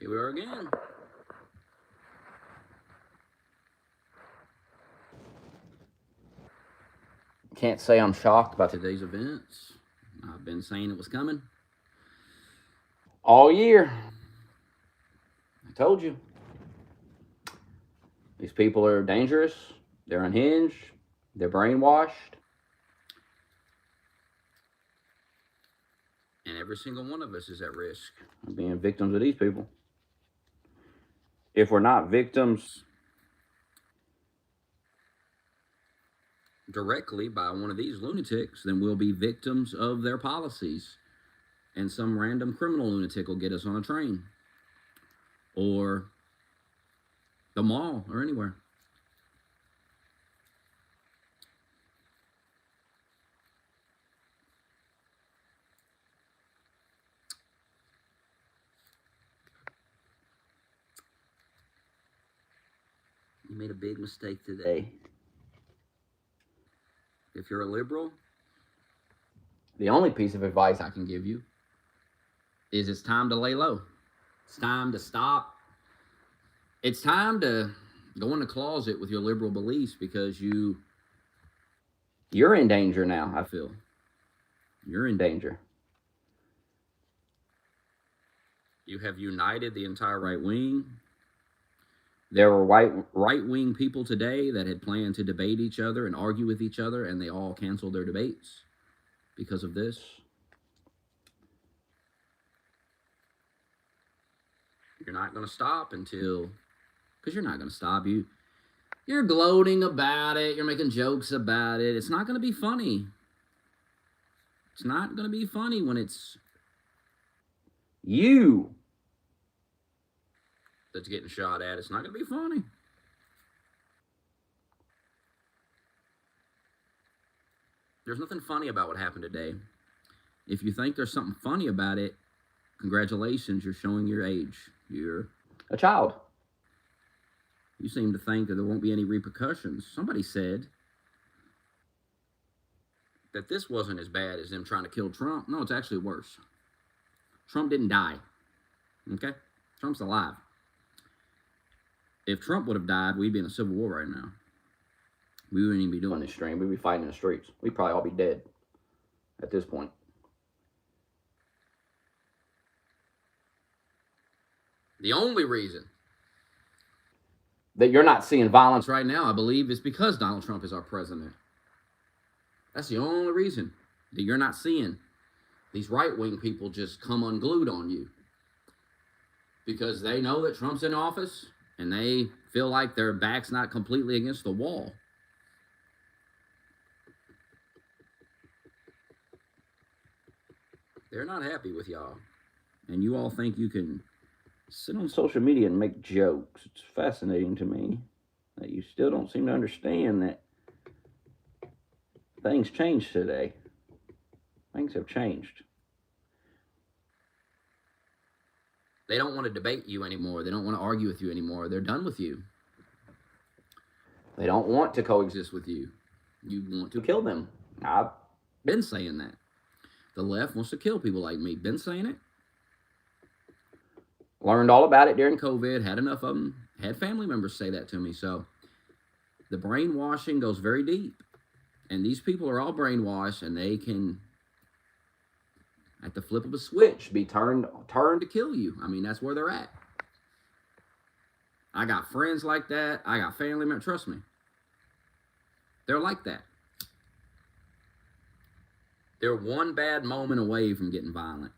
Here we are again. Can't say I'm shocked about today's events. I've been saying it was coming all year. I told you. These people are dangerous. They're unhinged. They're brainwashed. And every single one of us is at risk of being victims of these people. If we're not victims directly by one of these lunatics, then we'll be victims of their policies. And some random criminal lunatic will get us on a train or the mall or anywhere. You made a big mistake today. If you're a liberal, the only piece of advice I can give you is it's time to lay low. It's time to stop. It's time to go in the closet with your liberal beliefs because you're in danger now, I feel. You're in danger. You have united the entire right wing. There were right-wing people today that had planned to debate each other and argue with each other, and they all canceled their debates because of this. You're not going to stop until, because you're not going to stop. You're gloating about it. You're making jokes about it. It's not going to be funny. It's not going to be funny when it's you that's getting shot at. It's not going to be funny. There's nothing funny about what happened today. If you think there's something funny about it, congratulations, you're showing your age. You're a child. You seem to think that there won't be any repercussions. Somebody said that this wasn't as bad as them trying to kill Trump. No, it's actually worse. Trump didn't die. Okay? Trump's alive. If Trump would have died, we'd be in a civil war right now. We wouldn't even be doing this stream. We'd be fighting in the streets. We'd probably all be dead at this point. The only reason that you're not seeing violence right now, I believe, is because Donald Trump is our president. That's the only reason that you're not seeing these right-wing people just come unglued on you. Because they know that Trump's in office, and they feel like their back's not completely against the wall. They're not happy with y'all. And you all think you can sit on social media and make jokes. It's fascinating to me that you still don't seem to understand that things changed today. Things have changed. They don't want to debate you anymore. They don't want to argue with you anymore. They're done with you. They don't want to coexist with you. You want to kill them. I've been saying that. The left wants to kill people like me. Been saying it. Learned all about it during COVID. Had enough of them. Had family members say that to me. So the brainwashing goes very deep. And these people are all brainwashed, and they can, at the flip of a switch, be turned to kill you. I mean, that's where they're at. I got friends like that. I got family members. Trust me. They're like that. They're one bad moment away from getting violent.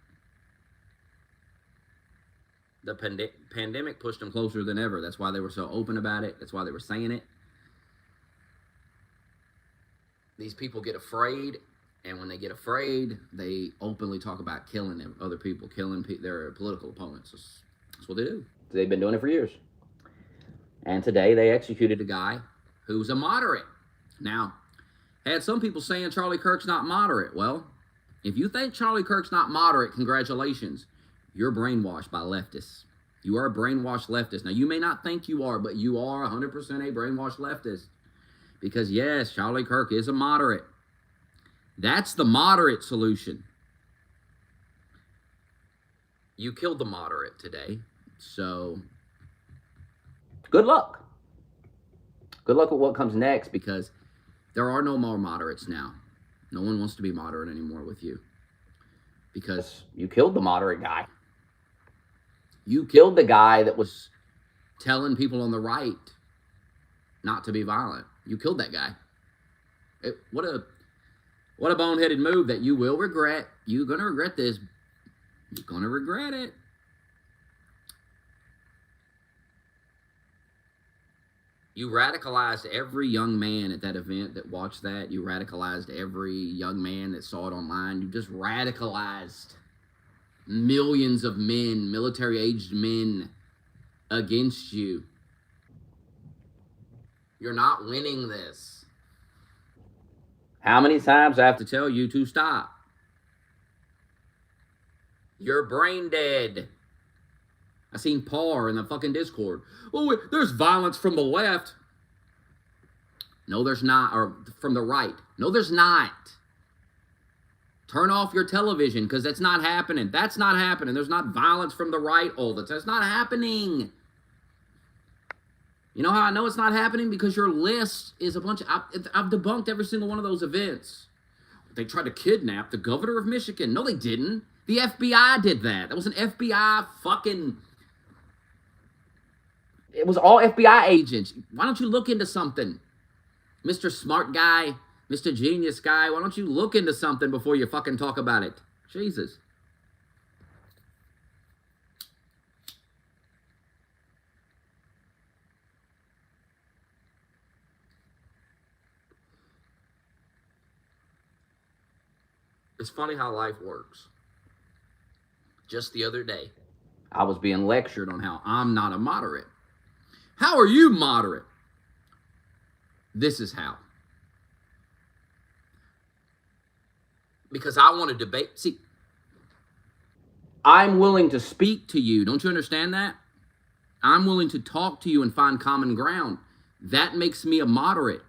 The pandemic pushed them closer than ever. That's why they were so open about it. That's why they were saying it. These people get afraid, and when they get afraid, they openly talk about killing other people, killing their political opponents. That's what they do. They've been doing it for years. And today they executed a guy who's a moderate. Now, had some people saying Charlie Kirk's not moderate. Well, if you think Charlie Kirk's not moderate, congratulations. You're brainwashed by leftists. You are a brainwashed leftist. Now, you may not think you are, but you are 100% a brainwashed leftist. Because, yes, Charlie Kirk is a moderate. That's the moderate solution. You killed the moderate today. So, good luck. Good luck with what comes next, because there are no more moderates now. No one wants to be moderate anymore with you, because you killed the moderate guy. You killed the guy that was telling people on the right not to be violent. You killed that guy. What a boneheaded move that you will regret. You're going to regret this. You're going to regret it. You radicalized every young man at that event that watched that. You radicalized every young man that saw it online. You just radicalized millions of men, military-aged men, against you. You're not winning this. How many times do I have to tell you to stop? You're brain dead. I seen Par in the fucking Discord. Oh, there's violence from the left. No, there's not. Or from the right. No, there's not. Turn off your television, because that's not happening. That's not happening. There's not violence from the right all the time. It's not happening. You know how I know it's not happening? Because your list is a bunch of... I've debunked every single one of those events. They tried to kidnap the governor of Michigan. No, they didn't. The FBI did that. That was an FBI fucking... It was all FBI agents. Why don't you look into something? Mr. Smart Guy, Mr. Genius Guy, why don't you look into something before you fucking talk about it? Jesus. It's funny how life works. Just the other day, I was being lectured on how I'm not a moderate. How are you moderate? This is how. Because I want to debate. See, I'm willing to speak to you. Don't you understand that? I'm willing to talk to you and find common ground. That makes me a moderate.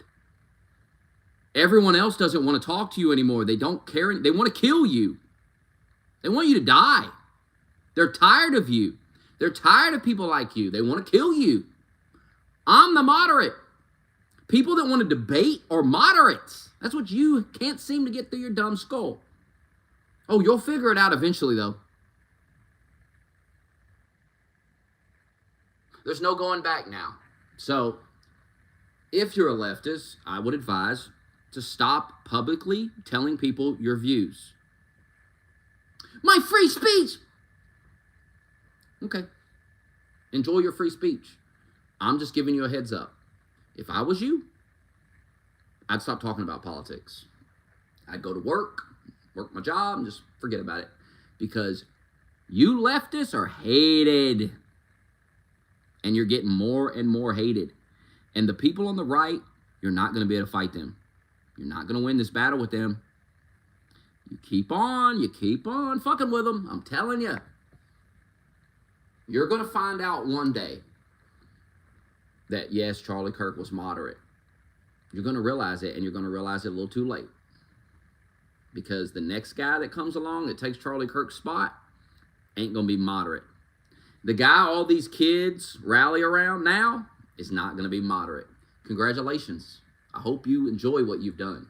Everyone else doesn't want to talk to you anymore. They don't care. They want to kill you. They want you to die. They're tired of you. They're tired of people like you. They want to kill you. I'm the moderate. People that want to debate are moderates. That's what you can't seem to get through your dumb skull. Oh, you'll figure it out eventually, though. There's no going back now. So, if you're a leftist, I would advise to stop publicly telling people your views. My free speech! Okay. Enjoy your free speech. I'm just giving you a heads up. If I was you, I'd stop talking about politics. I'd go to work my job, and just forget about it. Because you leftists are hated. And you're getting more and more hated. And the people on the right, you're not going to be able to fight them. You're not going to win this battle with them. You keep on fucking with them. I'm telling you. You're going to find out one day that, yes, Charlie Kirk was moderate. You're going to realize it, and you're going to realize it a little too late. Because the next guy that comes along that takes Charlie Kirk's spot ain't going to be moderate. The guy all these kids rally around now is not going to be moderate. Congratulations. I hope you enjoy what you've done.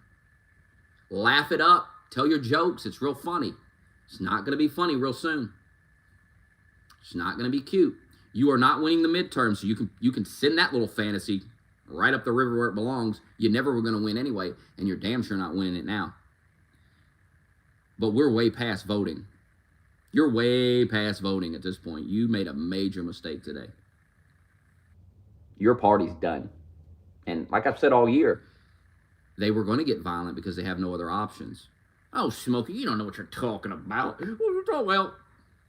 Laugh it up. Tell your jokes. It's real funny. It's not going to be funny real soon. It's not going to be cute. You are not winning the midterm, so you can send that little fantasy right up the river where it belongs. You never were going to win anyway, and you're damn sure not winning it now. But we're way past voting. You're way past voting at this point. You made a major mistake today. Your party's done. And like I've said all year, they were going to get violent because they have no other options. Oh, Smokey, you don't know what you're talking about. Well,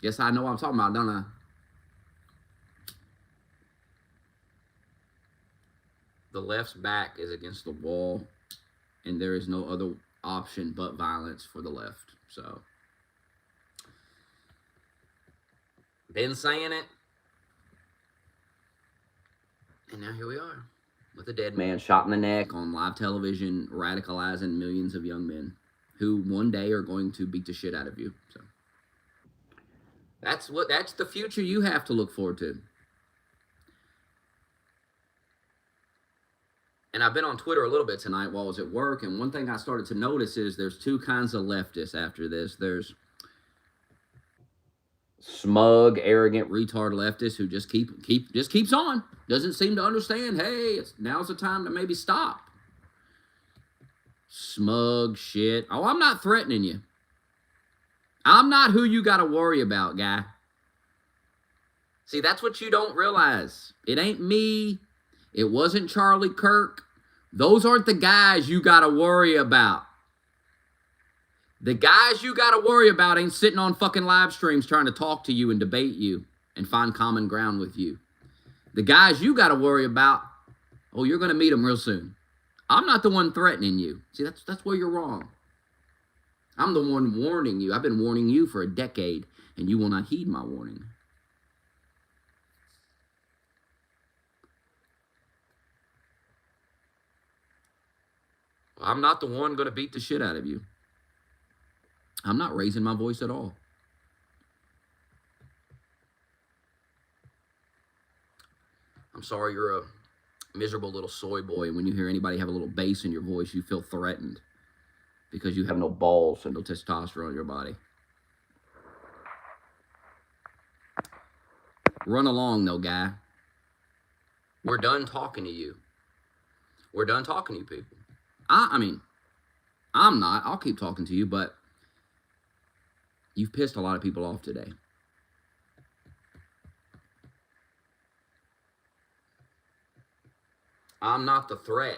yes, I know what I'm talking about, don't I? The left's back is against the wall, and there is no other option but violence for the left. So, been saying it, and now here we are with a dead man shot in the neck on live television, radicalizing millions of young men who one day are going to beat the shit out of you. So That's the future you have to look forward to. And I've been on Twitter a little bit tonight while I was at work, and one thing I started to notice is there's two kinds of leftists after this. There's smug, arrogant, retard leftists who just keeps on. Doesn't seem to understand, hey, now's the time to maybe stop. Smug shit. Oh, I'm not threatening you. I'm not who you got to worry about, guy. See, that's what you don't realize. It ain't me. It wasn't Charlie Kirk. Those aren't the guys you got to worry about. The guys you got to worry about ain't sitting on fucking live streams trying to talk to you and debate you and find common ground with you. The guys you got to worry about, oh, you're going to meet them real soon. I'm not the one threatening you. See, that's where you're wrong. I'm the one warning you. I've been warning you for a decade, and you will not heed my warning. I'm not the one going to beat the shit out of you. I'm not raising my voice at all. I'm sorry you're a miserable little soy boy, and when you hear anybody have a little bass in your voice, you feel threatened because you have no balls and no testosterone in your body. Run along, though, guy. We're done talking to you. We're done talking to you people. I mean, I'm not. I'll keep talking to you, but you've pissed a lot of people off today. I'm not the threat.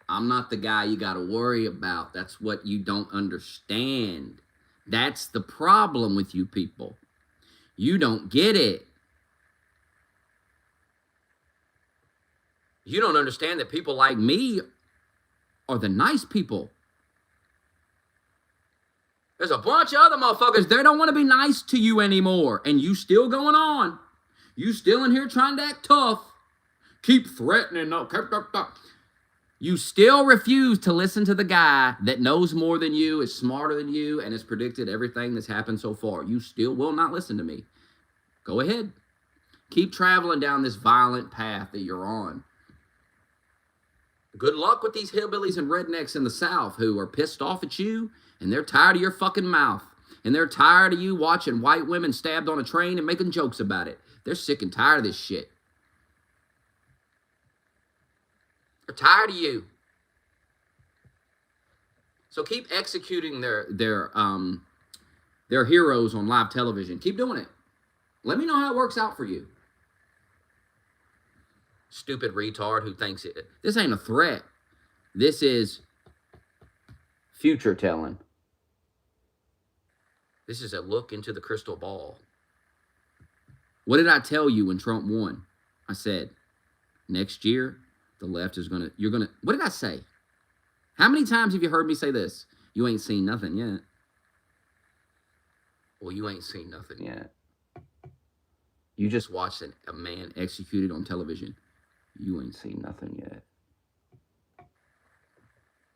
I'm not the guy you got to worry about. That's what you don't understand. That's the problem with you people. You don't get it. You don't understand that people like me are the nice people. There's a bunch of other motherfuckers, they don't want to be nice to you anymore. And you still going on. You still in here trying to act tough. Keep threatening. No, you still refuse to listen to the guy that knows more than you, is smarter than you, and has predicted everything that's happened so far. You still will not listen to me. Go ahead. Keep traveling down this violent path that you're on. Good luck with these hillbillies and rednecks in the South who are pissed off at you, and they're tired of your fucking mouth. And they're tired of you watching white women stabbed on a train and making jokes about it. They're sick and tired of this shit. They're tired of you. So keep executing their heroes on live television. Keep doing it. Let me know how it works out for you. Stupid retard who thinks this ain't a threat. This is future telling. This is a look into the crystal ball. What did I tell you when Trump won? I said, next year, the left is what did I say? How many times have you heard me say this? You ain't seen nothing yet. Well, you ain't seen nothing yet. You just watched a man executed on television. You ain't seen nothing yet.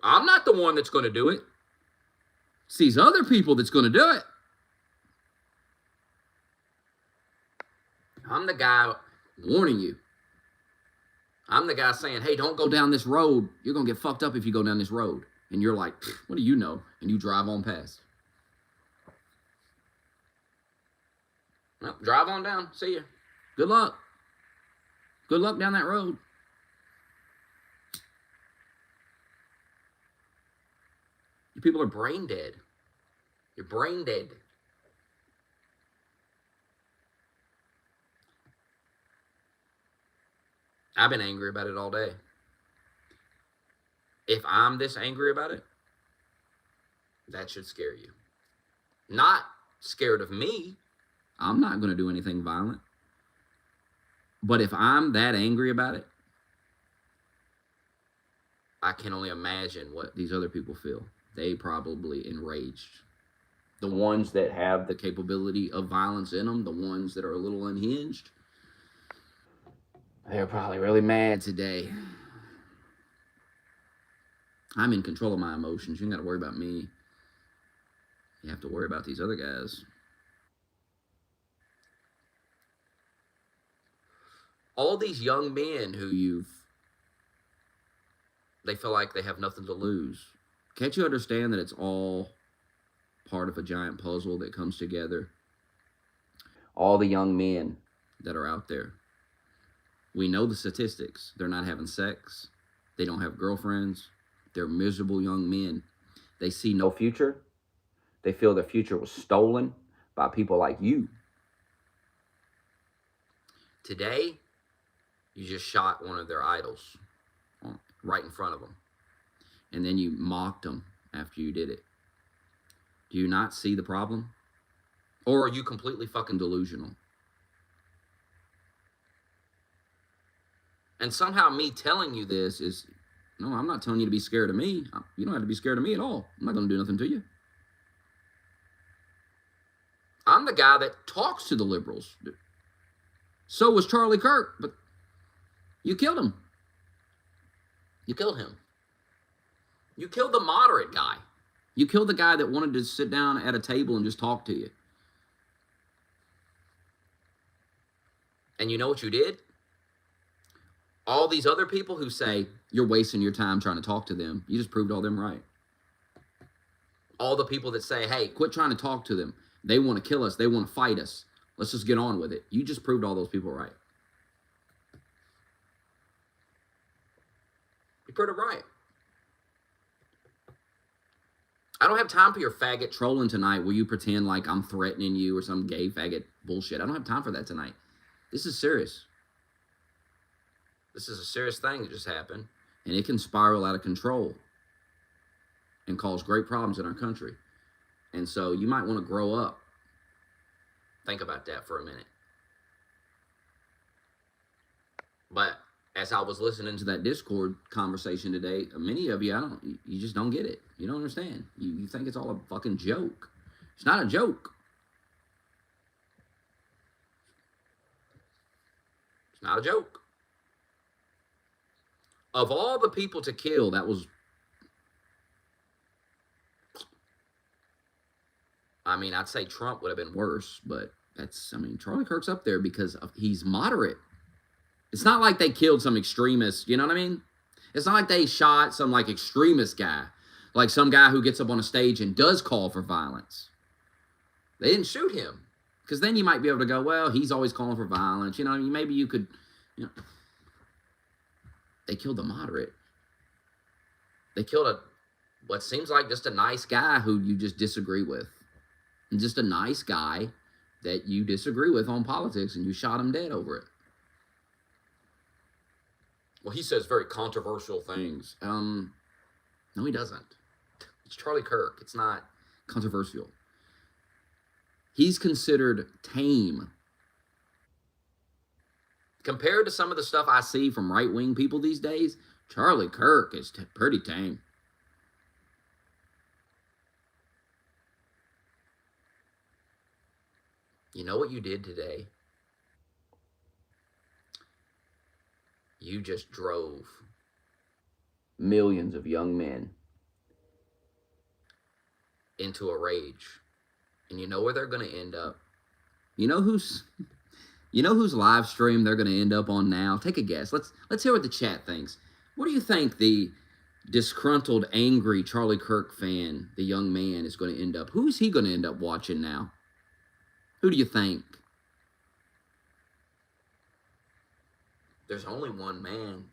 I'm not the one that's going to do it. It's these other people that's going to do it. I'm the guy warning you. I'm the guy saying, hey, don't go down this road. You're going to get fucked up if you go down this road. And you're like, what do you know? And you drive on past. Well, drive on down. See ya. Good luck. Good luck down that road. You people are brain dead. You're brain dead. I've been angry about it all day. If I'm this angry about it, that should scare you. Not scared of me. I'm not going to do anything violent. But if I'm that angry about it, I can only imagine what these other people feel. They probably enraged. The ones that have the capability of violence in them, the ones that are a little unhinged, they're probably really mad today. I'm in control of my emotions. You ain't got to worry about me. You have to worry about these other guys. All these young men who they feel like they have nothing to lose. Can't you understand that it's all part of a giant puzzle that comes together? All the young men that are out there, we know the statistics. They're not having sex. They don't have girlfriends. They're miserable young men. They see no future. They feel their future was stolen by people like you. Today, you just shot one of their idols right in front of them. And then you mocked them after you did it. Do you not see the problem? Or are you completely fucking delusional? And somehow me telling you this is, no, I'm not telling you to be scared of me. You don't have to be scared of me at all. I'm not going to do nothing to you. I'm the guy that talks to the liberals. So was Charlie Kirk, but you killed him. You killed him. You killed the moderate guy. You killed the guy that wanted to sit down at a table and just talk to you. And you know what you did? All these other people who say you're wasting your time trying to talk to them, you just proved all them right. All the people that say, hey, quit trying to talk to them. They want to kill us. They want to fight us. Let's just get on with it. You just proved all those people right. You proved it right. I don't have time for your faggot trolling tonight where you pretend like I'm threatening you or some gay faggot bullshit. I don't have time for that tonight. This is serious. This is a serious thing that just happened, and it can spiral out of control and cause great problems in our country. And so you might want to grow up. Think about that for a minute. But as I was listening to that Discord conversation today, many of you, you just don't get it. You don't understand. You think it's all a fucking joke. It's not a joke. It's not a joke. Of all the people to kill, that was, I mean, I'd say Trump would have been worse, but Charlie Kirk's up there because he's moderate. It's not like they killed some extremist, you know what I mean? It's not like they shot some like extremist guy, like some guy who gets up on a stage and does call for violence. They didn't shoot him, because then you might be able to go, well, he's always calling for violence. You know, maybe you could, They killed the moderate. They killed what seems like just a nice guy who you just disagree with. And just a nice guy that you disagree with on politics, and you shot him dead over it. Well, he says very controversial things. No, he doesn't. It's Charlie Kirk. It's not controversial. He's considered tame. Compared to some of the stuff I see from right-wing people these days, Charlie Kirk is pretty tame. You know what you did today? You just drove millions of young men into a rage. And you know where they're going to end up? You know whose live stream they're going to end up on now? Take a guess. Let's hear what the chat thinks. What do you think the disgruntled, angry Charlie Kirk fan, the young man, is going to end up? Who's he going to end up watching now? Who do you think? There's only one man.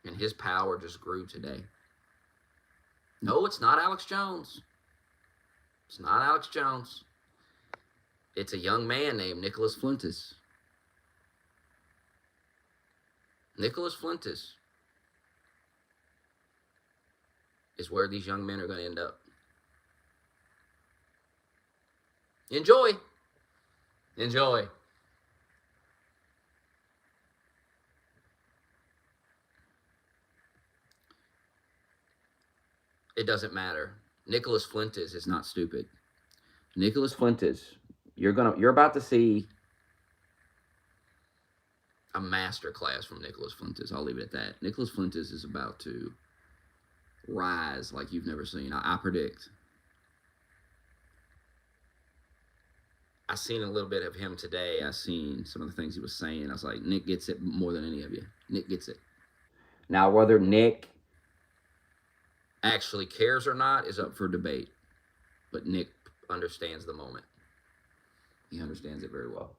And his power just grew today. No, it's not Alex Jones. It's not Alex Jones. It's a young man named Nicholas Flintis. Nicholas Flintis is where these young men are going to end up. Enjoy. Enjoy. It doesn't matter. Nicholas Flintis is not stupid. Nicholas Flintis, you're about to see a master class from Nicholas Flintis. I'll leave it at that. Nicholas Flintis is about to rise like you've never seen. I predict. I seen a little bit of him today. I seen some of the things he was saying. I was like, Nick gets it more than any of you. Nick gets it. Now, whether Nick actually cares or not is up for debate. But Nick understands the moment. He understands it very well.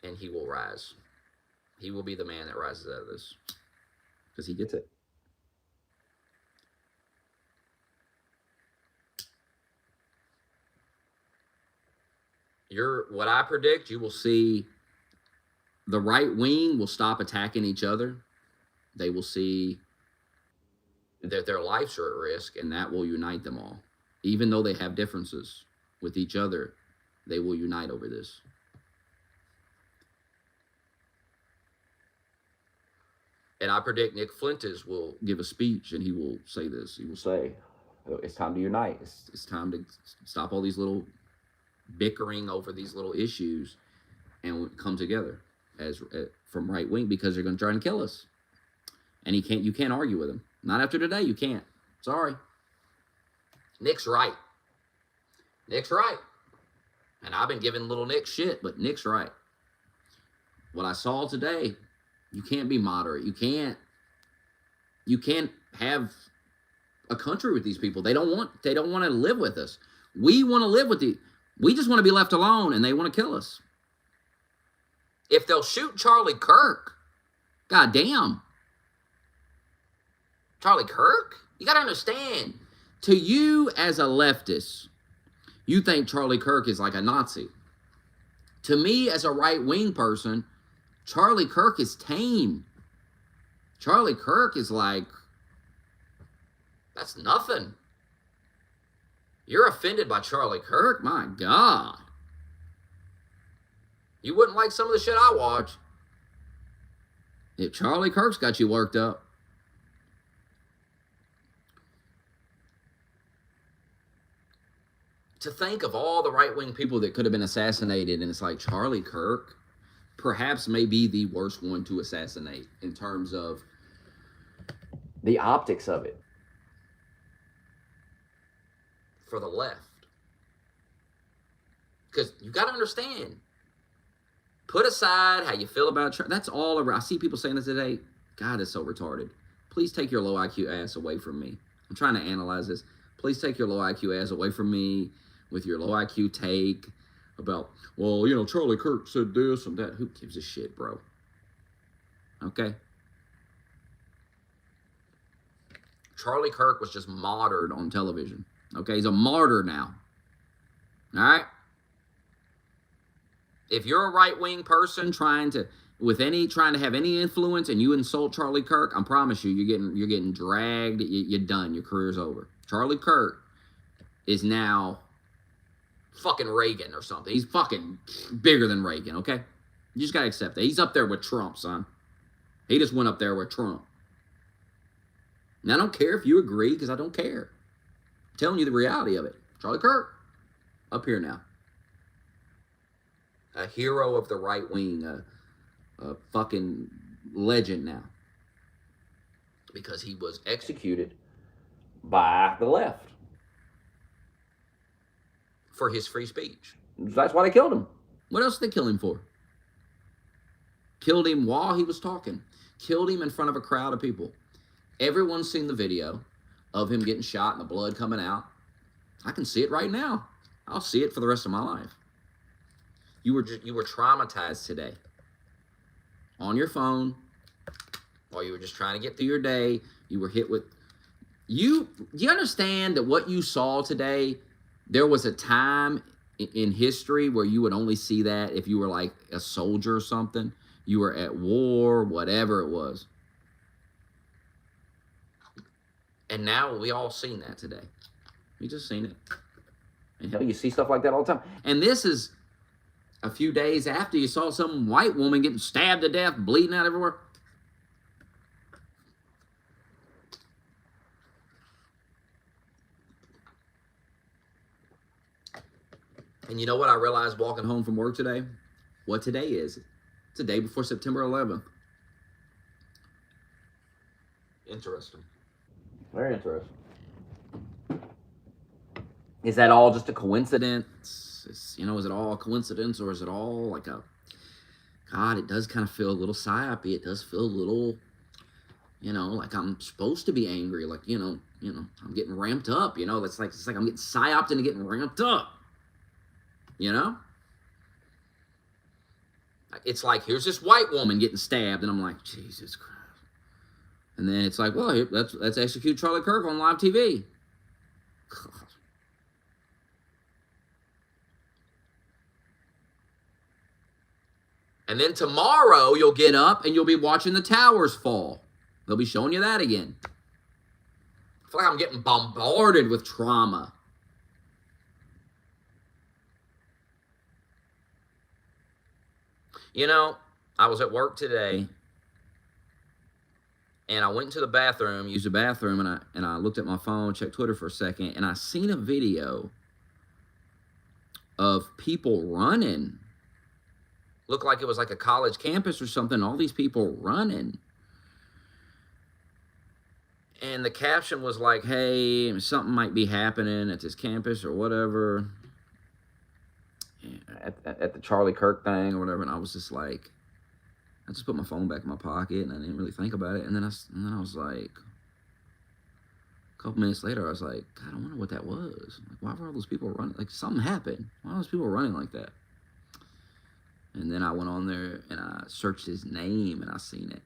And he will rise. He will be the man that rises out of this. Because he gets it. What I predict, you will see the right wing will stop attacking each other. They will see that their lives are at risk, and that will unite them all. Even though they have differences with each other, they will unite over this. And I predict Nick Fuentes will give a speech, and he will say this. He will say, it's time to unite. It's time to stop all these little bickering over these little issues and come together as from right wing, because they're going to try and kill us. And you can't argue with him. Not after today, you can't. Sorry. Nick's right. Nick's right. And I've been giving little Nick shit, but Nick's right. What I saw today, you can't be moderate. You can't have a country with these people. They don't want to live with us. We want to live with we just want to be left alone, and they want to kill us. If they'll shoot Charlie Kirk, goddamn. Charlie Kirk? You got to understand, to you as a leftist, you think Charlie Kirk is like a Nazi. To me as a right-wing person, Charlie Kirk is tame. Charlie Kirk is like, that's nothing. You're offended by Charlie Kirk? My God. You wouldn't like some of the shit I watch. If Charlie Kirk's got you worked up. To think of all the right-wing people that could have been assassinated, and it's like Charlie Kirk perhaps may be the worst one to assassinate in terms of the optics of it for the left. Because you got to understand, put aside how you feel about that's all around. I see people saying this today. God, it's so retarded. Please take your low IQ ass away from me. I'm trying to analyze this. Please take your low IQ ass away from me with your low IQ take about, well, you know, Charlie Kirk said this and that. Who gives a shit, bro? Okay? Charlie Kirk was just martyred on television. Okay? He's a martyr now. All right? If you're a right-wing person trying to have any influence and you insult Charlie Kirk, I promise you, you're getting dragged. You're done. Your career's over. Charlie Kirk is now fucking Reagan or something. He's fucking bigger than Reagan, okay? You just gotta accept that. He's up there with Trump, son. He just went up there with Trump. And I don't care if you agree, because I don't care. I'm telling you the reality of it. Charlie Kirk, up here now. A hero of the right wing, a fucking legend now. Because he was executed by the left for his free speech. That's why they killed him. What else did they kill him for? Killed him while he was talking. Killed him in front of a crowd of people. Everyone's seen the video of him getting shot and the blood coming out. I can see it right now. I'll see it for the rest of my life. You were traumatized today. On your phone, while you were just trying to get through your day, you were hit with... You understand that what you saw today, there was a time in history where you would only see that if you were like a soldier or something. You were at war, whatever it was. And now we all seen that today. We just seen it. And hell, you see stuff like that all the time. And this is a few days after you saw some white woman getting stabbed to death, bleeding out everywhere. And you know what I realized walking home from work today? What today is? It's the day before September 11th. Interesting. Very interesting. Is that all just a coincidence? Is it all a coincidence, or is it all like a, God, it does kind of feel a little psyopy. It does feel a little, like I'm supposed to be angry. Like, I'm getting ramped up, it's like I'm getting psyoped into getting ramped up, It's like, here's this white woman getting stabbed, and I'm like, Jesus Christ. And then it's like, well, let's execute Charlie Kirk on live TV. God. And then tomorrow you'll get up and you'll be watching the towers fall. They'll be showing you that again. I feel like I'm getting bombarded with trauma. I was at work today, and I went into the bathroom, used the bathroom, and I looked at my phone, checked Twitter for a second, and I seen a video of people running. Looked like it was like a college campus or something. All these people running. And the caption was like, hey, something might be happening at this campus or whatever. At the Charlie Kirk thing or whatever. And I was just like, I just put my phone back in my pocket and I didn't really think about it. And then I was like, a couple minutes later, I was like, God, I wonder what that was. Like, why were all those people running? Like, something happened. Why were those people running like that? And then I went on there and I searched his name and I seen it.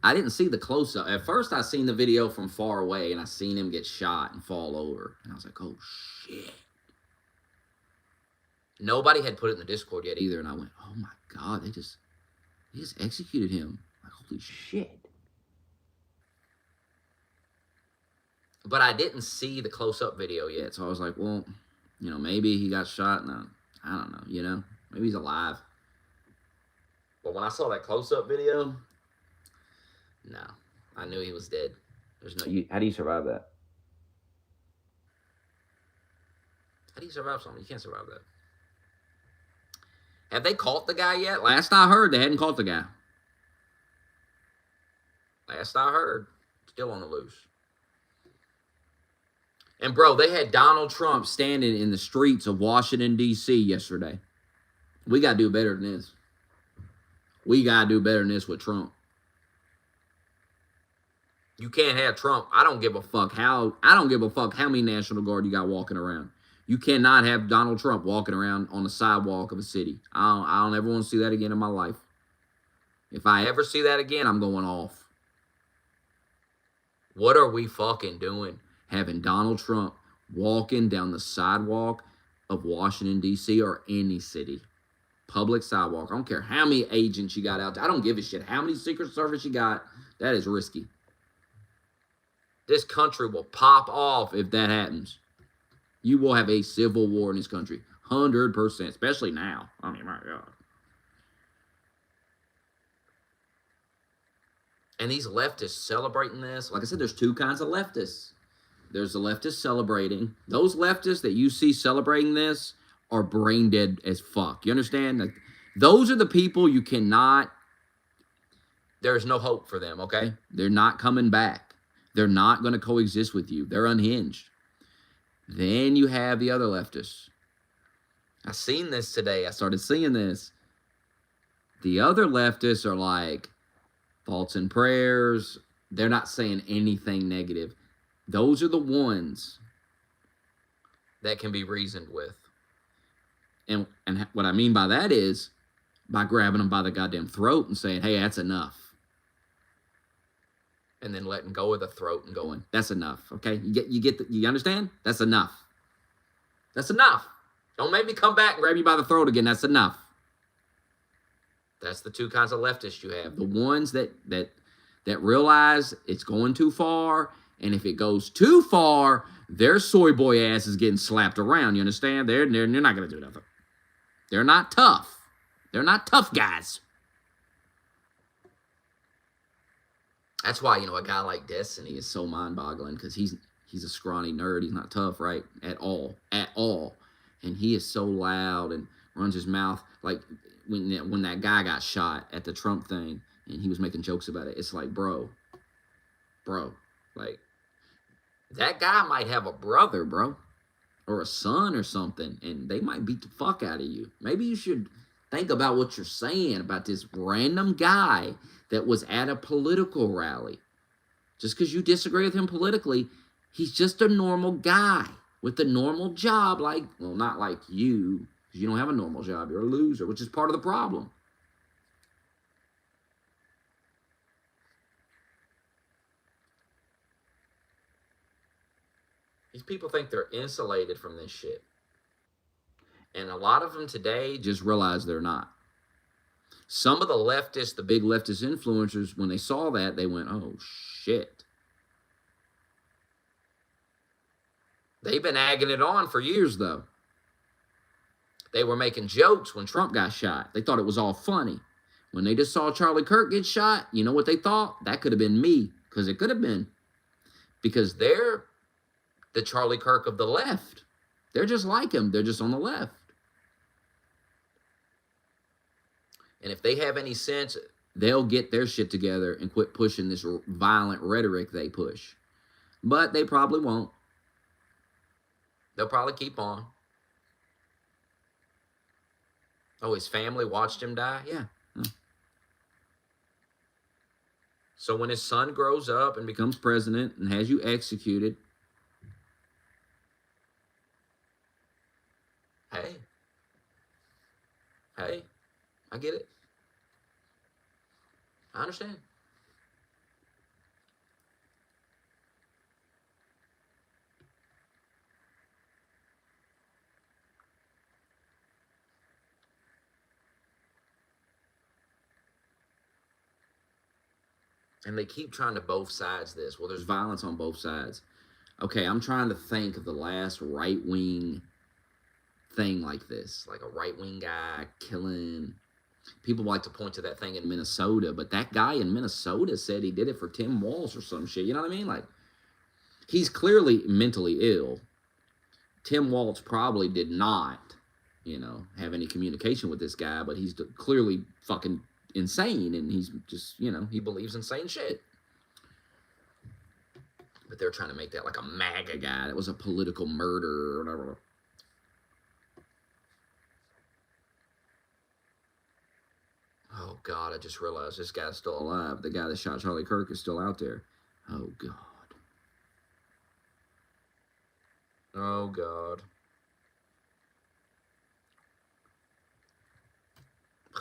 I didn't see the close-up. At first, I seen the video from far away and I seen him get shot and fall over. And I was like, oh, shit. Nobody had put it in the Discord yet either. And I went, oh, my God, they just executed him. Like, holy shit. But I didn't see the close-up video yet. So I was like, well, maybe he got shot. And I don't know, Maybe he's alive. But when I saw that close-up video, no, I knew he was dead. There's no. How do you survive that? How do you survive something? You can't survive that. Have they caught the guy yet? Last I heard, they hadn't caught the guy. Last I heard, still on the loose. And bro, they had Donald Trump standing in the streets of Washington, D.C. yesterday. We got to do better than this. We got to do better than this with Trump. You can't have Trump. I don't give a fuck how many National Guard you got walking around. You cannot have Donald Trump walking around on the sidewalk of a city. I don't ever want to see that again in my life. If I ever see that again, I'm going off. What are we fucking doing? Having Donald Trump walking down the sidewalk of Washington, D.C. or any city. Public sidewalk. I don't care how many agents you got out there. I don't give a shit how many Secret Service you got. That is risky. This country will pop off if that happens. You will have a civil war in this country. 100%. Especially now. I mean, my God. And these leftists celebrating this. Like I said, there's two kinds of leftists. There's the leftists celebrating. Those leftists that you see celebrating this are brain dead as fuck. You understand? Like, those are the people you cannot. There's no hope for them, okay? They're not coming back. They're not going to coexist with you. They're unhinged. Then you have the other leftists. I seen this today. I started seeing this. The other leftists are like thoughts and prayers. They're not saying anything negative. Those are the ones that can be reasoned with. And what I mean by that is by grabbing them by the goddamn throat and saying, hey, that's enough. And then letting go of the throat and going, that's enough, okay? You understand? That's enough. That's enough. Don't make me come back and grab you by the throat again. That's enough. That's the two kinds of leftists you have. The ones that realize it's going too far, and if it goes too far, their soy boy ass is getting slapped around. You understand? They're not going to do nothing. They're not tough. They're not tough guys. That's why, a guy like Destiny is so mind-boggling, because he's a scrawny nerd. He's not tough, right? At all. And he is so loud and runs his mouth. Like, when that guy got shot at the Trump thing, and he was making jokes about it, it's like, bro, like, that guy might have a brother, bro. or a son or something, and they might beat the fuck out of you. Maybe you should think about what you're saying about this random guy that was at a political rally. Just because you disagree with him politically, he's just a normal guy with a normal job, like, well, not like you, because you don't have a normal job. You're a loser, which is part of the problem. These people think they're insulated from this shit. And a lot of them today just realize they're not. Some of the leftists, the big leftist influencers, when they saw that, they went, oh, shit. They've been egging it on for years, though. They were making jokes when Trump got shot. They thought it was all funny. When they just saw Charlie Kirk get shot, you know what they thought? That could have been me, because it could have been. Because they're the Charlie Kirk of the left. They're just like him. They're just on the left. And if they have any sense, they'll get their shit together and quit pushing this violent rhetoric they push. But they probably won't. They'll probably keep on. Oh, his family watched him die? Yeah. So when his son grows up and becomes president and has you executed, hey, I get it. I understand. And they keep trying to both sides this. Well, there's violence on both sides. Okay, I'm trying to think of the last right-wing thing like this. Like a right-wing guy killing. People like to point to that thing in Minnesota, but that guy in Minnesota said he did it for Tim Walz or some shit. You know what I mean? Like, he's clearly mentally ill. Tim Walz probably did not, have any communication with this guy, but he's clearly fucking insane, and he's just, he believes insane shit. But they're trying to make that like a MAGA guy. That was a political murder or whatever. Oh, God, I just realized this guy's still alive. The guy that shot Charlie Kirk is still out there. Oh, God. Oh, God.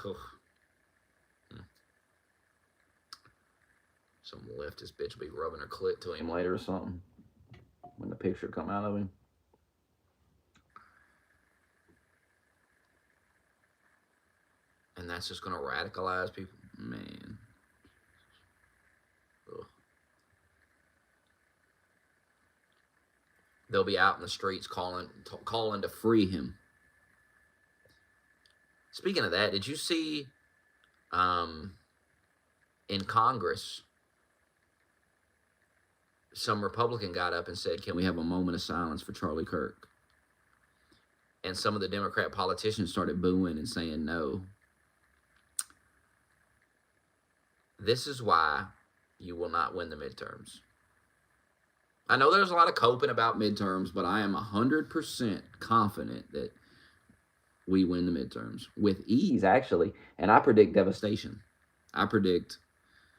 Ugh. Some leftist bitch will be rubbing her clit to him later or something when the picture come out of him. And that's just going to radicalize people? Man. Ugh. They'll be out in the streets calling to free him. Speaking of that, did you see in Congress, some Republican got up and said, can we have a moment of silence for Charlie Kirk? And some of the Democrat politicians started booing and saying no. This is why you will not win the midterms. I know there's a lot of coping about midterms, but I am 100% confident that we win the midterms. With ease, actually. And I predict devastation. I predict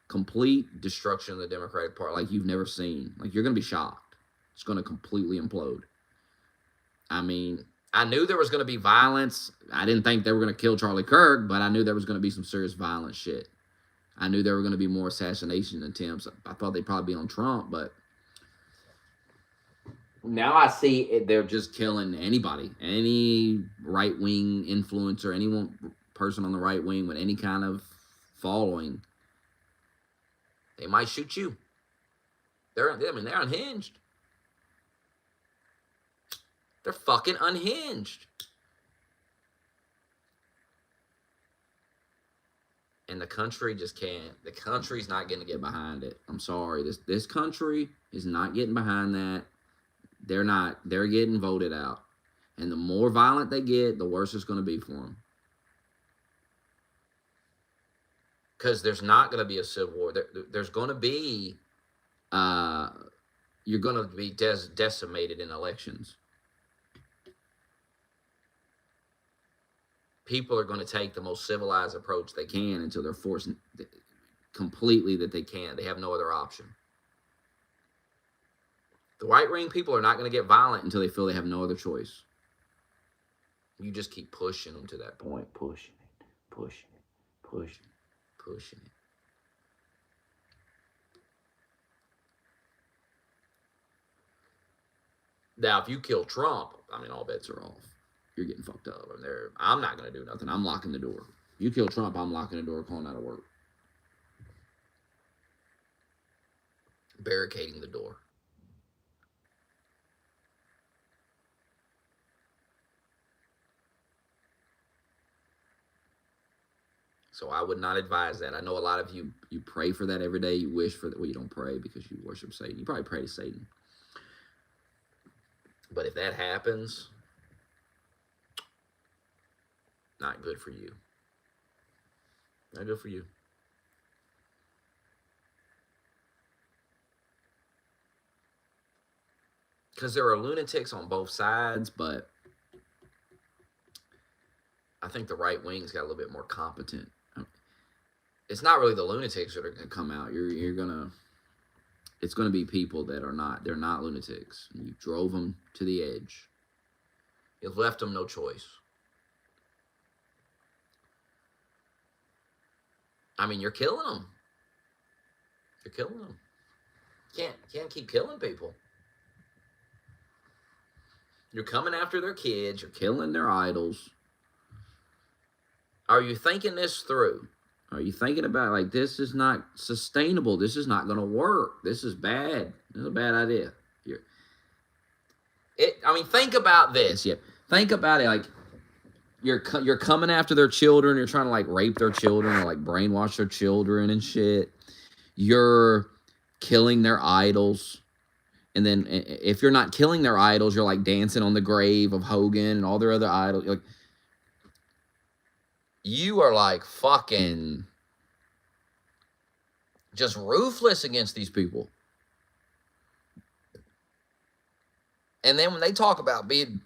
complete destruction of the Democratic Party like you've never seen. Like, you're going to be shocked. It's going to completely implode. I mean, I knew there was going to be violence. I didn't think they were going to kill Charlie Kirk, but I knew there was going to be some serious violent shit. I knew there were going to be more assassination attempts. I thought they'd probably be on Trump, but now I see it, they're just killing anybody, any right-wing influencer, any person on the right wing with any kind of following. They might shoot you. They're unhinged. They're fucking unhinged. And the country just can't. The country's not going to get behind it. I'm sorry. This country is not getting behind that. They're not. They're getting voted out. And the more violent they get, the worse it's going to be for them. Because there's not going to be a civil war. There's going to be, you're going to be decimated in elections. people are going to take the most civilized approach they can until they're forced completely that they can't. They have no other option. The right-wing people are not going to get violent until they feel they have no other choice. You just keep pushing them to that point. Pushing it. Now, if you kill Trump, I mean, all bets are off. You're getting fucked up. I'm not going to do nothing. I'm locking the door. You kill Trump, I'm locking the door, calling out of work. Barricading the door. So I would not advise that. I know a lot of you pray for that every day. You wish for that. Well, you don't pray because you worship Satan. You probably pray to Satan. But if that happens, not good for you. Not good for you. Because there are lunatics on both sides, but I think the right wing's got a little bit more competent. It's not really the lunatics that are going to come out. It's going to be people that they're not lunatics. You drove them to the edge. You've left them no choice. I mean, you're killing them. Can't keep killing people. You're coming after their kids. You're killing their idols. Are you thinking this through? Are you thinking about, like, this is not sustainable? This is not going to work. This is bad. This is a bad idea. Think about this. Yeah, think about it. Like, you're coming after their children. You're trying to, like, rape their children or, like, brainwash their children and shit. You're killing their idols. And then if you're not killing their idols, you're, like, dancing on the grave of Hogan and all their other idols. You're like, you are, like, fucking just ruthless against these people. And then when they talk about being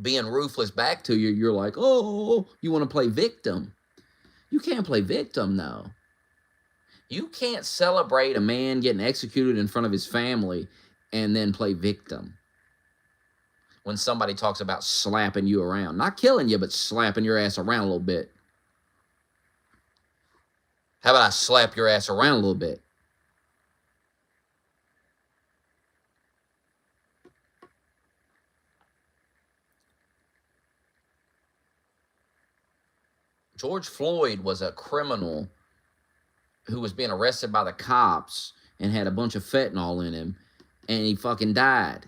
ruthless back to you, you're like, oh, you want to play victim. You can't play victim, though. You can't celebrate a man getting executed in front of his family and then play victim. When somebody talks about slapping you around. Not killing you, but slapping your ass around a little bit. How about I slap your ass around a little bit? George Floyd was a criminal who was being arrested by the cops and had a bunch of fentanyl in him, and he fucking died.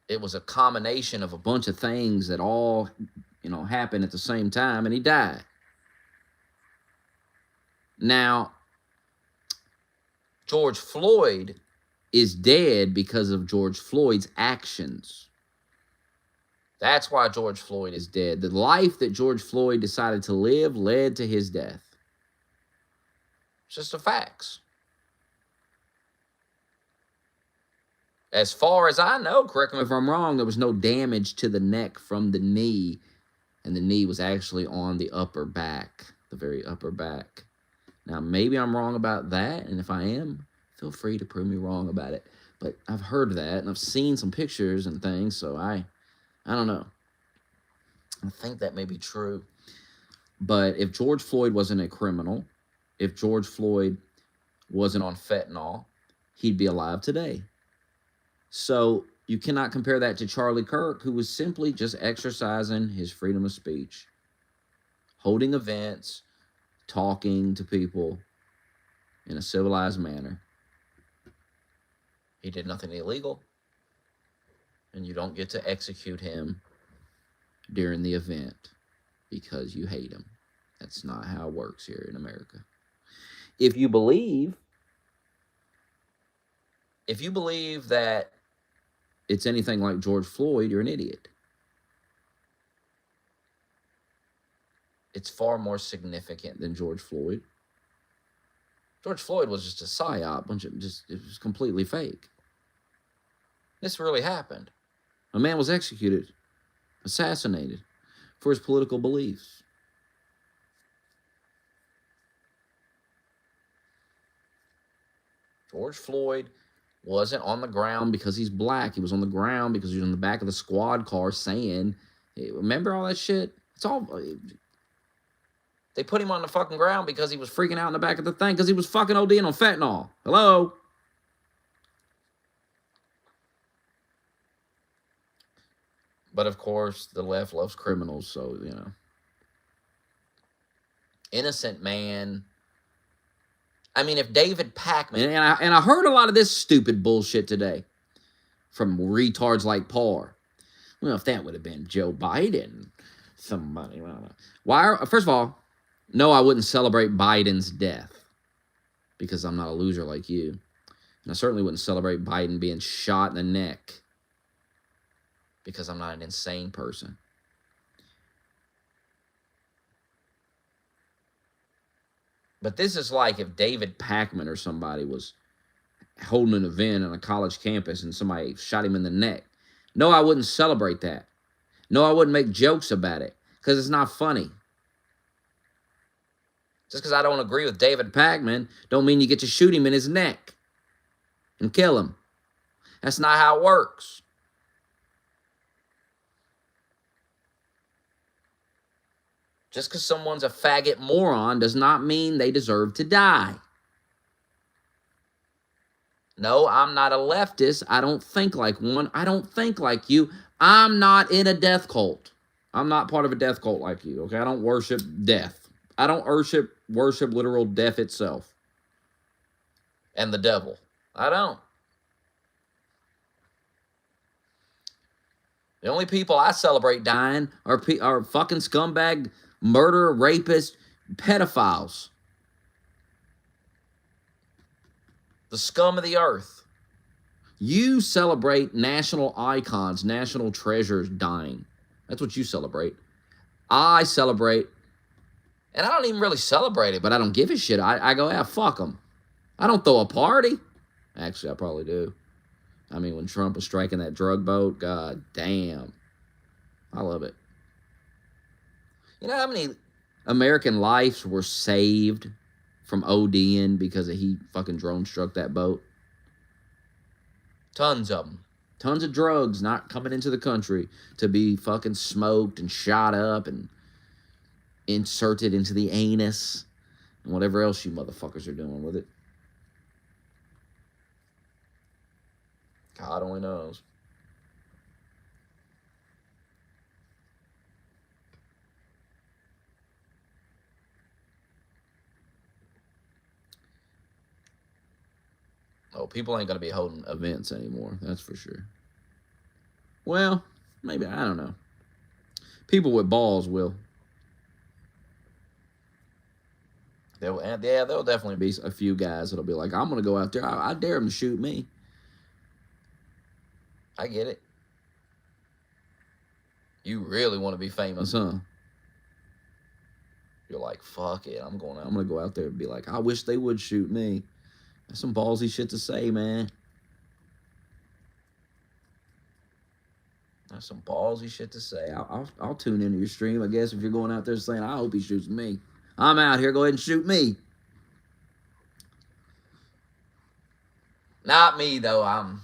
It was a combination of a bunch of things that all, happened at the same time, and he died. Now, George Floyd is dead because of George Floyd's actions. That's why George Floyd is dead. The life that George Floyd decided to live led to his death. It's just the facts. As far as I know, correct me if I'm wrong, there was no damage to the neck from the knee, and the knee was actually on the upper back, the very upper back. Now, maybe I'm wrong about that, and if I am, feel free to prove me wrong about it. But I've heard that, and I've seen some pictures and things, so I don't know. I think that may be true. But if George Floyd wasn't a criminal, if George Floyd wasn't on fentanyl, he'd be alive today. So you cannot compare that to Charlie Kirk, who was simply just exercising his freedom of speech, holding events, talking to people in a civilized manner. He did nothing illegal, and you don't get to execute him during the event because you hate him. That's not how it works here in America. If you believe that it's anything like George Floyd, you're an idiot. It's far more significant than George Floyd. George Floyd was just a psyop, it was completely fake. This really happened. A man was executed, assassinated for his political beliefs. George Floyd wasn't on the ground because he's black. He was on the ground because he was in the back of the squad car saying, hey, remember all that shit? It's all... They put him on the fucking ground because he was freaking out in the back of the thing because he was fucking ODing on fentanyl. Hello? But of course, the left loves criminals, so, you know. Innocent man. I mean, if David Pakman... And I heard a lot of this stupid bullshit today from retards like Parr. Well, if that would have been Joe Biden, somebody... Why? First of all, no, I wouldn't celebrate Biden's death because I'm not a loser like you. And I certainly wouldn't celebrate Biden being shot in the neck because I'm not an insane person. But this is like if David Pakman or somebody was holding an event on a college campus and somebody shot him in the neck. No, I wouldn't celebrate that. No, I wouldn't make jokes about it because it's not funny. Just because I don't agree with David Pakman don't mean you get to shoot him in his neck and kill him. That's not how it works. Just because someone's a faggot moron does not mean they deserve to die. No, I'm not a leftist. I don't think like one. I don't think like you. I'm not in a death cult. I'm not part of a death cult like you, okay? I don't worship death. I don't worship literal death itself and the devil. I don't. The only people I celebrate dying are fucking scumbag, murderer, rapist, pedophiles. The scum of the earth. You celebrate national icons, national treasures dying. That's what you celebrate. I celebrate, and I don't even really celebrate it, but I don't give a shit. I go, yeah, fuck them. I don't throw a party. Actually, I probably do. I mean, when Trump was striking that drug boat, god damn. I love it. You know how many American lives were saved from ODing because he fucking drone struck that boat? Tons of them. Tons of drugs not coming into the country to be fucking smoked and shot up and inserted into the anus and whatever else you motherfuckers are doing with it. God only knows. Oh, people ain't going to be holding events anymore. That's for sure. Well, maybe, I don't know. People with balls will. There'll definitely be a few guys that'll be like, I'm going to go out there. I dare them to shoot me. I get it. You really want to be famous, huh? You're like, fuck it. I'm going to go out there and be like, I wish they would shoot me. That's some ballsy shit to say, man. That's some ballsy shit to say. I'll tune into your stream, I guess, if you're going out there saying, I hope he shoots me. I'm out here. Go ahead and shoot me. Not me, though. I'm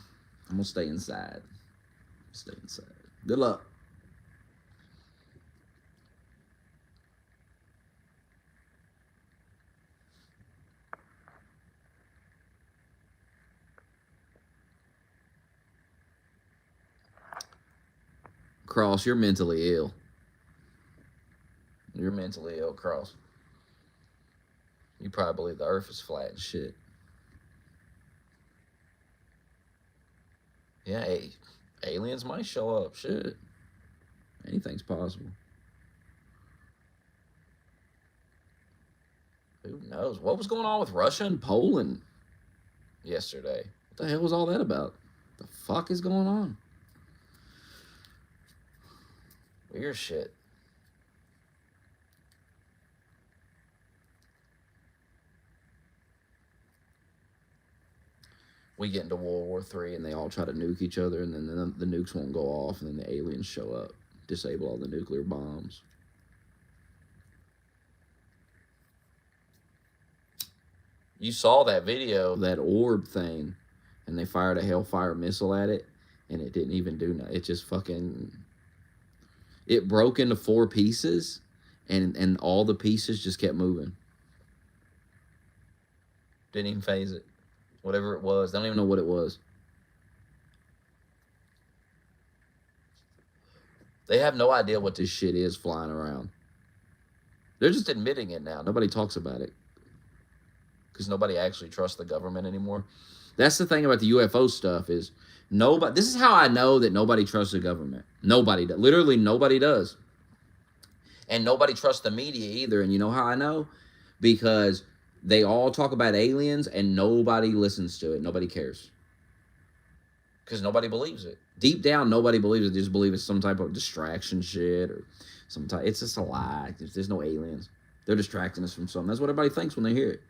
going to stay inside. Stay inside. Good luck. Cross, you're mentally ill. You're mentally ill, Cross. You probably believe the earth is flat and shit. Yeah, hey, aliens might show up. Shit. Anything's possible. Who knows? What was going on with Russia and Poland yesterday? What the hell was all that about? The fuck is going on? Weird shit. we get into World War III and they all try to nuke each other, and then the nukes won't go off, and then the aliens show up, disable all the nuclear bombs. You saw that video, that orb thing, and they fired a Hellfire missile at it, and it didn't even do nothing. It just fucking... It broke into 4 pieces, and all the pieces just kept moving. Didn't even phase it. Whatever it was. They don't even know what it was. They have no idea what this shit is flying around. They're just admitting it now. Nobody talks about it. Because nobody actually trusts the government anymore. That's the thing about the UFO stuff is nobody... This is how I know that nobody trusts the government. Nobody does. Literally nobody does. And nobody trusts the media either. And you know how I know? Because they all talk about aliens and nobody listens to it. Nobody cares. Because nobody believes it. Deep down, nobody believes it. They just believe it's some type of distraction shit or some type... It's just a lie. There's no aliens. They're distracting us from something. That's what everybody thinks when they hear it.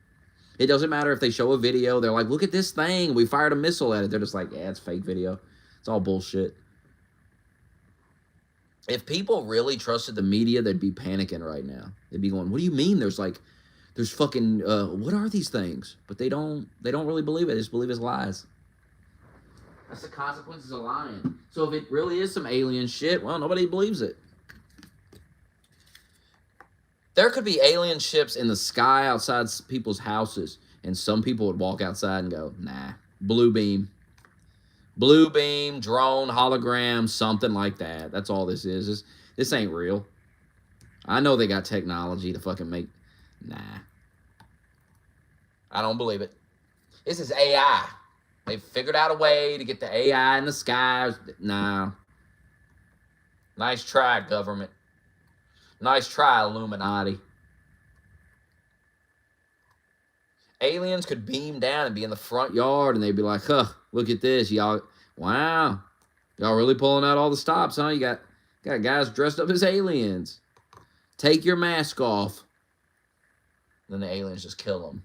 It doesn't matter if they show a video. They're like, look at this thing. We fired a missile at it. They're just like, yeah, it's fake video. It's all bullshit. If people really trusted the media, they'd be panicking right now. They'd be going, what do you mean there's fucking, what are these things? But they don't really believe it. They just believe it's lies. That's the consequences of lying. So if it really is some alien shit, well, nobody believes it. There could be alien ships in the sky outside people's houses, and some people would walk outside and go, nah, blue beam. Blue beam, drone, hologram, something like that. That's all this is. This ain't real. I know they got technology to fucking make... Nah. I don't believe it. This is AI. They've figured out a way to get the AI in the skies. Nah. Nice try, government. Nice try, Illuminati. Aliens could beam down and be in the front yard, and they'd be like, huh, look at this. Y'all, wow. Y'all really pulling out all the stops, huh? You got guys dressed up as aliens. Take your mask off. Then the aliens just kill them.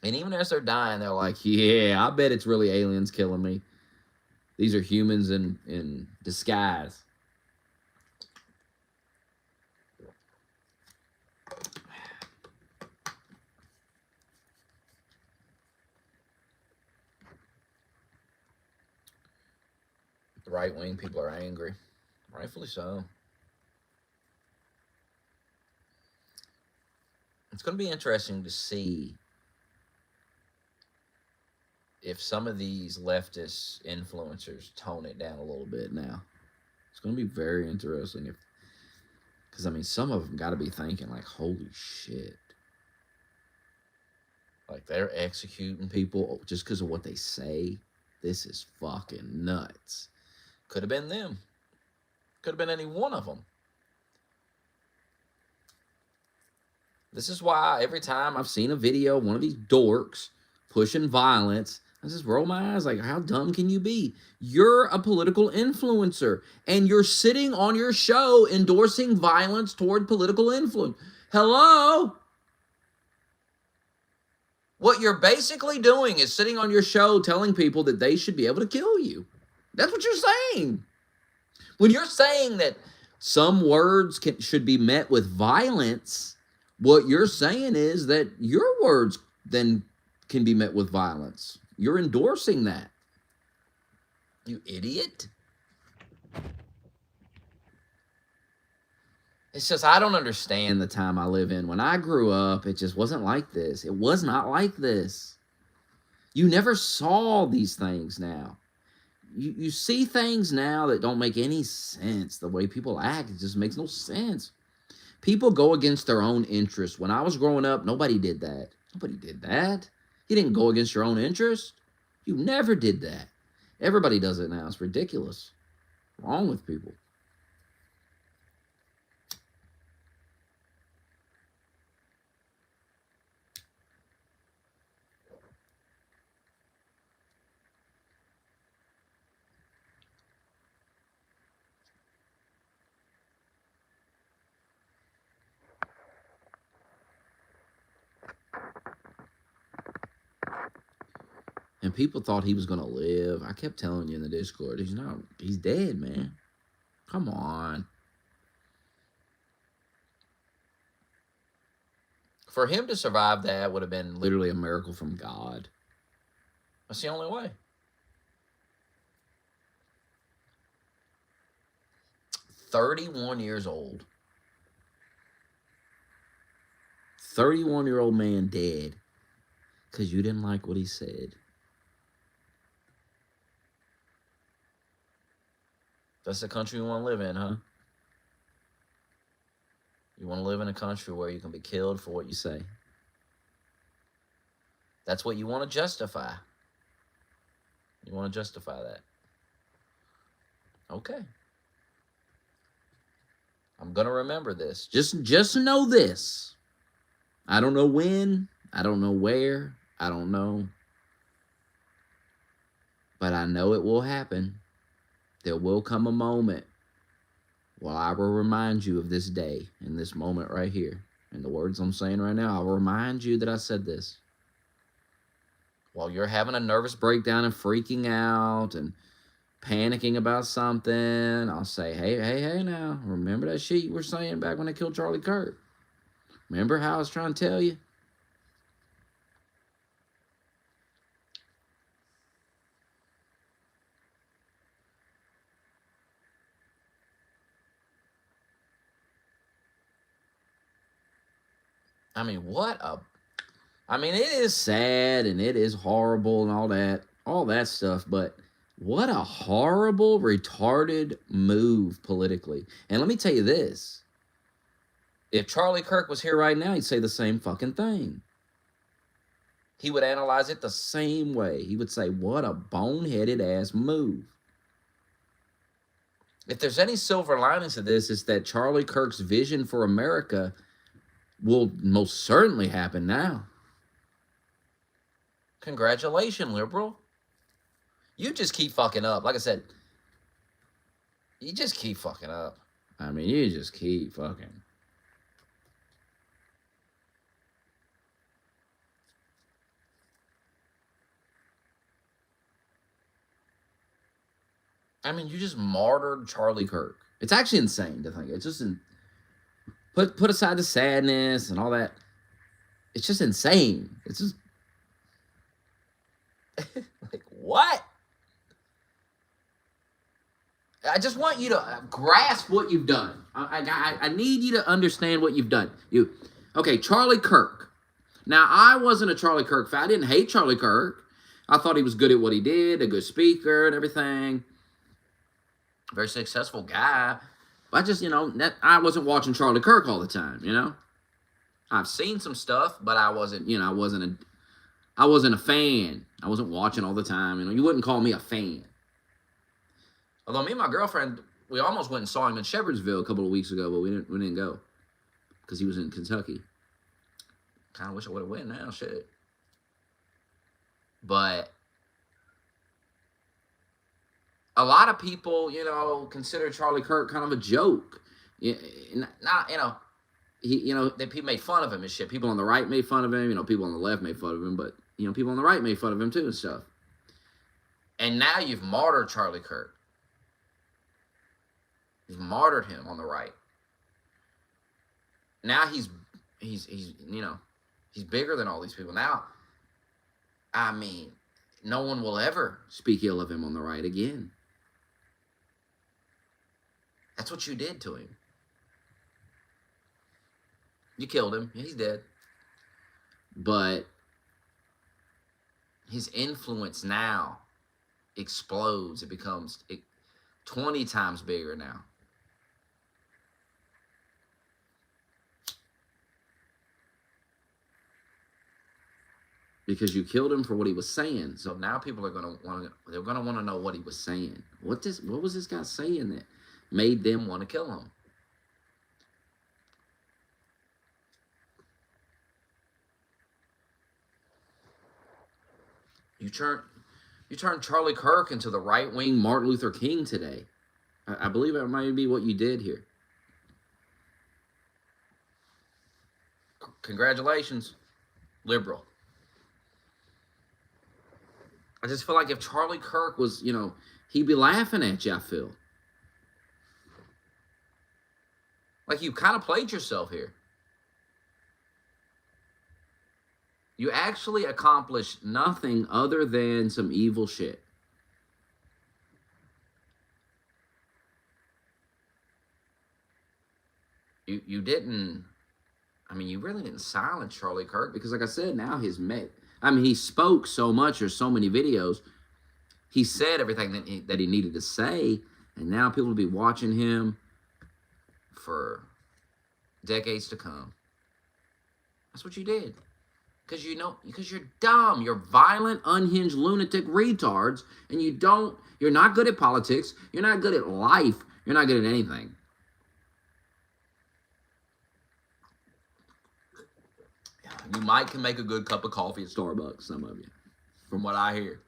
And even as they're dying, they're like, yeah, I bet it's really aliens killing me. These are humans in disguise. The right-wing people are angry. Rightfully so. It's going to be interesting to see if some of these leftist influencers tone it down a little bit now. It's going to be very interesting. Because, I mean, some of them got to be thinking, like, holy shit. Like, they're executing people just because of what they say. This is fucking nuts. Could have been them. Could have been any one of them. This is why every time I've seen a video of one of these dorks pushing violence, I just roll my eyes like, how dumb can you be? You're a political influencer, and you're sitting on your show endorsing violence toward political influence. Hello? What you're basically doing is sitting on your show telling people that they should be able to kill you. That's what you're saying. When you're saying that some words should be met with violence, what you're saying is that your words then can be met with violence. You're endorsing that. You idiot. It's just, I don't understand the time I live in. When I grew up, it just wasn't like this. It was not like this. You never saw these things now. You see things now that don't make any sense. The way people act, it just makes no sense. People go against their own interests. When I was growing up, nobody did that. Nobody did that. You didn't go against your own interest. You never did that. Everybody does it now. It's ridiculous. What's wrong with people? And people thought he was going to live. I kept telling you in the Discord, he's dead, man. Come on. For him to survive that would have been literally a miracle from God. That's the only way. 31 years old. 31-year-old man dead because you didn't like what he said. That's the country you want to live in, huh? You want to live in a country where you can be killed for what you say. That's what you want to justify. You want to justify that. Okay. I'm going to remember this. Just know this. I don't know when. I don't know where. I don't know. But I know it will happen. There will come a moment where I will remind you of this day and this moment right here. And the words I'm saying right now, I'll remind you that I said this. While you're having a nervous breakdown and freaking out and panicking about something, I'll say, hey now, remember that shit you were saying back when they killed Charlie Kirk? Remember how I was trying to tell you? I mean, it is sad and it is horrible and all that stuff, but what a horrible, retarded move politically. And let me tell you this. If Charlie Kirk was here right now, he'd say the same fucking thing. He would analyze it the same way. He would say, what a boneheaded ass move. If there's any silver linings to this, it's that Charlie Kirk's vision for America will most certainly happen now. Congratulations, liberal. You just keep fucking up. Like I said, you just keep fucking up. I mean, you just keep fucking. I mean, you just martyred Charlie Kirk. It's actually insane to think. It's just put aside the sadness and all that. It's just insane. It's just like, what? I just want you to grasp what you've done. I need you to understand what you've done. Okay, Charlie Kirk. Now, I wasn't a Charlie Kirk fan. I didn't hate Charlie Kirk. I thought he was good at what he did, a good speaker and everything. Very successful guy. I just, I wasn't watching Charlie Kirk all the time, I've seen some stuff, but I wasn't a fan. I wasn't watching all the time. You wouldn't call me a fan. Although me and my girlfriend, we almost went and saw him in Shepherdsville a couple of weeks ago, but we didn't go because he was in Kentucky. Kind of wish I would have went now, shit. But a lot of people, consider Charlie Kirk kind of a joke. People made fun of him and shit. People on the right made fun of him. People on the left made fun of him, but people on the right made fun of him too and stuff. And now you've martyred Charlie Kirk. You've martyred him on the right. Now he's bigger than all these people. Now, I mean, no one will ever speak ill of him on the right again. That's what you did to him. You killed him. He's dead. But his influence now explodes. It becomes 20 times bigger now. Because you killed him for what he was saying. So now people are going to want to know what he was saying. What was this guy saying that made them want to kill him? You turned Charlie Kirk into the right-wing Martin Luther King today. I believe that might be what you did here. Congratulations, liberal. I just feel like if Charlie Kirk was, he'd be laughing at you, I feel. Like you kind of played yourself here. You actually accomplished nothing other than some evil shit. You didn't, you really didn't silence Charlie Kirk because, like I said, now he spoke so much or so many videos. He said everything that he needed to say, and now people will be watching him for decades to come. That's what you did. Because you're dumb. You're violent, unhinged, lunatic retards, and you're not good at politics. You're not good at life. You're not good at anything. You might can make a good cup of coffee at Starbucks, some of you, from what I hear.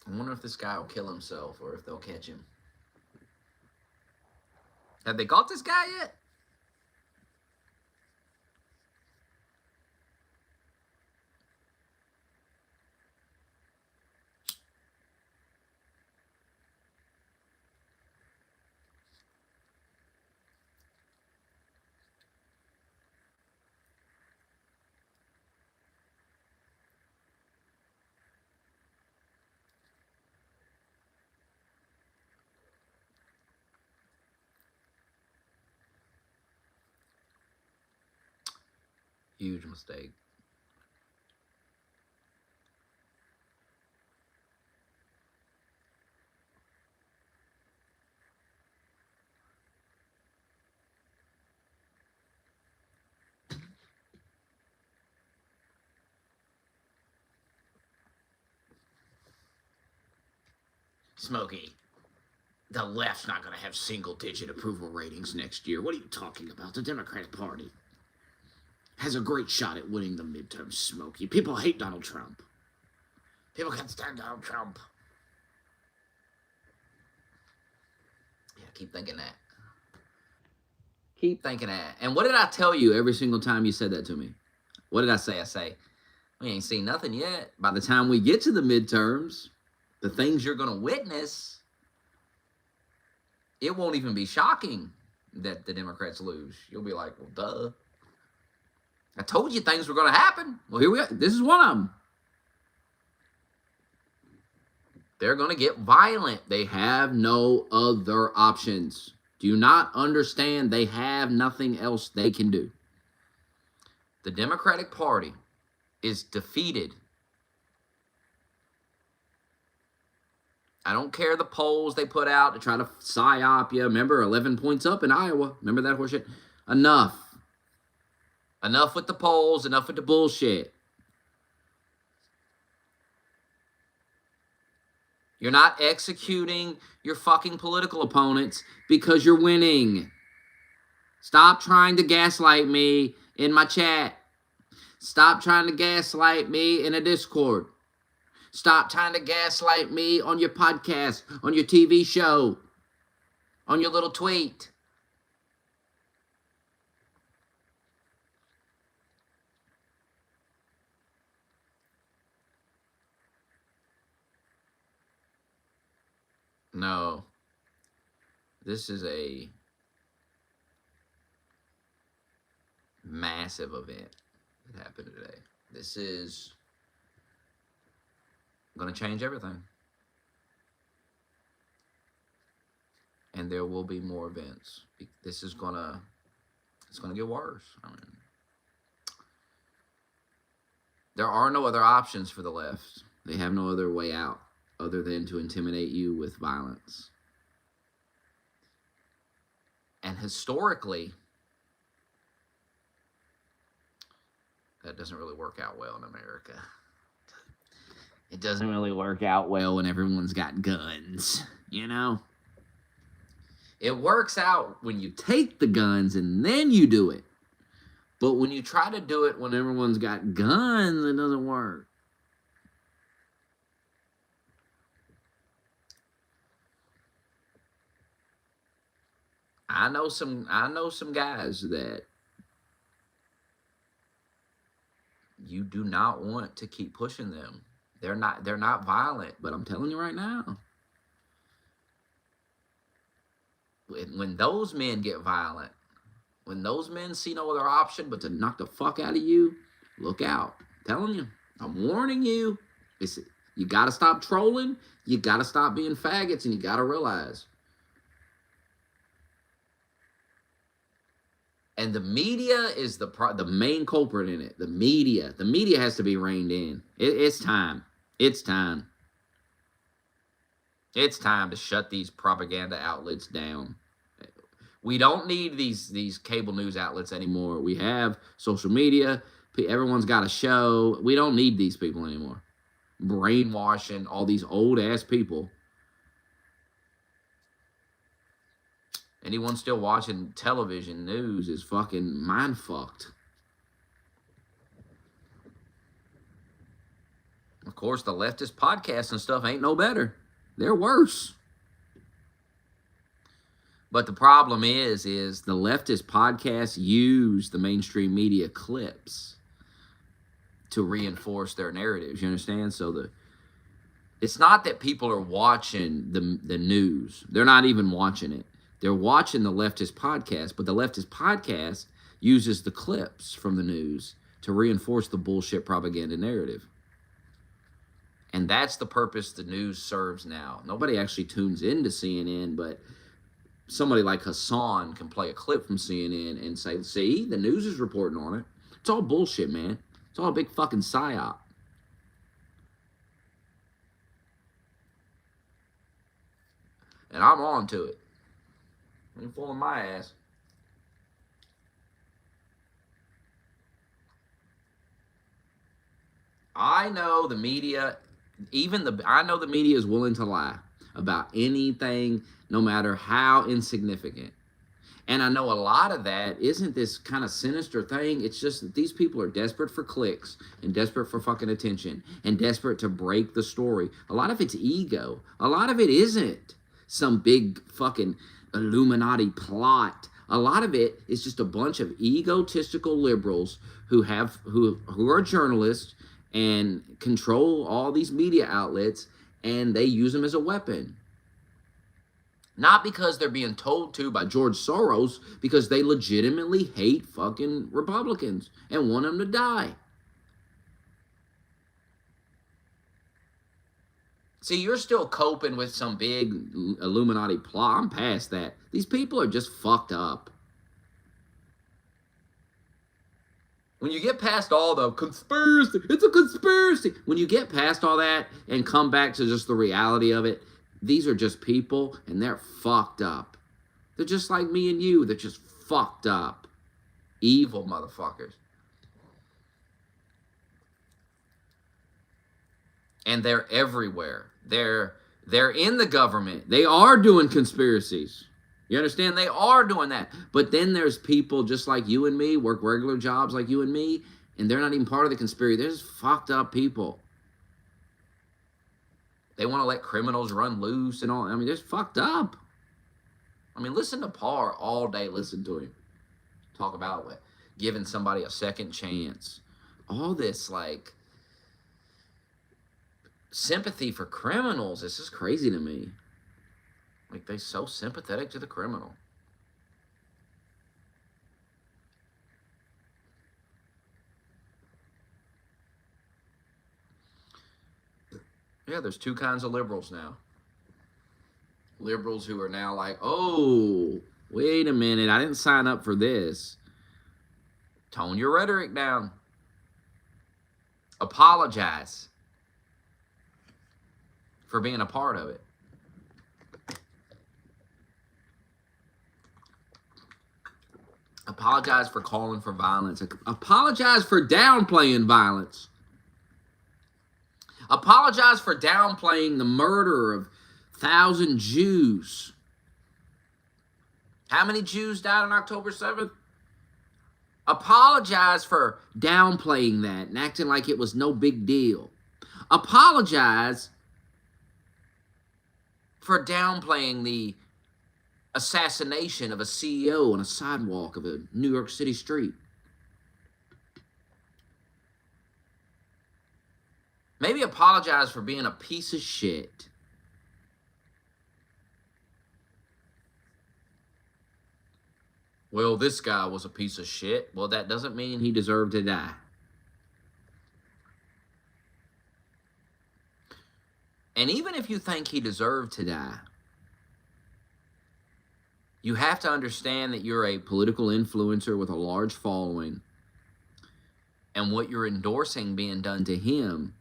I wonder if this guy will kill himself or if they'll catch him. Have they caught this guy yet? Huge mistake. Smokey, the left's not going to have single-digit approval ratings next year. What are you talking about? The Democratic Party has a great shot at winning the midterms, Smokey. People hate Donald Trump. People can't stand Donald Trump. Yeah, keep thinking that. Keep thinking that. And what did I tell you every single time you said that to me? What did I say? I say, we ain't seen nothing yet. By the time we get to the midterms, the things you're going to witness, it won't even be shocking that the Democrats lose. You'll be like, well, duh. I told you things were going to happen. Well, here we are. This is one of them. They're going to get violent. They have no other options. Do you not understand? They have nothing else they can do. The Democratic Party is defeated. I don't care the polls they put out to try to psyop you. Remember, 11 points up in Iowa. Remember that horseshit? Enough. Enough with the polls. Enough with the bullshit. You're not executing your fucking political opponents because you're winning. Stop trying to gaslight me in my chat. Stop trying to gaslight me in a Discord. Stop trying to gaslight me on your podcast, on your TV show, on your little tweet. No. This is a massive event that happened today. This is going to change everything. And there will be more events. This is going to, it's going to get worse. There are no other options for the left. They have no other way out other than to intimidate you with violence. And historically, that doesn't really work out well in America. It doesn't really work out well when everyone's got guns, you know? It works out when you take the guns and then you do it. But when you try to do it when everyone's got guns, it doesn't work. I know some guys that you do not want to keep pushing them. They're not violent, but I'm telling you right now, when those men get violent, when those men see no other option but to knock the fuck out of you, look out. I'm telling you. I'm warning you. You got to stop trolling. You got to stop being faggots, and you got to realize. And the media is the main culprit in it. The media has to be reined in. It's time. It's time. It's time to shut these propaganda outlets down. We don't need these cable news outlets anymore. We have social media. Everyone's got a show. We don't need these people anymore. Brainwashing all these old-ass people. Anyone still watching television news is fucking mind-fucked. Of course, the leftist podcasts and stuff ain't no better. They're worse. But the problem is the leftist podcasts use the mainstream media clips to reinforce their narratives. You understand? So it's not that people are watching the news. They're not even watching it. They're watching the leftist podcast, but the leftist podcast uses the clips from the news to reinforce the bullshit propaganda narrative. And that's the purpose the news serves now. Nobody actually tunes into CNN, but somebody like Hassan can play a clip from CNN and say, see, the news is reporting on it. It's all bullshit, man. It's all a big fucking psyop. And I'm on to it. I'm fooling my ass. I know the media, I know the media is willing to lie about anything, no matter how insignificant. And I know a lot of that isn't this kind of sinister thing. It's just that these people are desperate for clicks and desperate for fucking attention and desperate to break the story. A lot of it's ego. A lot of it isn't some big fucking Illuminati plot. A lot of it is just a bunch of egotistical liberals who are journalists and control all these media outlets, and they use them as a weapon. Not because they're being told to by George Soros, because they legitimately hate fucking Republicans and want them to die. See, you're still coping with some big Illuminati plot. I'm past that. These people are just fucked up. When you get past all the conspiracy, it's a conspiracy. When you get past all that and come back to just the reality of it, these are just people, and they're fucked up. They're just like me and you. They're just fucked up. Evil motherfuckers. And they're everywhere. They're in the government. They are doing conspiracies. You understand? They are doing that. But then there's people just like you and me, work regular jobs like you and me, and they're not even part of the conspiracy. They're just fucked up people. They want to let criminals run loose and all. I mean, they're just fucked up. I mean, listen to Parr all day. Listen to him talk about what, giving somebody a second chance. All this, like, sympathy for criminals. This is crazy to me. Like, they're so sympathetic to the criminal. Yeah, there's two kinds of liberals now. Liberals who are now like, oh, wait a minute, I didn't sign up for this. Tone your rhetoric down. Apologize for being a part of it. Apologize for calling for violence. Apologize for downplaying violence. Apologize for downplaying the murder of 1,000 Jews. How many Jews died on October 7th? Apologize for downplaying that and acting like it was no big deal. Apologize for downplaying the assassination of a CEO on a sidewalk of a New York City street. Maybe apologize for being a piece of shit. Well, this guy was a piece of shit. Well, that doesn't mean he deserved to die. And even if you think he deserved to die, you have to understand that you're a political influencer with a large following, and what you're endorsing being done to him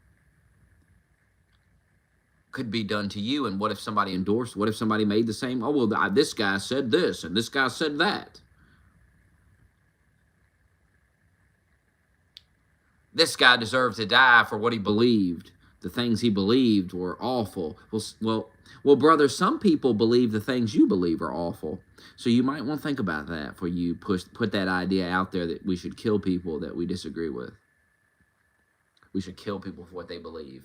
could be done to you. And what if somebody endorsed? What if somebody made the same? Oh, well, this guy said this and this guy said that. This guy deserved to die for what he believed. The things he believed were awful. Well, brother, some people believe the things you believe are awful. So you might want to think about that before you put that idea out there that we should kill people that we disagree with. We should kill people for what they believe.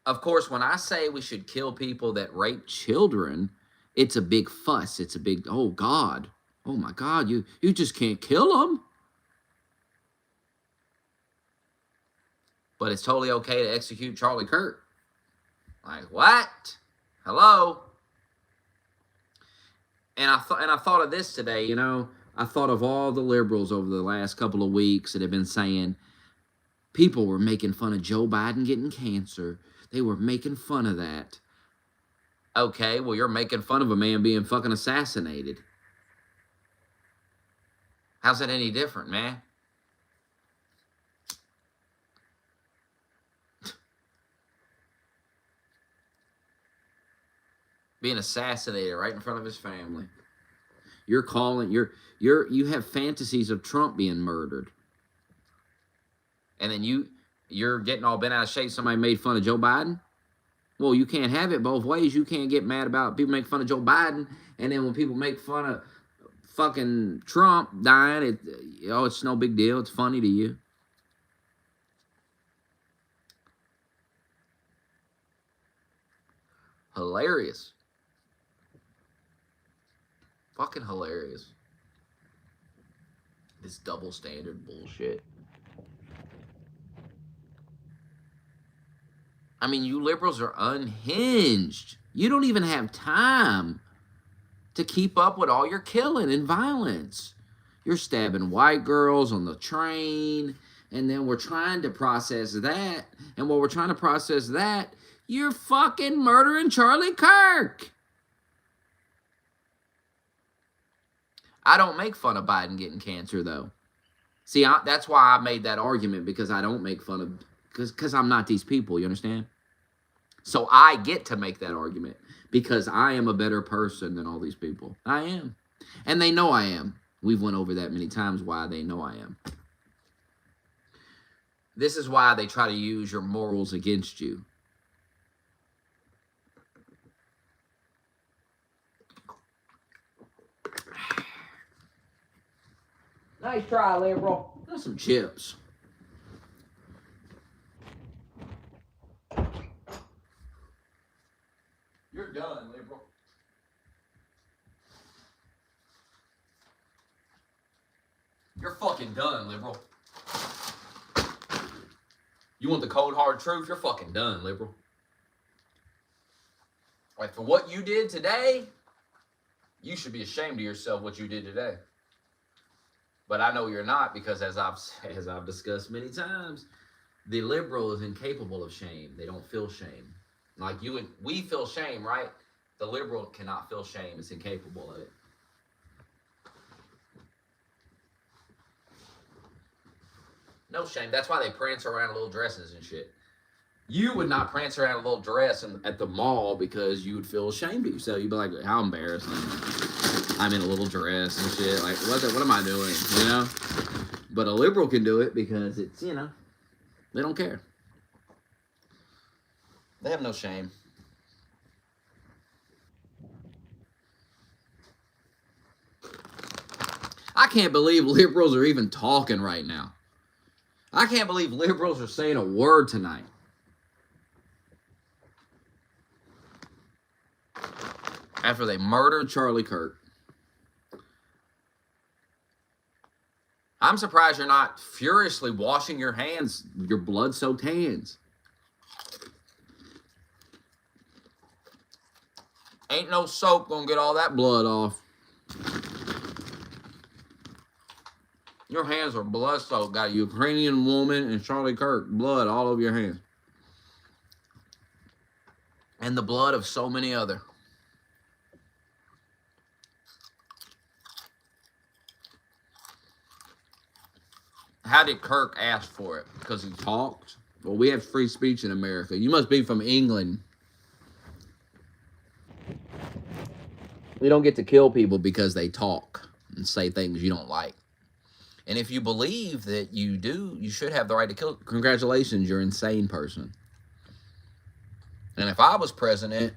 Of course, when I say we should kill people that rape children, it's a big fuss. It's a big, oh God, oh my God, you just can't kill them. But it's totally okay to execute Charlie Kirk. Like, what? Hello? And I thought of this today, you know. I thought of all the liberals over the last couple of weeks that have been saying people were making fun of Joe Biden getting cancer. They were making fun of that. Okay, well, you're making fun of a man being fucking assassinated. How's that any different, man? Being assassinated right in front of his family. You have fantasies of Trump being murdered. And then you're getting all bent out of shape. Somebody made fun of Joe Biden. Well, you can't have it both ways. You can't get mad about people making fun of Joe Biden, and then when people make fun of fucking Trump dying, it's no big deal. It's funny to you. Hilarious. Fucking hilarious. This double standard bullshit. I mean, you liberals are unhinged. You don't even have time to keep up with all your killing and violence. You're stabbing white girls on the train, and then we're trying to process that. And while we're trying to process that, you're fucking murdering Charlie Kirk. I don't make fun of Biden getting cancer, though. See, that's why I made that argument, because I don't make fun of, because I'm not these people, you understand? So I get to make that argument because I am a better person than all these people. I am. And they know I am. We've went over that many times why they know I am. This is why they try to use your morals against you. Nice try, liberal. That's some chips. You're done, liberal. You're fucking done, liberal. You want the cold hard truth? You're fucking done, liberal. Like, for what you did today, you should be ashamed of yourself what you did today. But I know you're not, because as I've discussed many times, the liberal is incapable of shame. They don't feel shame. Like you and we feel shame, right? The liberal cannot feel shame. It's incapable of it. No shame. That's why they prance around in little dresses and shit. You would not prance around in a little dress at the mall because you would feel ashamed of yourself. You'd be like, how embarrassing. I'm in a little dress and shit. Like, what am I doing? You know? But a liberal can do it because it's, you know, they don't care. They have no shame. I can't believe liberals are even talking right now. I can't believe liberals are saying a word tonight. after they murdered Charlie Kirk. I'm surprised you're not furiously washing your hands, your blood-soaked hands. Ain't no soap gonna get all that blood off. Your hands are blood-soaked. Got a Ukrainian woman and Charlie Kirk blood all over your hands. And the blood of so many other. How did Kirk ask for it? Because he talked? Well, we have free speech in America. You must be from England. You don't get to kill people because they talk and say things you don't like. And if you believe that you do, you should have the right to kill. Congratulations, you're an insane person. And if I was president,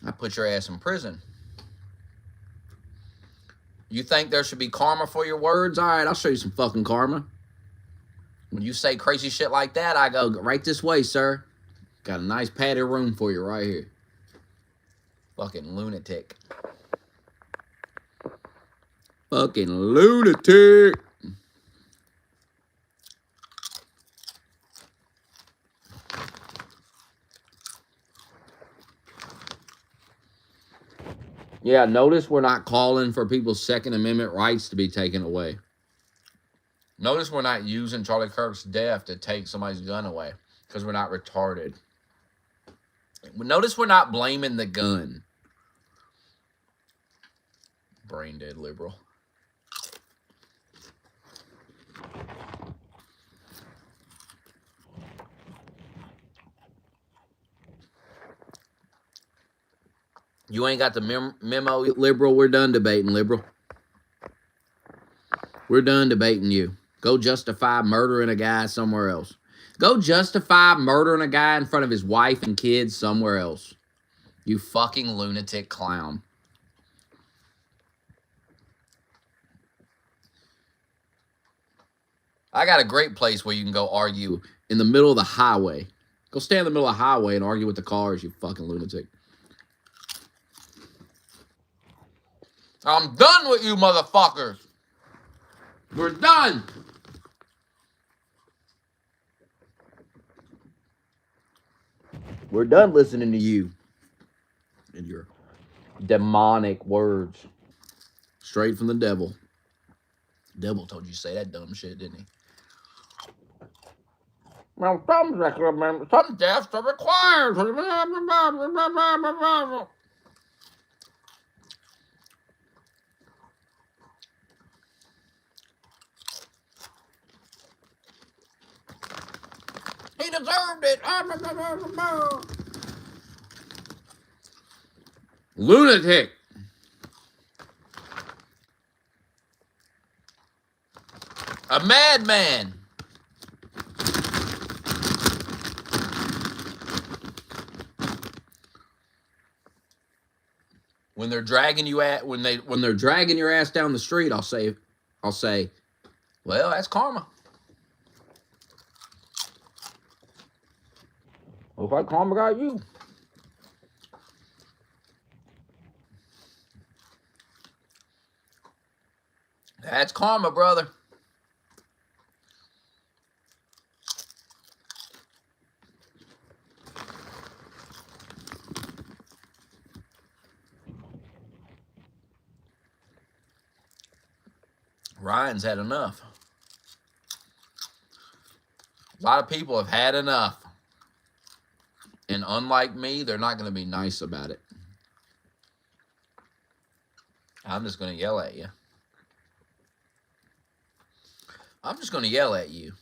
I'd put your ass in prison. You think there should be karma for your words? All right, I'll show you some fucking karma. When you say crazy shit like that, I go, right this way, sir. Got a nice padded room for you right here. Fucking lunatic. Fucking lunatic. Yeah, notice we're not calling for people's Second Amendment rights to be taken away. Notice we're not using Charlie Kirk's death to take somebody's gun away because we're not retarded. Notice we're not blaming the gun. Brain dead liberal. You ain't got the memo, liberal. We're done debating, liberal. We're done debating you. Go justify murdering a guy somewhere else. Go justify murdering a guy in front of his wife and kids somewhere else. You fucking lunatic clown. I got a great place where you can go argue in the middle of the highway. Go stand in the middle of the highway and argue with the cars, you fucking lunatic. I'm done with you motherfuckers. We're done. We're done listening to you and your demonic words. Straight from the devil. The devil told you to say that dumb shit, didn't he? Well, some deaths are required. He deserved it. Lunatic. A madman. When they're dragging you at when they're dragging your ass down the street, I'll say, well, that's karma. Looks like karma got you. That's karma, brother. Ryan's had enough. A lot of people have had enough. And unlike me, they're not going to be nice about it. I'm just going to yell at you. I'm just going to yell at you.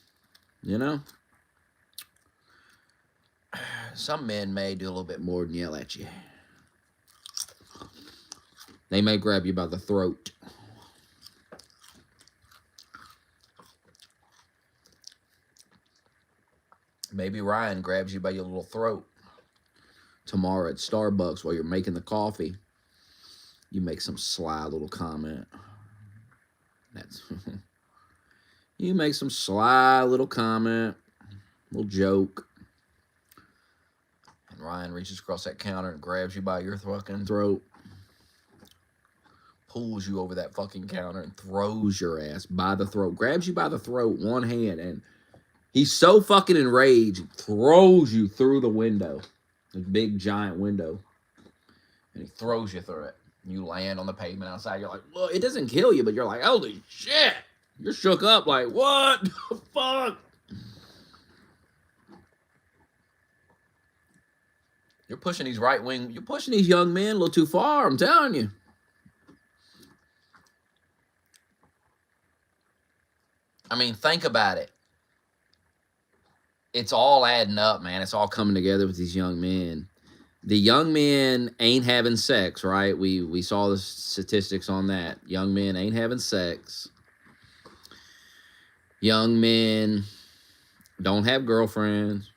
You know? Some men may do a little bit more than yell at you. They may grab you by the throat. Maybe Ryan grabs you by your little throat. Tomorrow at Starbucks while you're making the coffee, you make some sly little comment. You make some sly little comment, little joke. And Ryan reaches across that counter and grabs you by your fucking throat, pulls you over that fucking counter and throws your ass by the throat, grabs you by the throat, one hand, and he's so fucking enraged, throws you through the window, the big giant window, and he throws you through it. You land on the pavement outside. You're like, well, it doesn't kill you, but you're like, holy shit. You're shook up like, what the fuck? You're pushing these you're pushing these young men a little too far, I'm telling you. I mean, think about it. It's all adding up, man. It's all coming together with these young men. The young men ain't having sex, right? We saw the statistics on that. Young men ain't having sex. Young men don't have girlfriends.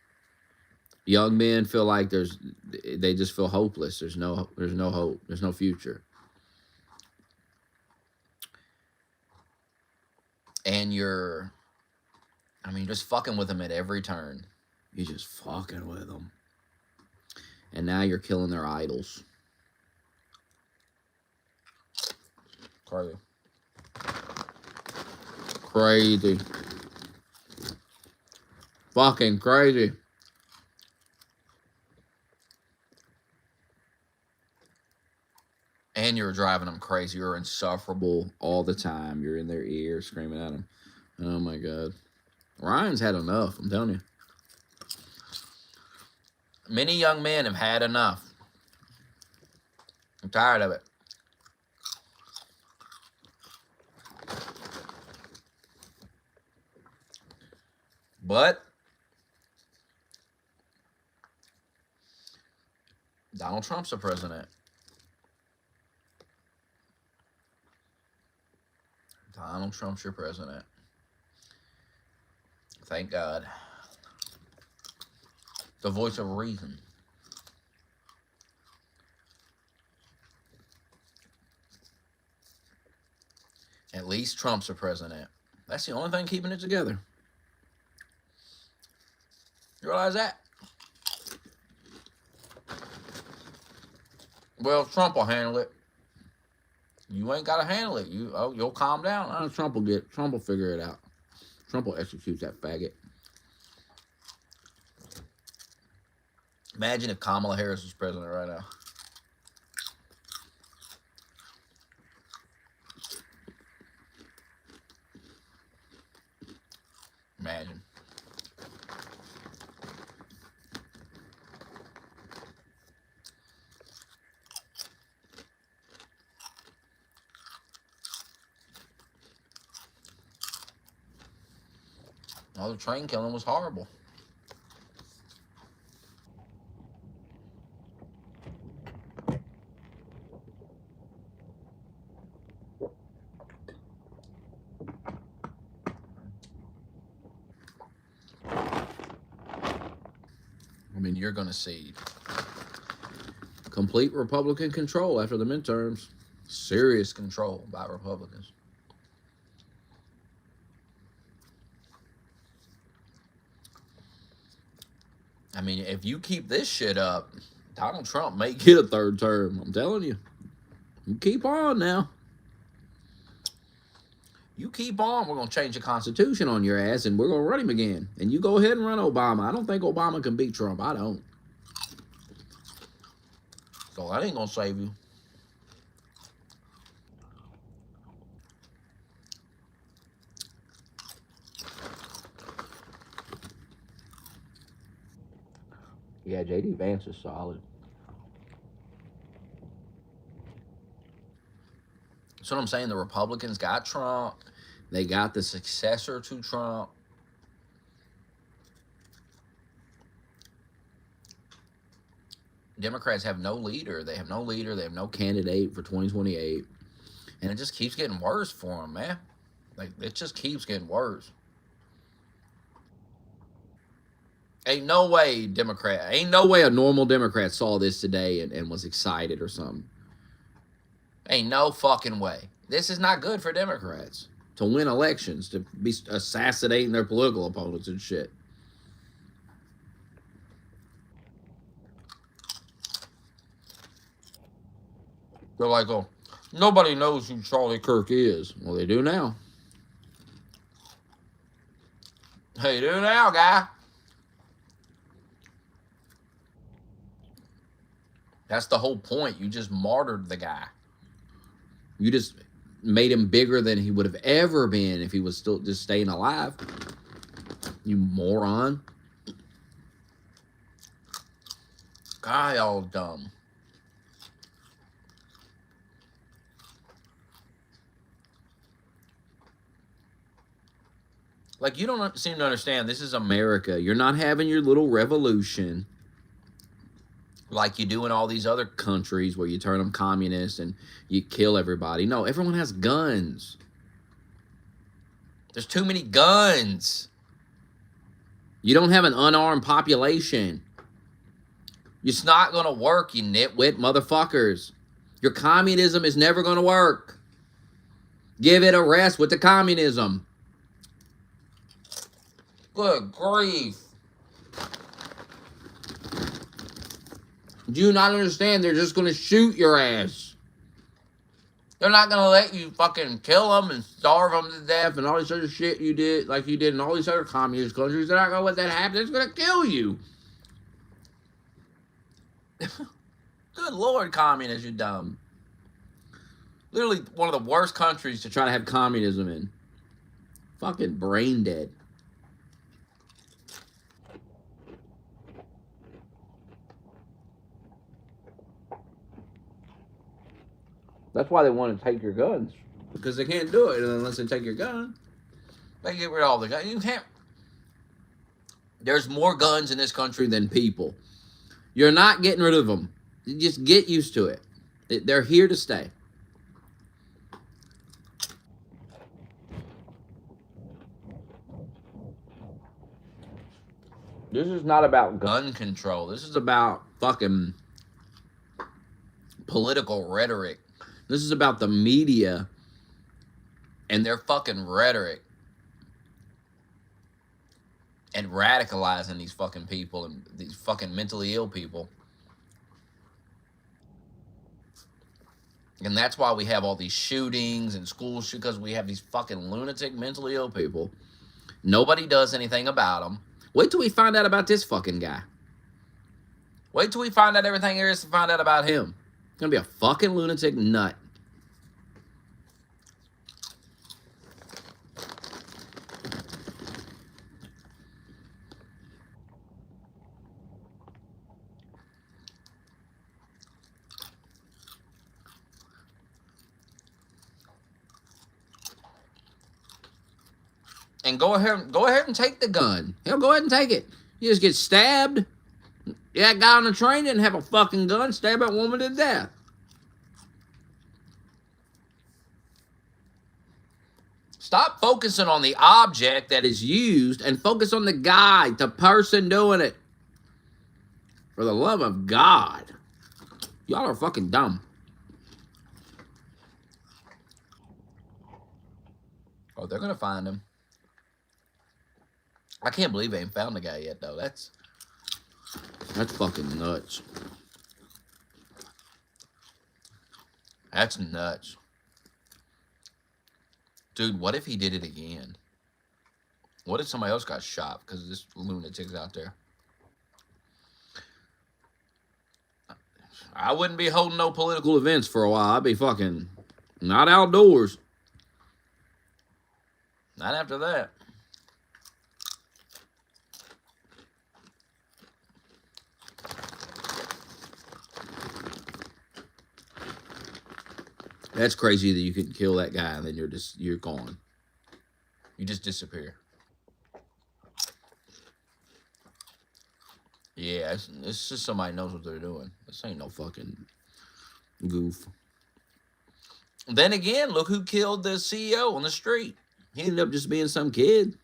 Young men feel like they just feel hopeless. There's no hope. There's no future. And you're just fucking with them at every turn. You're just fucking with them. And now you're killing their idols. Crazy. Crazy. Fucking crazy. And you're driving them crazy. You're insufferable all the time. You're in their ear screaming at them. Oh my God. Ryan's had enough, I'm telling you. Many young men have had enough. I'm tired of it. But Donald Trump's the president. Donald Trump's your president. Thank God. The voice of reason. At least Trump's a president. That's the only thing keeping it together. You realize that? Well, Trump will handle it. You ain't got to handle it. You'll calm down. Trump will figure it out. Trump will execute that faggot. Imagine if Kamala Harris was president right now. Imagine. Oh, the train killing was horrible. I mean, you're going to see complete Republican control after the midterms. Serious control by Republicans. I mean, if you keep this shit up, Donald Trump may get a third term. I'm telling you. You keep on now. You keep on. We're going to change the Constitution on your ass, and we're going to run him again. And you go ahead and run Obama. I don't think Obama can beat Trump. I don't. So that ain't going to save you. Yeah, J.D. Vance is solid. That's what I'm saying. The Republicans got Trump. They got the successor to Trump. Democrats have no leader. They have no leader. They have no candidate for 2028. And it just keeps getting worse for them, man. Like, it just keeps getting worse. Ain't no way a normal Democrat saw this today and was excited or something. Ain't no fucking way. This is not good for Democrats to win elections, to be assassinating their political opponents and shit. They're like, oh, nobody knows who Charlie Kirk is. Well, they do now. They do now, guy. That's the whole point. You just martyred the guy. You just made him bigger than he would have ever been if he was still just staying alive. You moron. God, y'all dumb. Like, you don't seem to understand. This is America. You're not having your little revolution like you do in all these other countries where you turn them communist and you kill everybody. No, everyone has guns. There's too many guns. You don't have an unarmed population. It's not going to work, you nitwit motherfuckers. Your communism is never going to work. Give it a rest with the communism. Good grief. Do you not understand? They're just going to shoot your ass. They're not going to let you fucking kill them and starve them to death and all this other shit you did, like you did in all these other communist countries. They're not going to let that happen. It's going to kill you. Good Lord, communists, you dumb. Literally one of the worst countries to try to have communism in. Fucking brain dead. That's why they want to take your guns. Because they can't do it unless they take your gun. They get rid of all the guns. You can't. There's more guns in this country than people. You're not getting rid of them. You just get used to it. They're here to stay. This is not about gun control. This is about fucking political rhetoric. This is about the media and their fucking rhetoric and radicalizing these fucking people and these fucking mentally ill people. And that's why we have all these shootings and school shootings, because we have these fucking lunatic mentally ill people. Nobody does anything about them. Wait till we find out about this fucking guy. Wait till we find out everything there is to find out about him. He's gonna be a fucking lunatic nut. And go ahead and take the gun. Hell, go ahead and take it. You just get stabbed. Yeah, that guy on the train didn't have a fucking gun. Stab that woman to death. Stop focusing on the object that is used and focus on the guy, the person doing it. For the love of God. Y'all are fucking dumb. Oh, they're gonna find him. I can't believe they ain't found the guy yet, though. That's fucking nuts. That's nuts. Dude, what if he did it again? What if somebody else got shot because this lunatic's out there? I wouldn't be holding no political events for a while. I'd be fucking not outdoors. Not after that. That's crazy that you can kill that guy and then you're gone. You just disappear. Yeah, it's just somebody knows what they're doing. This ain't no fucking goof. Then again, look who killed the CEO on the street. He ended up just being some kid.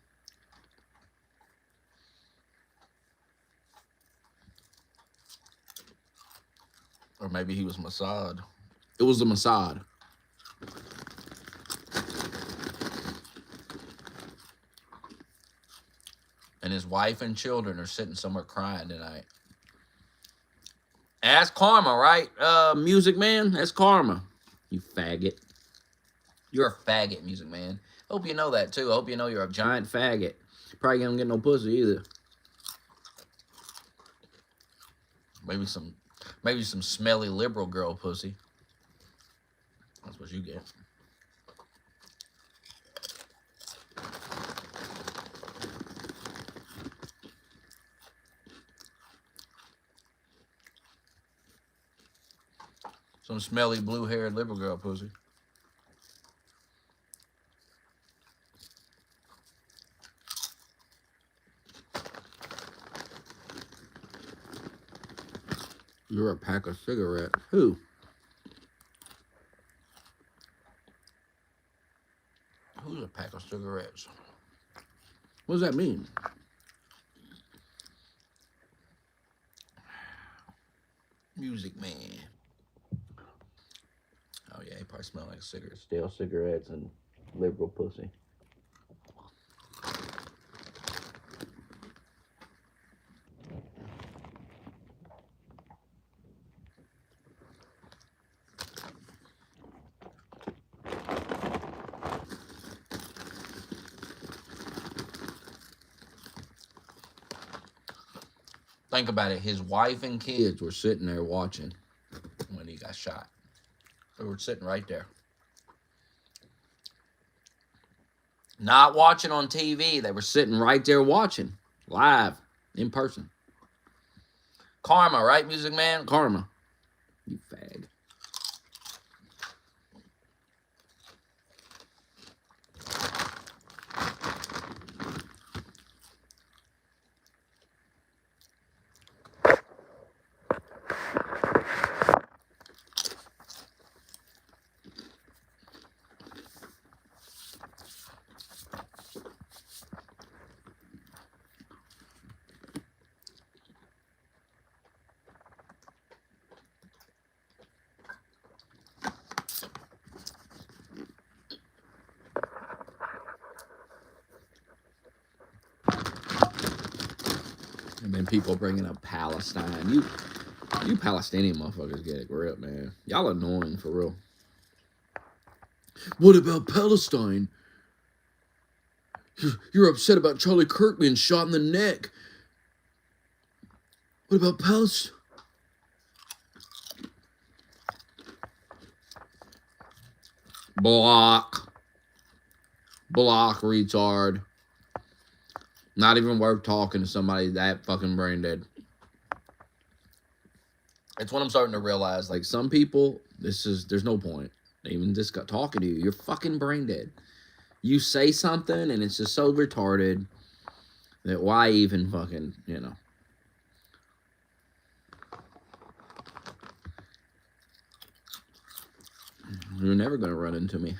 Or maybe he was Mossad. It was the Mossad. And his wife and children are sitting somewhere crying tonight. That's karma, right? Music Man, that's karma. You faggot. You're a faggot, Music Man. Hope you know that too. Hope you know you're a giant faggot. Probably don't get no pussy either. Maybe some smelly liberal girl pussy. That's what you get. Some smelly blue-haired liberal girl pussy. You're a pack of cigarettes. Who? Who's a pack of cigarettes? What does that mean? Music Man. Oh yeah, he probably smell like cigarettes. Stale cigarettes and liberal pussy. Think about it. His wife and kids were sitting there watching when he got shot. They were sitting right there. Not watching on TV. They were sitting right there watching. Live. In person. Karma, right, Music Man? Karma. You fag. And then people bringing up Palestine. You Palestinian motherfuckers get a grip, man. Y'all annoying for real. What about Palestine? You're upset about Charlie Kirk being shot in the neck. What about Palestine? Block, retard. Not even worth talking to somebody that fucking brain dead. It's what I'm starting to realize. Like, some people, there's no point. Even just got talking to you. You're fucking brain dead. You say something and it's just so retarded that why even fucking, you know. You're never going to run into me.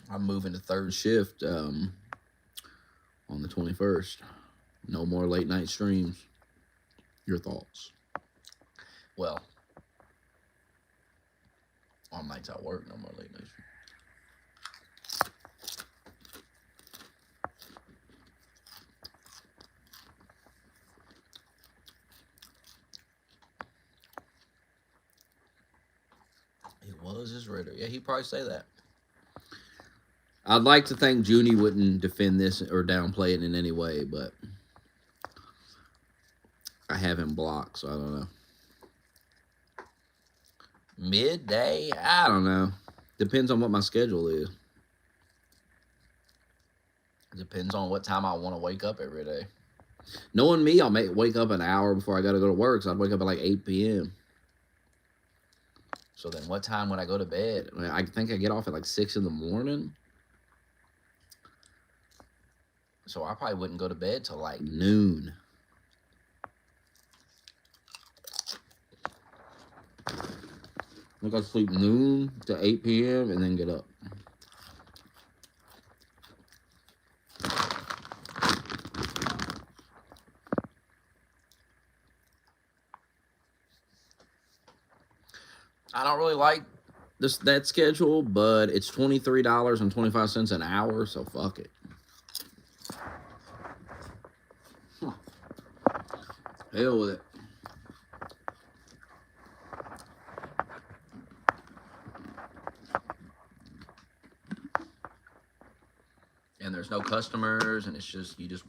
I'm moving to third shift on the 21st. No more late night streams. Your thoughts? Well, on nights I work, no more late night streams. He was his Ritter. Yeah, he'd probably say that. I'd like to think Junie wouldn't defend this or downplay it in any way, but I have him blocked, so I don't know. Midday? I don't know. Depends on what my schedule is. Depends on what time I want to wake up every day. Knowing me, I'll wake up an hour before I got to go to work, so I'd wake up at like 8 p.m. So then what time would I go to bed? I think I get off at like 6 in the morning. So I probably wouldn't go to bed till like noon. Like I sleep noon to 8 p.m. and then get up. I don't really like that schedule, but it's $23.25 an hour, so fuck it. Huh. Hell with it. And there's no customers, and it's just you just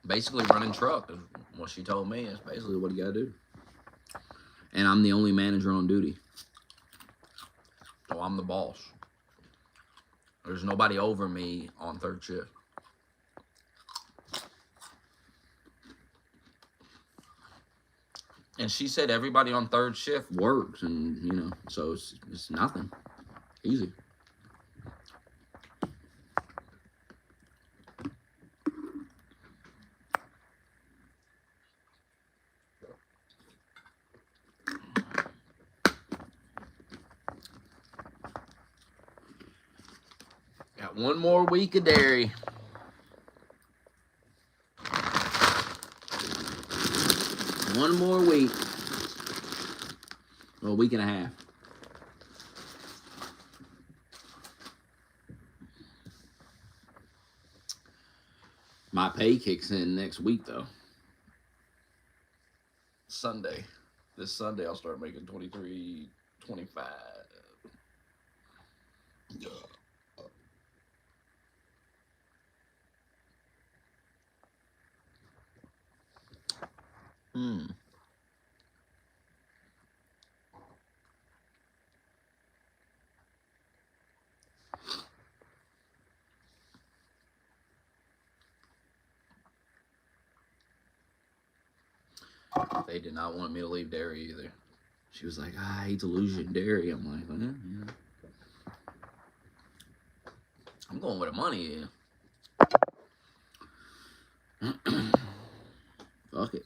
basically running truck. Is what she told me. It's basically what you gotta do. And I'm the only manager on duty, so I'm the boss. There's nobody over me on third shift. And she said everybody on third shift works, and you know, so it's nothing. Easy. Got one more week of dairy. One more week. Well, a week and a half. My pay kicks in next week, though. Sunday. This Sunday, I'll start making $23.25. They did not want me to leave dairy either. She was like, I hate to lose you in dairy. I'm like, well, yeah. I'm going where the money is. Fuck it.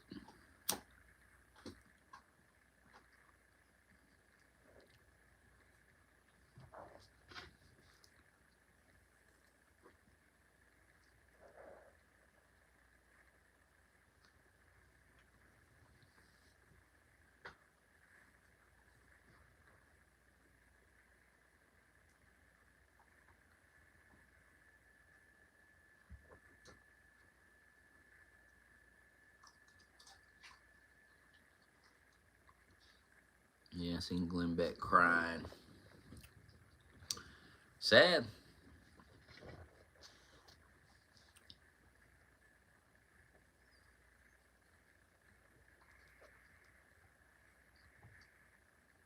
Yeah, I seen Glenn Beck crying. Sad.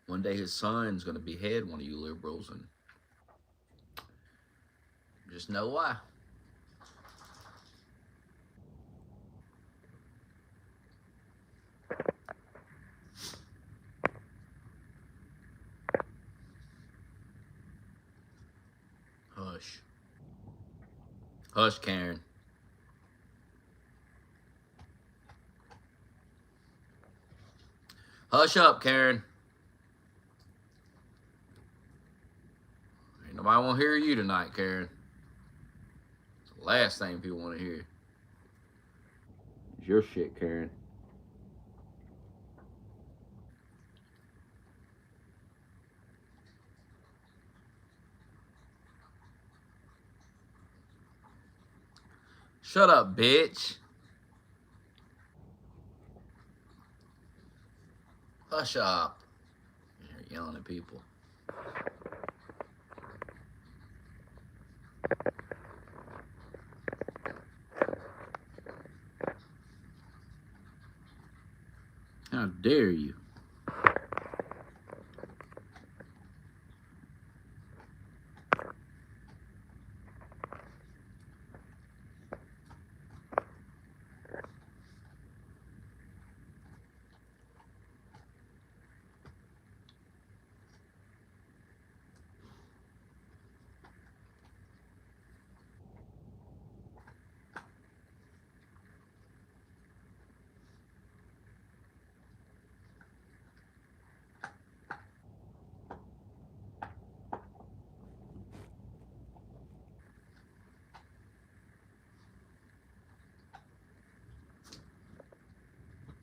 One day his son's gonna behead one of you liberals, and just know why. Hush. Hush, Karen. Hush up, Karen. Ain't nobody want to hear you tonight, Karen. It's the last thing people want to hear. It's your shit, Karen. Shut up, bitch. Hush up. You're yelling at people. How dare you?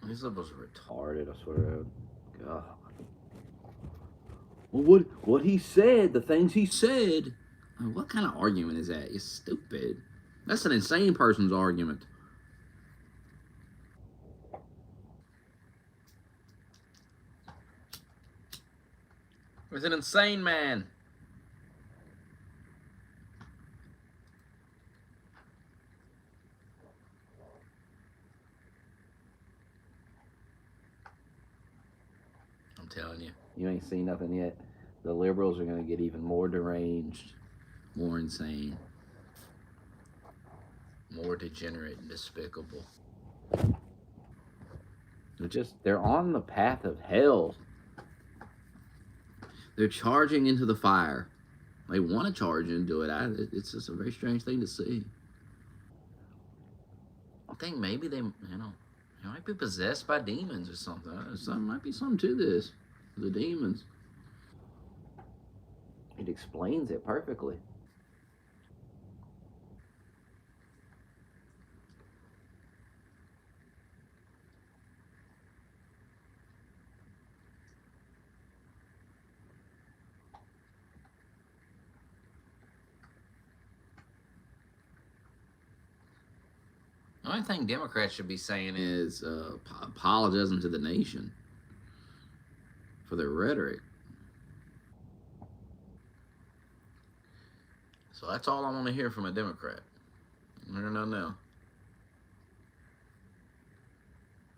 These liberals are retarded, I swear to God. Well, what he said, the things he said. What kind of argument is that? It's stupid. That's an insane person's argument. It's an insane man. I'm telling you. You ain't seen nothing yet. The liberals are going to get even more deranged, more insane, more degenerate and despicable. They're on the path of hell. They're charging into the fire. They want to charge into it. It's just a very strange thing to see. I think maybe they might be possessed by demons or something. Might be something to this. The demons. It explains it perfectly. The only thing Democrats should be saying is apologizing to the nation for their rhetoric. So that's all I want to hear from a Democrat. No.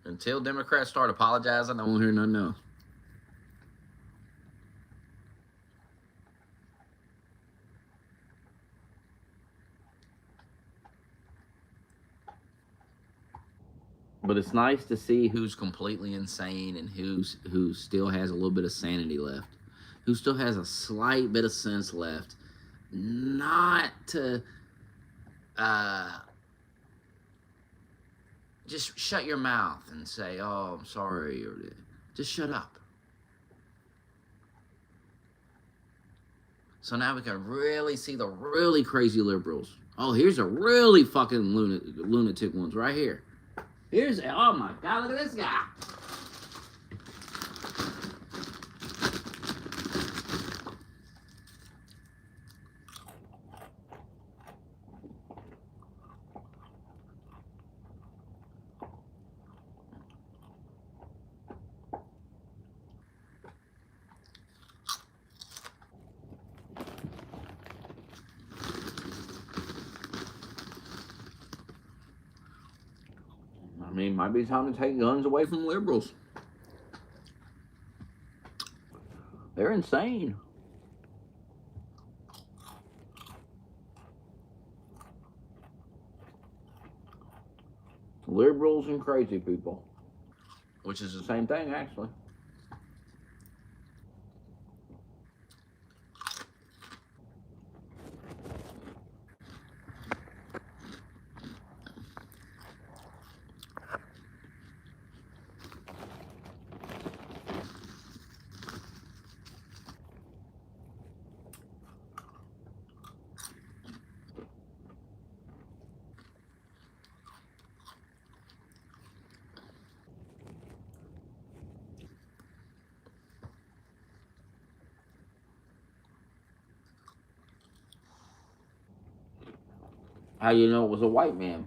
Until Democrats start apologizing, I won't hear nothing else. But it's nice to see who's completely insane and who still has a little bit of sanity left, who still has a slight bit of sense left, not to just shut your mouth and say, "Oh, I'm sorry," or just shut up. So now we can really see the really crazy liberals. Oh, here's a really fucking lunatic ones right here. Oh my God, look at this guy. I mean, might be time to take guns away from liberals. They're insane. Liberals and crazy people. Which is the same thing, actually. How you know it was a white man?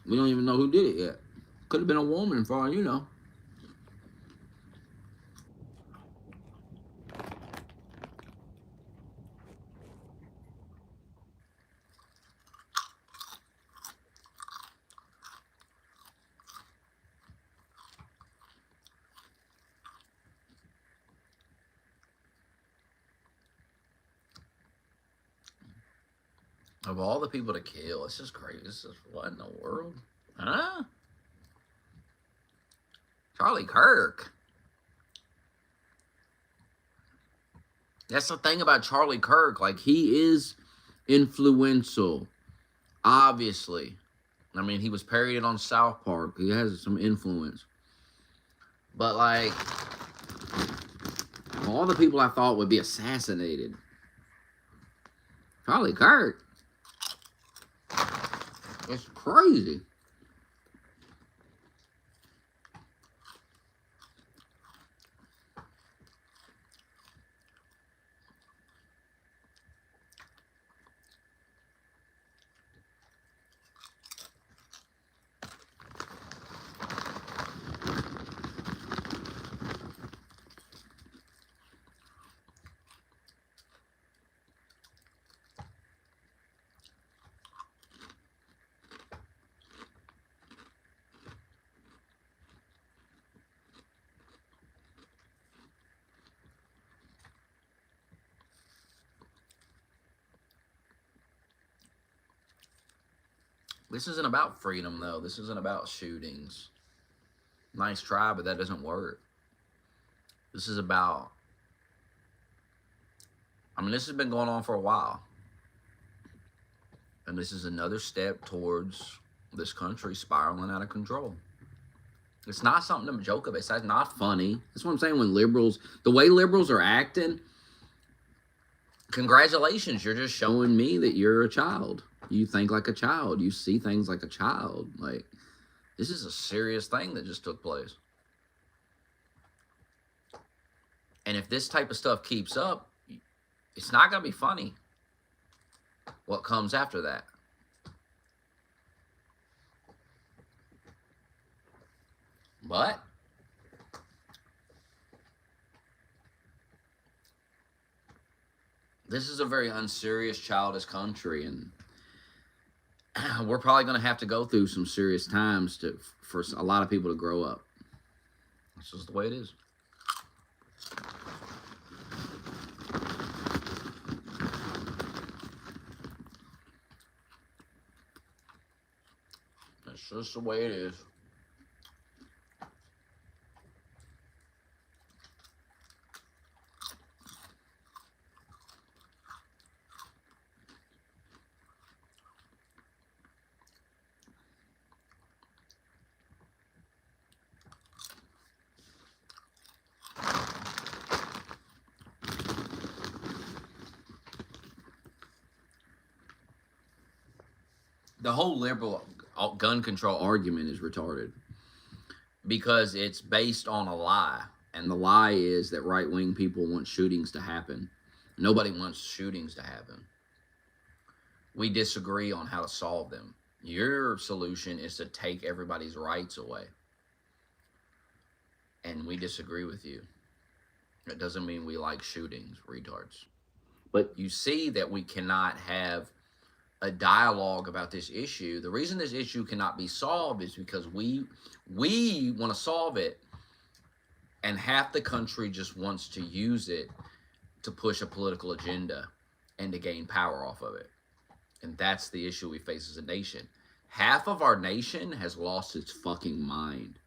We don't even know who did it yet. Could have been a woman, for all you know. Of all the people to kill, it's just crazy. It's just, what in the world? Huh? Charlie Kirk. That's the thing about Charlie Kirk. Like, he is influential. Obviously. I mean, he was parodied on South Park. He has some influence. But, like, all the people I thought would be assassinated. Charlie Kirk. It's crazy. This isn't about freedom, though. This isn't about shootings. Nice try, but that doesn't work. This is about, I mean, this has been going on for a while. And this is another step towards this country spiraling out of control. It's not something to joke about. It's not funny. That's what I'm saying. When liberals, the way liberals are acting, congratulations, you're just showing me that you're a child. You think like a child. You see things like a child. Like, this is a serious thing that just took place. And if this type of stuff keeps up, it's not going to be funny what comes after that. But this is a very unserious, childish country, and we're probably going to have to go through some serious times for a lot of people to grow up. This is the way it is. That's just the way it is. The whole liberal gun control argument is retarded because it's based on a lie. And the lie is that right-wing people want shootings to happen. Nobody wants shootings to happen. We disagree on how to solve them. Your solution is to take everybody's rights away. And we disagree with you. It doesn't mean we like shootings, retards. But you see that we cannot have a dialogue about this issue. The reason this issue cannot be solved is because we want to solve it, and half the country just wants to use it to push a political agenda and to gain power off of it. And that's the issue we face as a nation. Half of our nation has lost its fucking mind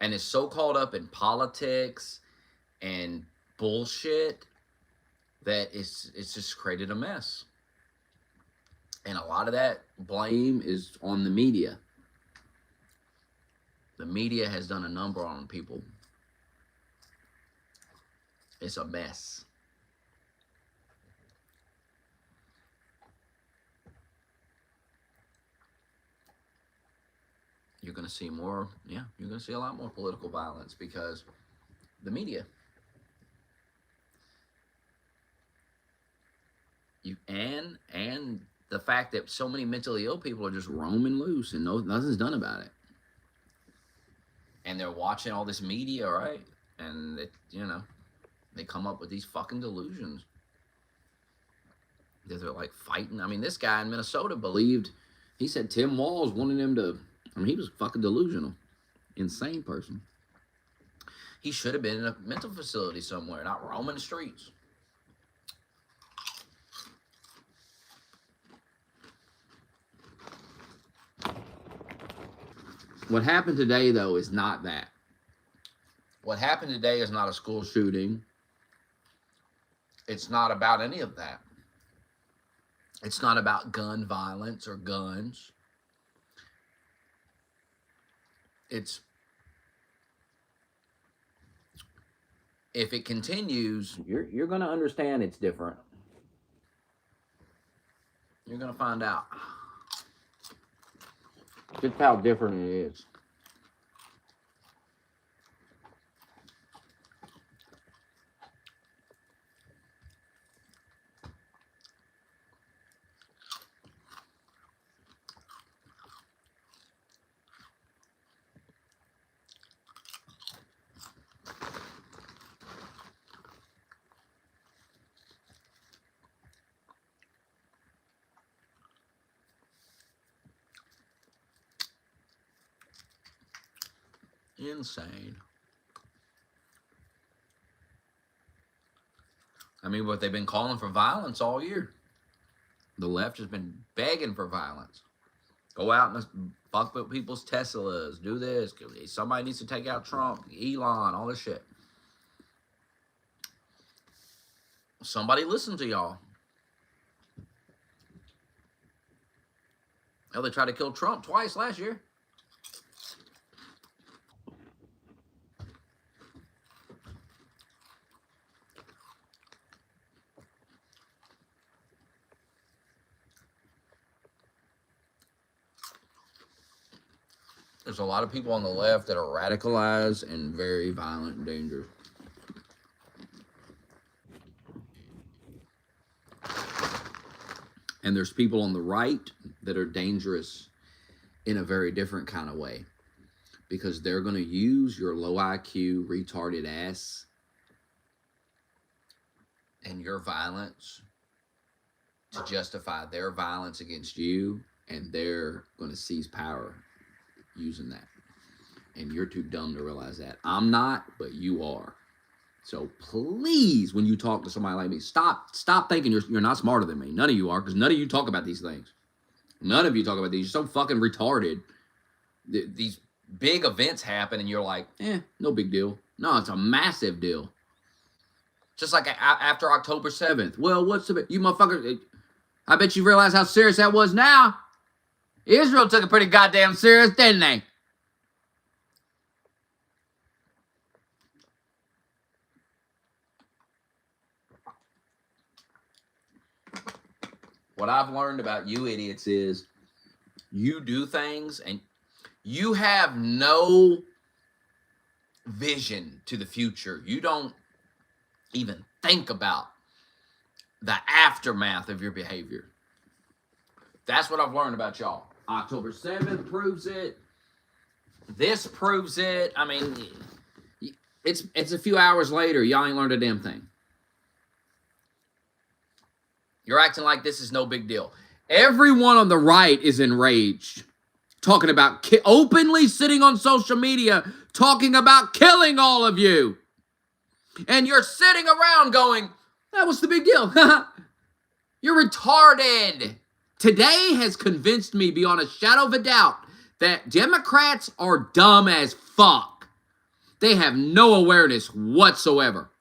and is so caught up in politics and bullshit that it's just created a mess. And a lot of that blame is on the media. The media has done a number on people. It's a mess. You're going to see more, you're going to see a lot more political violence because the media. And the fact that so many mentally ill people are just roaming loose and nothing's done about it. And they're watching all this media, right? And they come up with these fucking delusions that they're like fighting. I mean, this guy in Minnesota believed, he said Tim Walz wanted him to, he was fucking delusional. Insane person. He should have been in a mental facility somewhere, not roaming the streets. What happened today, though, is not that. What happened today is not a school shooting. It's not about any of that. It's not about gun violence or guns. If it continues, you're going to understand it's different. You're going to find out just how different it is. Insane. I mean, what they've been calling for violence all year. The left has been begging for violence. Go out and fuck with people's Teslas. Do this. Somebody needs to take out Trump, Elon, all this shit. Somebody listen to y'all. Hell, they tried to kill Trump twice last year. There's a lot of people on the left that are radicalized and very violent and dangerous. And there's people on the right that are dangerous in a very different kind of way, because they're going to use your low IQ, retarded ass and your violence to justify their violence against you, and they're going to seize power using that. And you're too dumb to realize that. I'm not, but you are. So please, when you talk to somebody like me, stop thinking you're not smarter than me. None of you are, because none of you talk about these things. None of you talk about these. You're so fucking retarded. These big events happen, and you're like, no big deal. No, it's a massive deal. Just like after October 7th. Well, what's the... You motherfucker... I bet you realize how serious that was now. Israel took it pretty goddamn serious, didn't they? What I've learned about you idiots is you do things and you have no vision to the future. You don't even think about the aftermath of your behavior. That's what I've learned about y'all. October 7th proves it. This proves it. I mean, it's a few hours later. Y'all ain't learned a damn thing. You're acting like this is no big deal. Everyone on the right is enraged, talking about openly sitting on social media, talking about killing all of you. And you're sitting around going, that was the big deal. You're retarded. Today has convinced me beyond a shadow of a doubt that Democrats are dumb as fuck. They have no awareness whatsoever.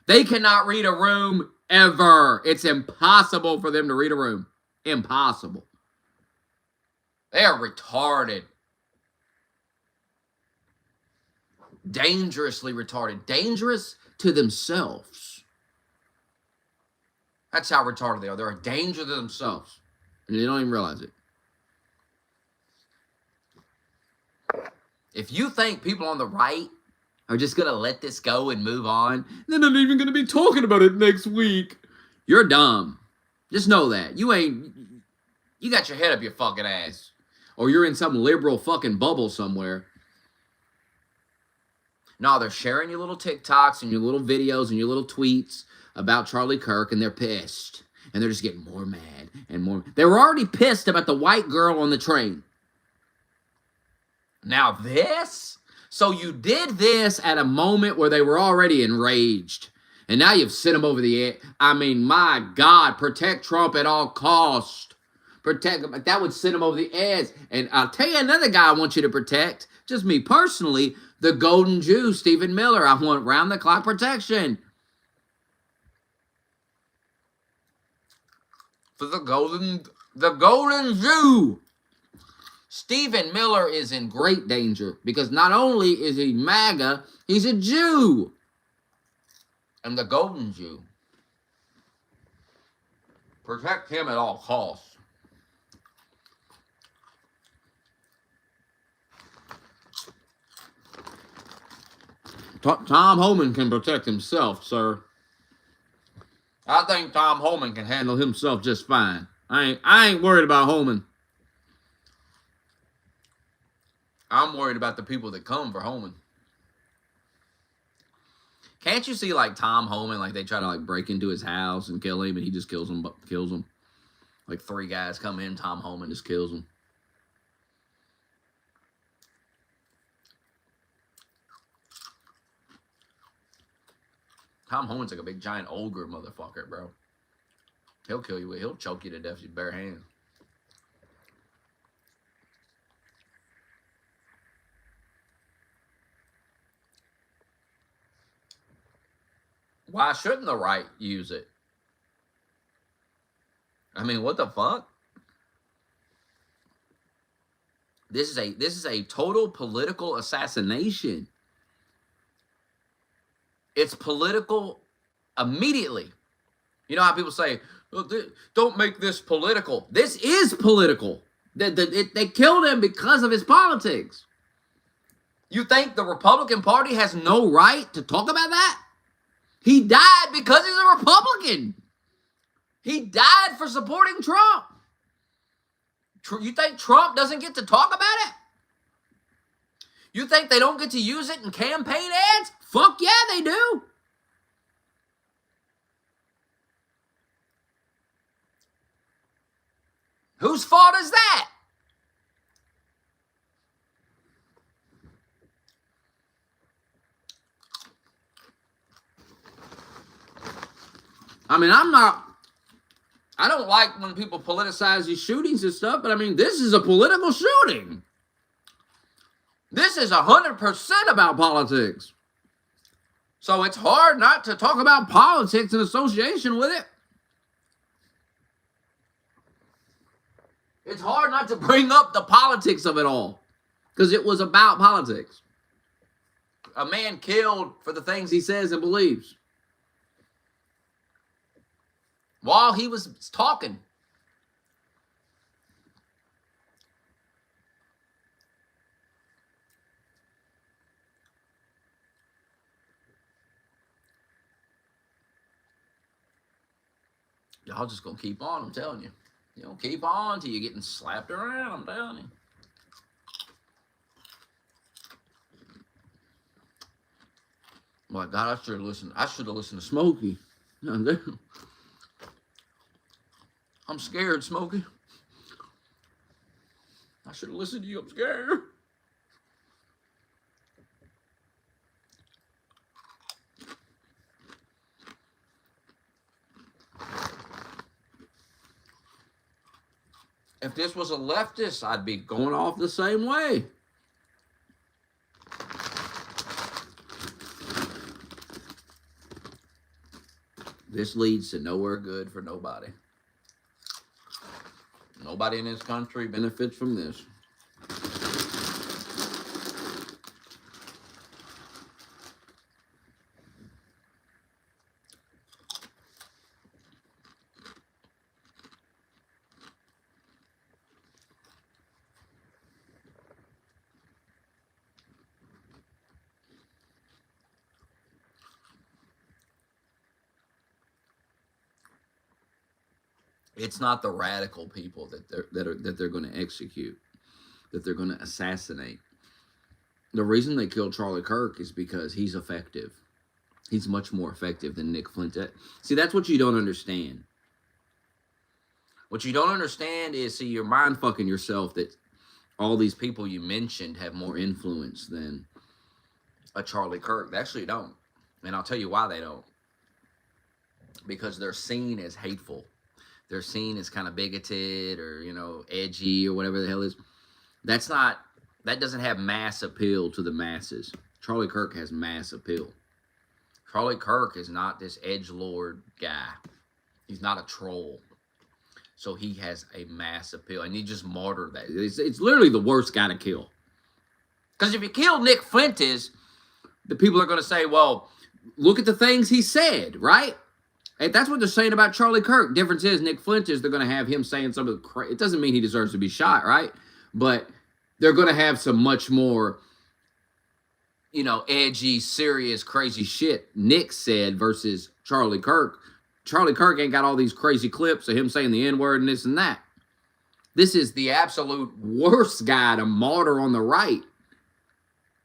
They cannot read a room ever. It's impossible for them to read a room. Impossible. They are retarded. Dangerously retarded. Dangerous to themselves. That's how retarded they are. They're a danger to themselves. And they don't even realize it. If you think people on the right are just going to let this go and move on, they're not even going to be talking about it next week, you're dumb. Just know that. You got your head up your fucking ass. Or you're in some liberal fucking bubble somewhere. No, they're sharing your little TikToks and your little videos and your little tweets about Charlie Kirk, and they're pissed. And they're just getting more mad and more. They were already pissed about the white girl on the train. Now this? So you did this at a moment where they were already enraged. And now you've sent them over the edge. I mean, my God, protect Trump at all costs. Protect him. That would send them over the edge. And I'll tell you another guy I want you to protect. Just me personally, the Golden Jew, Stephen Miller. I want round-the-clock protection. For the Golden Jew. Stephen Miller is in great danger because not only is he MAGA, he's a Jew. And the Golden Jew. Protect him at all costs. Tom Homan can protect himself, sir. I think Tom Homan can handle himself just fine. I ain't worried about Homan. I'm worried about the people that come for Homan. Can't you see, like, Tom Homan, like, they try to, like, break into his house and kill him, and he just kills them. Like, 3 guys come in, Tom Homan just kills them. Tom Homan's like a big, giant ogre motherfucker, bro. He'll kill you. He'll choke you to death with bare hands. Why shouldn't the right use it? I mean, what the fuck? This is a total political assassination. It's political immediately. You know how people say, well, don't make this political. This is political. They killed him because of his politics. You think the Republican Party has no right to talk about that? He died because he's a Republican. He died for supporting Trump. You think Trump doesn't get to talk about it? You think they don't get to use it in campaign ads? Fuck yeah, they do. Whose fault is that? I mean, I don't like when people politicize these shootings and stuff, but I mean, this is a political shooting. This is 100% about politics. So it's hard not to talk about politics in association with it. It's hard not to bring up the politics of it all, because it was about politics. A man killed for the things he says and believes. While he was talking. Y'all just gonna keep on, I'm telling you. You know, keep on till you're getting slapped around, I'm telling you. My God, I should have listened to Smokey. I'm scared, Smokey. I should have listened to you. I'm scared. If this was a leftist, I'd be going off the same way. This leads to nowhere good for nobody. Nobody in this country benefits from this. It's not the radical people that they're going to execute, that they're going to assassinate. The reason they killed Charlie Kirk is because he's effective. He's much more effective than Nick Flint. See, that's what you don't understand. What you don't understand is, see, you're mind fucking yourself that all these people you mentioned have more influence than a Charlie Kirk. They actually don't. And I'll tell you why they don't. Because they're seen as hateful. They're seen as kind of bigoted or, you know, edgy or whatever the hell is. That doesn't have mass appeal to the masses. Charlie Kirk has mass appeal. Charlie Kirk is not this edgelord guy. He's not a troll. So he has a mass appeal. And he just martyred that. It's literally the worst guy to kill. Because if you kill Nick Fuentes, the people are going to say, well, look at the things he said, right? And that's what they're saying about Charlie Kirk. Difference is, Nick Fuentes, they're going to have him saying something crazy. It doesn't mean he deserves to be shot, right? But they're going to have some much more, you know, edgy, serious, crazy shit Nick said versus Charlie Kirk. Charlie Kirk ain't got all these crazy clips of him saying the N-word and this and that. This is the absolute worst guy to martyr on the right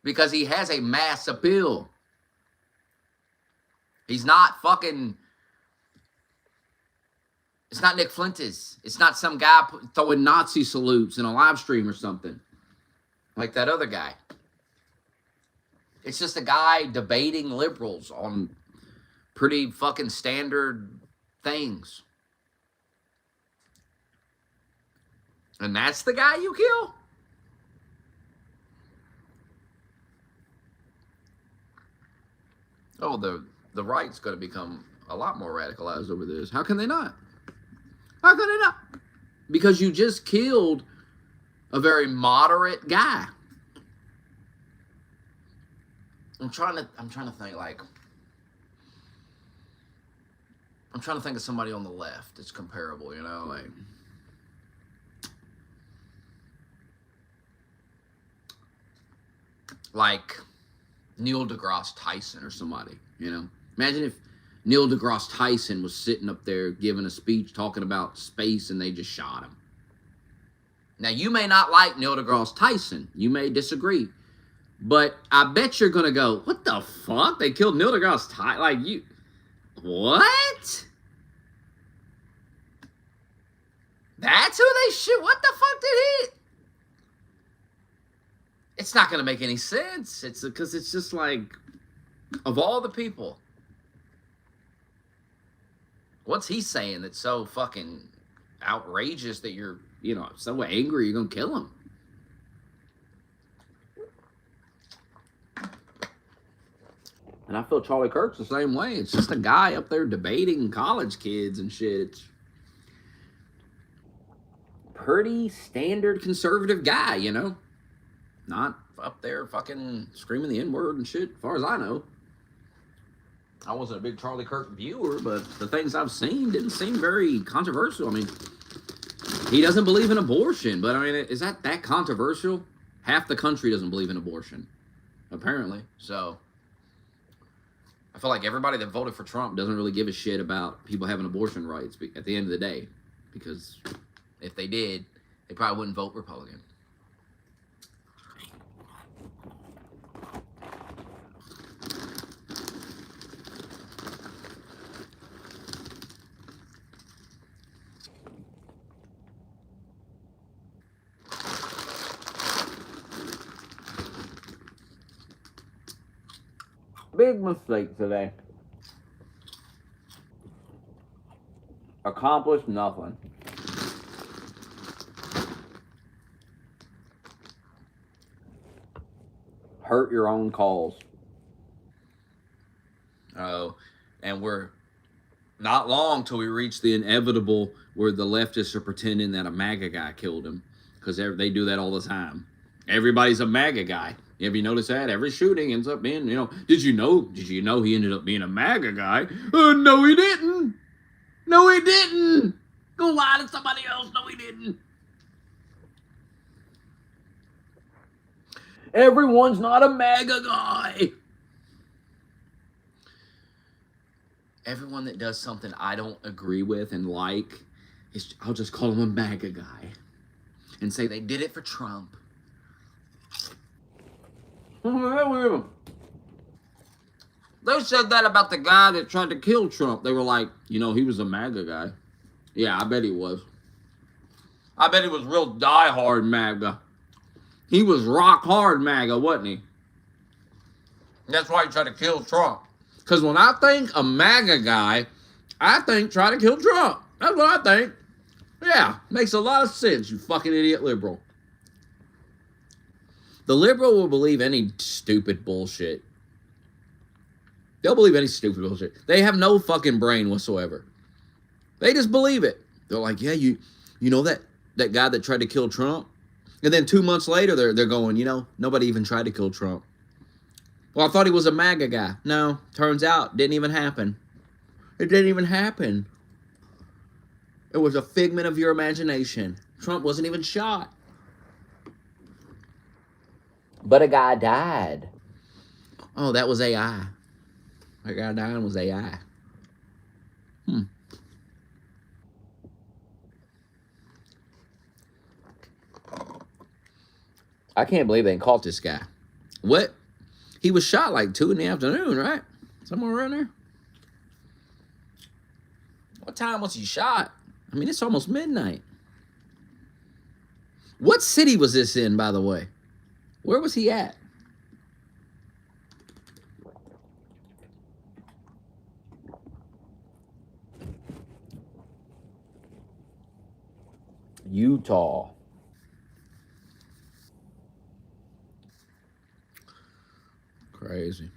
because he has a mass appeal. He's not fucking... It's not Nick Fuentes. It's not some guy throwing Nazi salutes in a live stream or something. Like that other guy. It's just a guy debating liberals on pretty fucking standard things. And that's the guy you kill? Oh, the right's going to become a lot more radicalized over this. How can they not? How can they not? Because you just killed a very moderate guy. I'm trying to think like I'm trying to think of somebody on the left that's comparable, you know, like Neil deGrasse Tyson or somebody, you know. Imagine if Neil deGrasse Tyson was sitting up there giving a speech talking about space and they just shot him. Now, you may not like Neil deGrasse Tyson. You may disagree. But I bet you're going to go, what the fuck? They killed Neil deGrasse Tyson? Like, you... What? That's who they shoot? What the fuck did he... It's not going to make any sense. It's because it's just like, of all the people, what's he saying that's so fucking outrageous that you're, you know, so angry you're going to kill him? And I feel Charlie Kirk's the same way. It's just a guy up there debating college kids and shit. It's pretty standard conservative guy, you know? Not up there fucking screaming the N-word and shit, as far as I know. I wasn't a big Charlie Kirk viewer, but the things I've seen didn't seem very controversial. I mean, he doesn't believe in abortion, but I mean, is that controversial? Half the country doesn't believe in abortion, apparently. So, I feel like everybody that voted for Trump doesn't really give a shit about people having abortion rights at the end of the day. Because if they did, they probably wouldn't vote Republican. Big mistake today. Accomplished nothing. Hurt your own cause. Oh, and we're not long till we reach the inevitable where the leftists are pretending that a MAGA guy killed him, because they do that all the time. Everybody's a MAGA guy. Have you noticed that? Every shooting ends up being, you know, did you know he ended up being a MAGA guy? No, he didn't. No, he didn't. Go lie to somebody else. No, he didn't. Everyone's not a MAGA guy. Everyone that does something I don't agree with and like, I'll just call them a MAGA guy and say they did it for Trump. They said that about the guy that tried to kill Trump. They were like, you know, he was a MAGA guy. Yeah, I bet he was. I bet he was real diehard MAGA. He was rock hard MAGA, wasn't he? That's why he tried to kill Trump. Because when I think a MAGA guy, I think try to kill Trump. That's what I think. Yeah, makes a lot of sense, you fucking idiot liberal. The liberal will believe any stupid bullshit. They'll believe any stupid bullshit. They have no fucking brain whatsoever. They just believe it. They're like, yeah, you know that guy that tried to kill Trump? And then 2 months later, they're going, you know, nobody even tried to kill Trump. Well, I thought he was a MAGA guy. No, turns out, didn't even happen. It didn't even happen. It was a figment of your imagination. Trump wasn't even shot. But a guy died. Oh, that was AI. That guy dying was AI. I can't believe they caught this guy. What? He was shot like 2 in the afternoon, right? Somewhere around there. What time was he shot? I mean, it's almost midnight. What city was this in, by the way? Where was he at? Utah. Crazy.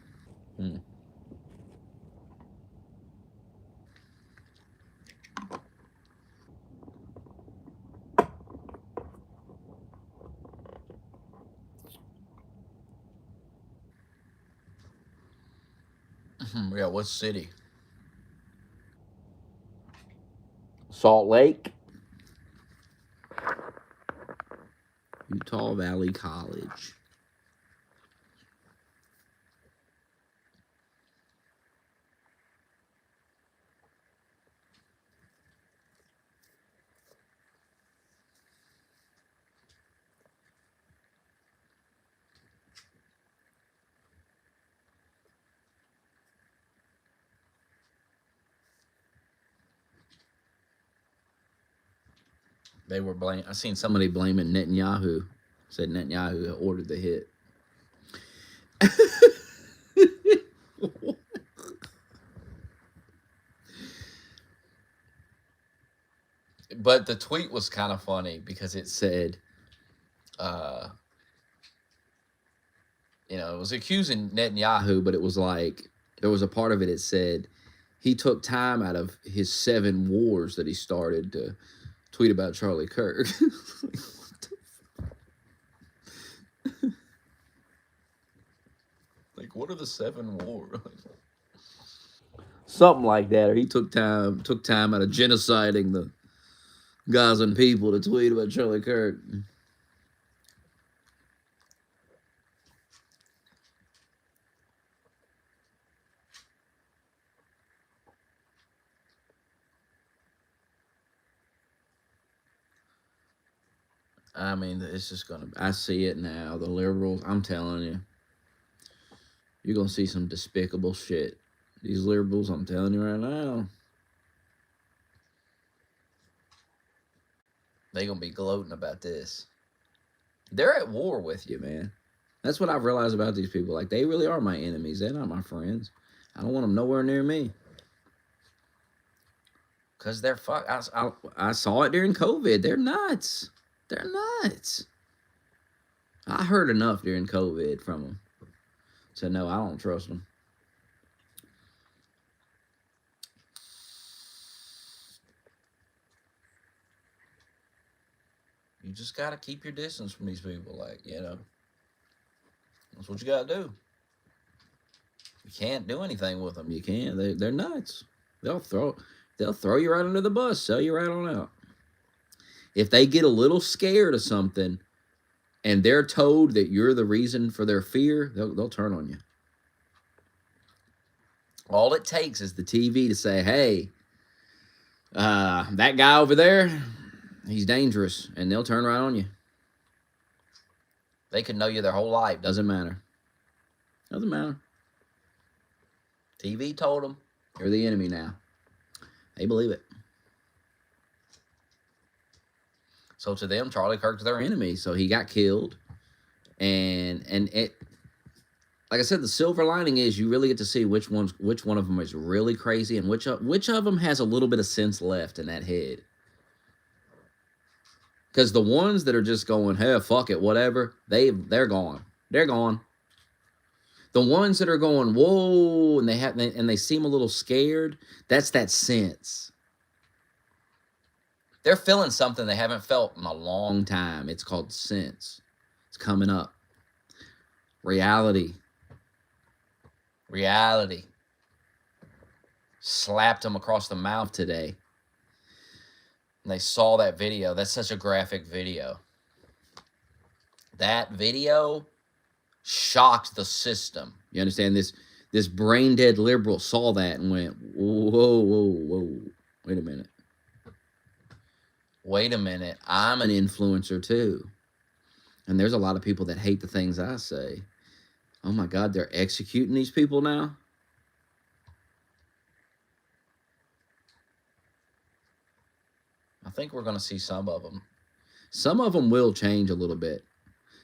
Yeah, what city? Salt Lake. Utah Valley College. They were blaming. I seen somebody blaming Netanyahu. Said Netanyahu ordered the hit. But the tweet was kind of funny because it said, it was accusing Netanyahu, but it was like there was a part of it. It said he took time out of his 7 wars that he started to tweet about Charlie Kirk. Like, what are the 7 wars? Something like that, or he took time out of genociding the Gazan people to tweet about Charlie Kirk. I mean, it's just gonna. I see it now. The liberals. I'm telling you, you're gonna see some despicable shit. These liberals. I'm telling you right now. They gonna be gloating about this. They're at war with you, man. That's what I've realized about these people. Like, they really are my enemies. They're not my friends. I don't want them nowhere near me. Because they're fuck. I saw it during COVID. They're nuts. They're nuts. I heard enough during COVID from them. So, no, I don't trust them. You just got to keep your distance from these people. Like, that's what you got to do. You can't do anything with them. You can't. They're nuts. They'll throw you right under the bus, sell you right on out. If they get a little scared of something and they're told that you're the reason for their fear, they'll turn on you. All it takes is the TV to say, hey, that guy over there, he's dangerous, and they'll turn right on you. They could know you their whole life. Doesn't matter. Doesn't matter. TV told them, you're the enemy now. They believe it. So to them, Charlie Kirk's their enemy. So he got killed. And it, like I said, the silver lining is you really get to see which one of them is really crazy and which of them has a little bit of sense left in that head. Because the ones that are just going, hey, fuck it, whatever, they're gone. They're gone. The ones that are going, whoa, and they seem a little scared, that's that sense. They're feeling something they haven't felt in a long time. It's called sense. It's coming up. Reality. Slapped them across the mouth today. And they saw that video. That's such a graphic video. That video shocked the system. You understand? This brain dead liberal saw that and went, whoa. Wait a minute. I'm an influencer too. And there's a lot of people that hate the things I say. Oh my God, they're executing these people now? I think we're going to see some of them. Some of them will change a little bit.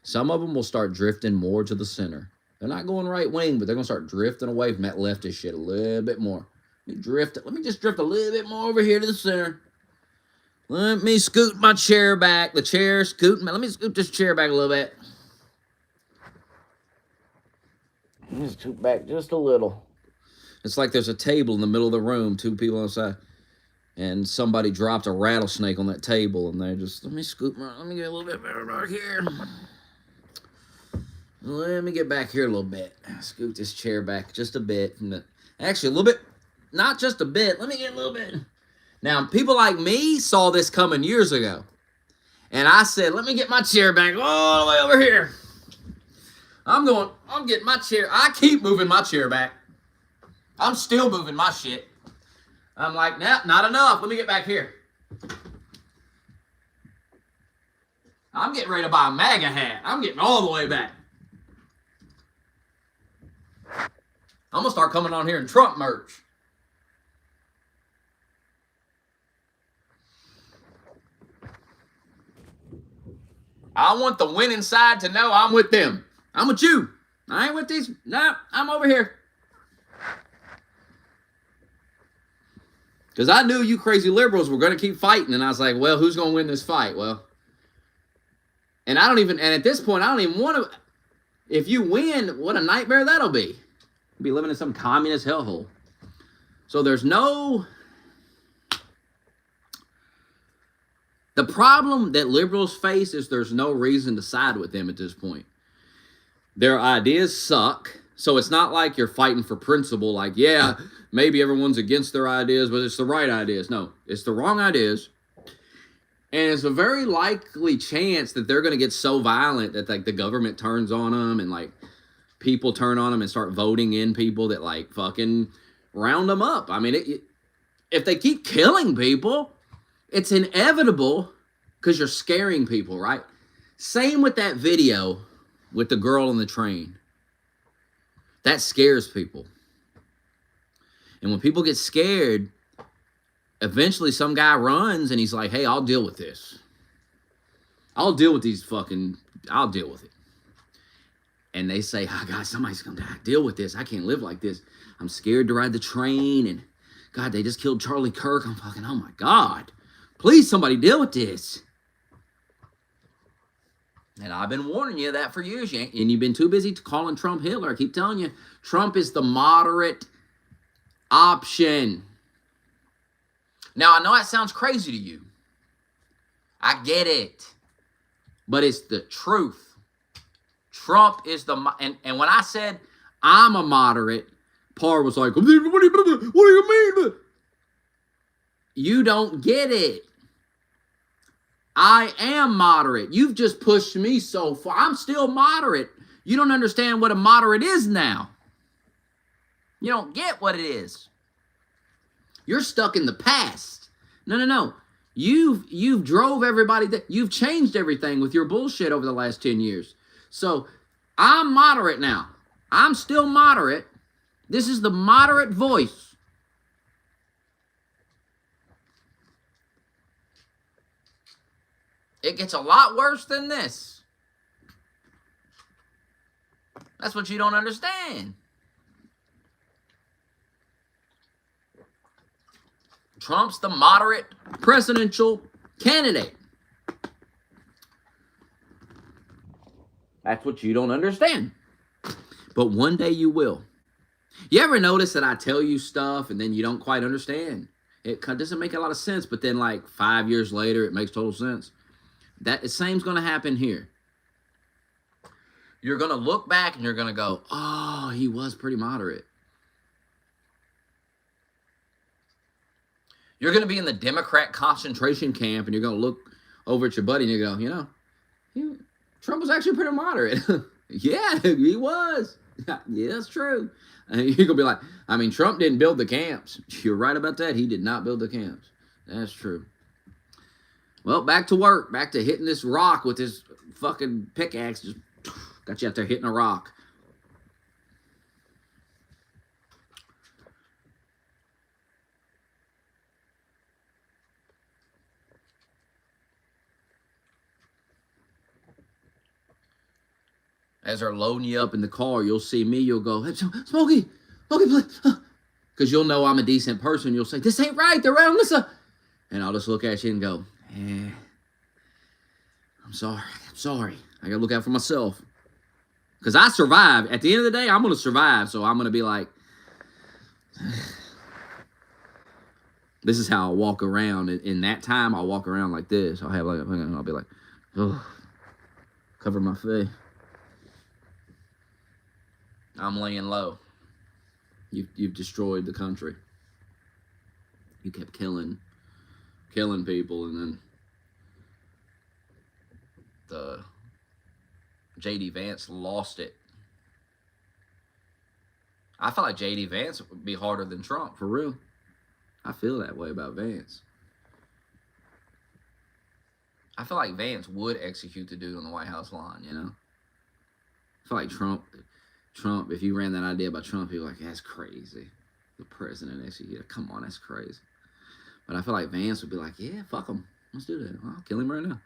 Some of them will start drifting more to the center. They're not going right wing, but they're going to start drifting away from that leftist shit a little bit more. Let me just drift a little bit more over here to the center. Let me scoot my chair back. The chair scooting. Let me scoot this chair back a little bit. Let me scoot back just a little. It's like there's a table in the middle of the room, 2 people on the side, and somebody dropped a rattlesnake on that table, and they're just, let me get a little bit better back here. Let me get back here a little bit. Scoot this chair back just a bit from the. Actually, a little bit, not just a bit. Let me get a little bit. Now, people like me saw this coming years ago. And I said, let me get my chair back all the way over here. I'm getting my chair. I keep moving my chair back. I'm still moving my shit. I'm like, nah, not enough. Let me get back here. I'm getting ready to buy a MAGA hat. I'm getting all the way back. I'm going to start coming on here in Trump merch. I want the winning side to know I'm with them. I'm with you. I ain't with these. No, I'm over here. Because I knew you crazy liberals were going to keep fighting. And I was like, well, who's going to win this fight? Well, and at this point, I don't even want to. If you win, what a nightmare that'll be. You'll be living in some communist hellhole. So there's no. The problem that liberals face is there's no reason to side with them at this point. Their ideas suck. So it's not like you're fighting for principle, like, yeah, maybe everyone's against their ideas, but it's the right ideas. No, it's the wrong ideas. And it's a very likely chance that they're going to get so violent that like the government turns on them and like people turn on them and start voting in people that like fucking round them up. I mean, if they keep killing people, it's inevitable because you're scaring people, right? Same with that video with the girl on the train. That scares people. And when people get scared, eventually some guy runs and he's like, hey, I'll deal with this. I'll deal with it. And they say, oh, God, somebody's going to die. Deal with this. I can't live like this. I'm scared to ride the train. And God, they just killed Charlie Kirk. I'm fucking, oh my God. Please, somebody deal with this. And I've been warning you that for years. And you've been too busy calling Trump Hitler. I keep telling you, Trump is the moderate option. Now, I know that sounds crazy to you. I get it. But it's the truth. Trump is and when I said I'm a moderate, Parr was like, what do you mean? You don't get it. I am moderate. You've just pushed me so far. I'm still moderate. You don't understand what a moderate is now. You don't get what it is. You're stuck in the past. No. You've drove everybody. You've changed everything with your bullshit over the last 10 years. So I'm moderate now. I'm still moderate. This is the moderate voice. It gets a lot worse than this. That's what you don't understand. Trump's the moderate presidential candidate. That's what you don't understand. But one day you will. You ever notice that I tell you stuff and then you don't quite understand? It doesn't make a lot of sense, but then like 5 years later, it makes total sense. That the same's going to happen here. You're going to look back and you're going to go, oh, he was pretty moderate. You're going to be in the Democrat concentration camp and you're going to look over at your buddy and you go, Trump was actually pretty moderate. Yeah, he was. Yeah, that's true. And you're going to be like, Trump didn't build the camps. You're right about that. He did not build the camps. That's true. Well, back to work. Back to hitting this rock with this fucking pickaxe. Just got you out there hitting a rock. As they're loading you up in the car, you'll see me. You'll go, hey, Smokey, please. Because you'll know I'm a decent person. You'll say, this ain't right. They're around this. And I'll just look at you and go, I'm sorry. I gotta look out for myself. Because I survived. At the end of the day, I'm gonna survive. So I'm gonna be like, this is how I walk around. In that time, I'll walk around like this. I'll be like, oh, cover my face. I'm laying low. You've destroyed the country. You kept killing people, and then the J.D. Vance lost it. I feel like J.D. Vance would be harder than Trump, for real. I feel that way about Vance. I feel like Vance would execute the dude on the White House lawn, you know? I feel like Trump, if you ran that idea by Trump, you'd be like, that's crazy. The president executed. Come on, that's crazy. But I feel like Vance would be like, yeah, fuck him. Let's do that. I'll kill him right now.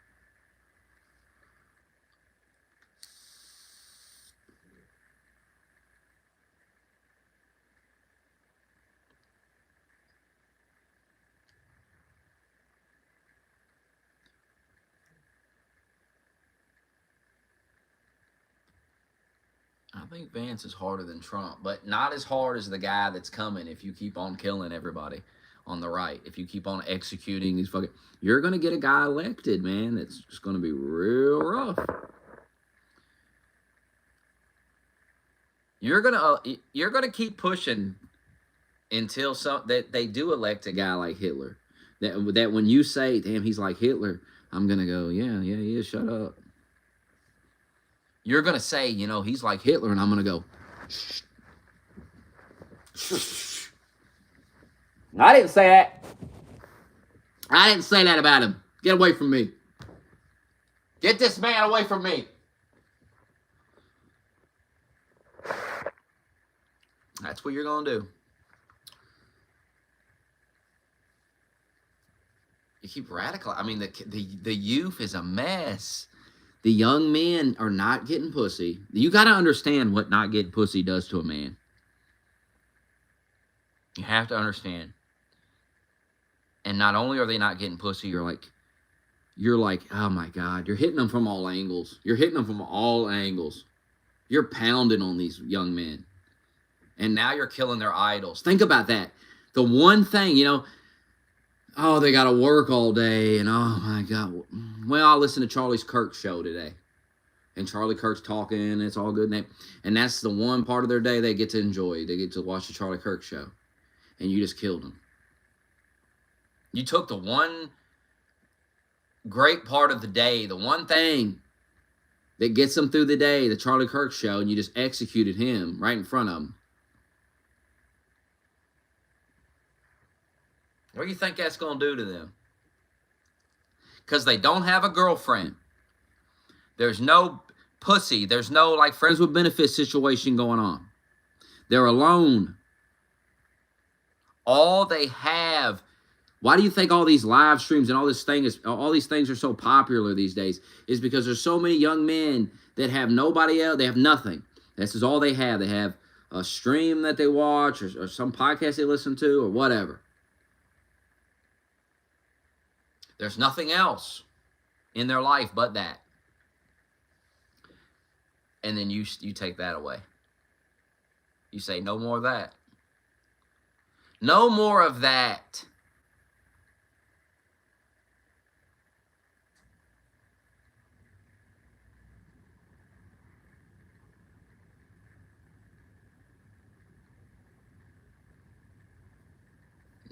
I think Vance is harder than Trump, but not as hard as the guy that's coming if you keep on killing everybody on the right. If you keep on executing these fucking... You're going to get a guy elected, man, that's just going to be real rough. You're gonna keep pushing until that they do elect a guy like Hitler. That when you say, damn, he's like Hitler, I'm going to go, yeah, he is, shut up. You're going to say, you know, he's like Hitler, and I'm going to go, shh. Shh. I didn't say that. I didn't say that about him. Get away from me. Get this man away from me. That's what you're going to do. You keep radical. I mean, the youth is a mess. The young men are not getting pussy. You got to understand what not getting pussy does to a man. You have to understand. And not only are they not getting pussy, you're like, oh my God, you're hitting them from all angles. You're hitting them from all angles. You're pounding on these young men. And now you're killing their idols. Think about that. The one thing, you know, oh, they got to work all day, and oh my God. Well, I listened to Charlie Kirk's show today, and Charlie Kirk's talking, and it's all good. And that's the one part of their day they get to enjoy. They get to watch the Charlie Kirk show, and you just killed them. You took the one great part of the day, the one thing that gets them through the day, the Charlie Kirk show, and you just executed him right in front of them. What do you think that's going to do to them? Because they don't have a girlfriend. There's no pussy. There's no, like, friends with benefits situation going on. They're alone. All they have... Why do you think all these live streams and all these things are so popular these days? Is because there's so many young men that have nobody else. They have nothing. This is all they have. They have a stream that they watch or some podcast they listen to or whatever. There's nothing else in their life but that. And then you take that away. You say, no more of that. No more of that.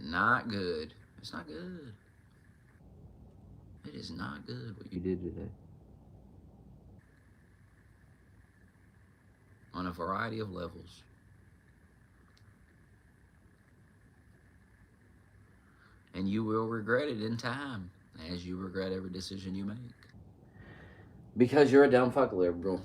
Not good. It's not good. It is not good what you did today. On a variety of levels. And you will regret it in time, as you regret every decision you make. Because you're a dumb fuck liberal.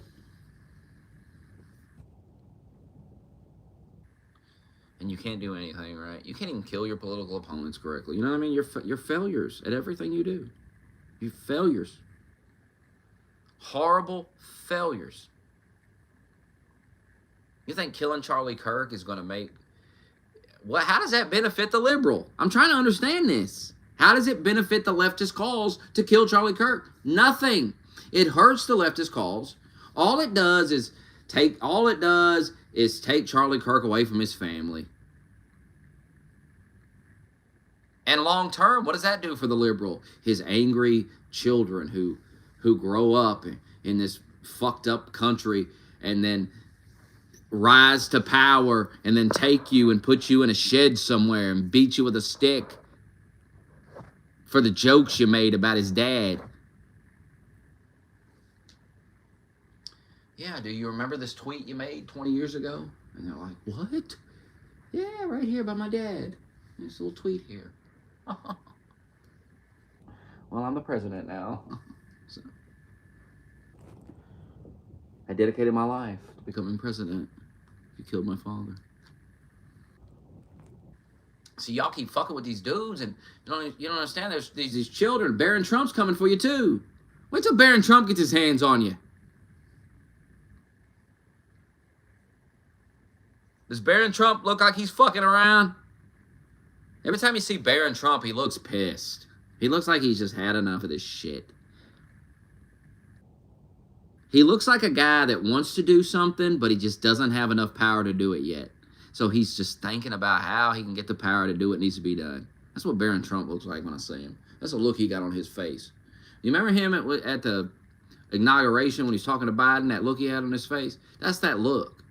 And you can't do anything right. You can't even kill your political opponents correctly. You know what I mean? You're failures at everything you do. You're failures. Horrible failures. You think killing Charlie Kirk is going to make... How does that benefit the liberal? I'm trying to understand this. How does it benefit the leftist cause to kill Charlie Kirk? Nothing. It hurts the leftist cause. All it does is take Charlie Kirk away from his family. And long term, what does that do for the liberal? His angry children who grow up in this fucked up country, and then rise to power and then take you and put you in a shed somewhere and beat you with a stick for the jokes you made about his dad. Yeah, do you remember this tweet you made 20 years ago? And they're like, what? Yeah, right here by my dad. This little tweet here. Well, I'm the president now. So, I dedicated my life to becoming president. You killed my father. See, y'all keep fucking with these dudes, and you don't understand. There's these children. Barron Trump's coming for you too. Wait till Barron Trump gets his hands on you. Does Barron Trump look like he's fucking around? Every time you see Barron Trump, he looks pissed. He looks like he's just had enough of this shit. He looks like a guy that wants to do something, but he just doesn't have enough power to do it yet. So he's just thinking about how he can get the power to do what needs to be done. That's what Barron Trump looks like when I see him. That's the look he got on his face. You remember him at the inauguration when he's talking to Biden, that look he had on his face? That's that look.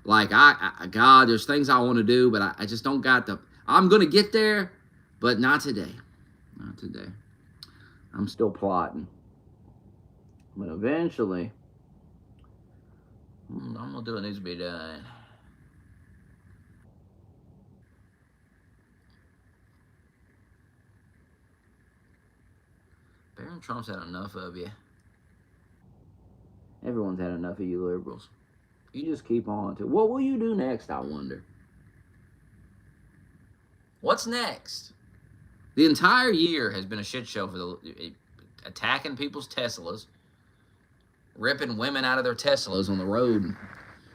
Like, God, there's things I want to do, but I just don't got the... I'm going to get there, but not today. Not today. I'm still plotting. But eventually, I'm going to do what needs to be done. Barron Trump's had enough of you. Everyone's had enough of you liberals. You just keep on to... What will you do next, I wonder? What's next? The entire year has been a shit show for the attacking people's Teslas, ripping women out of their Teslas on the road, and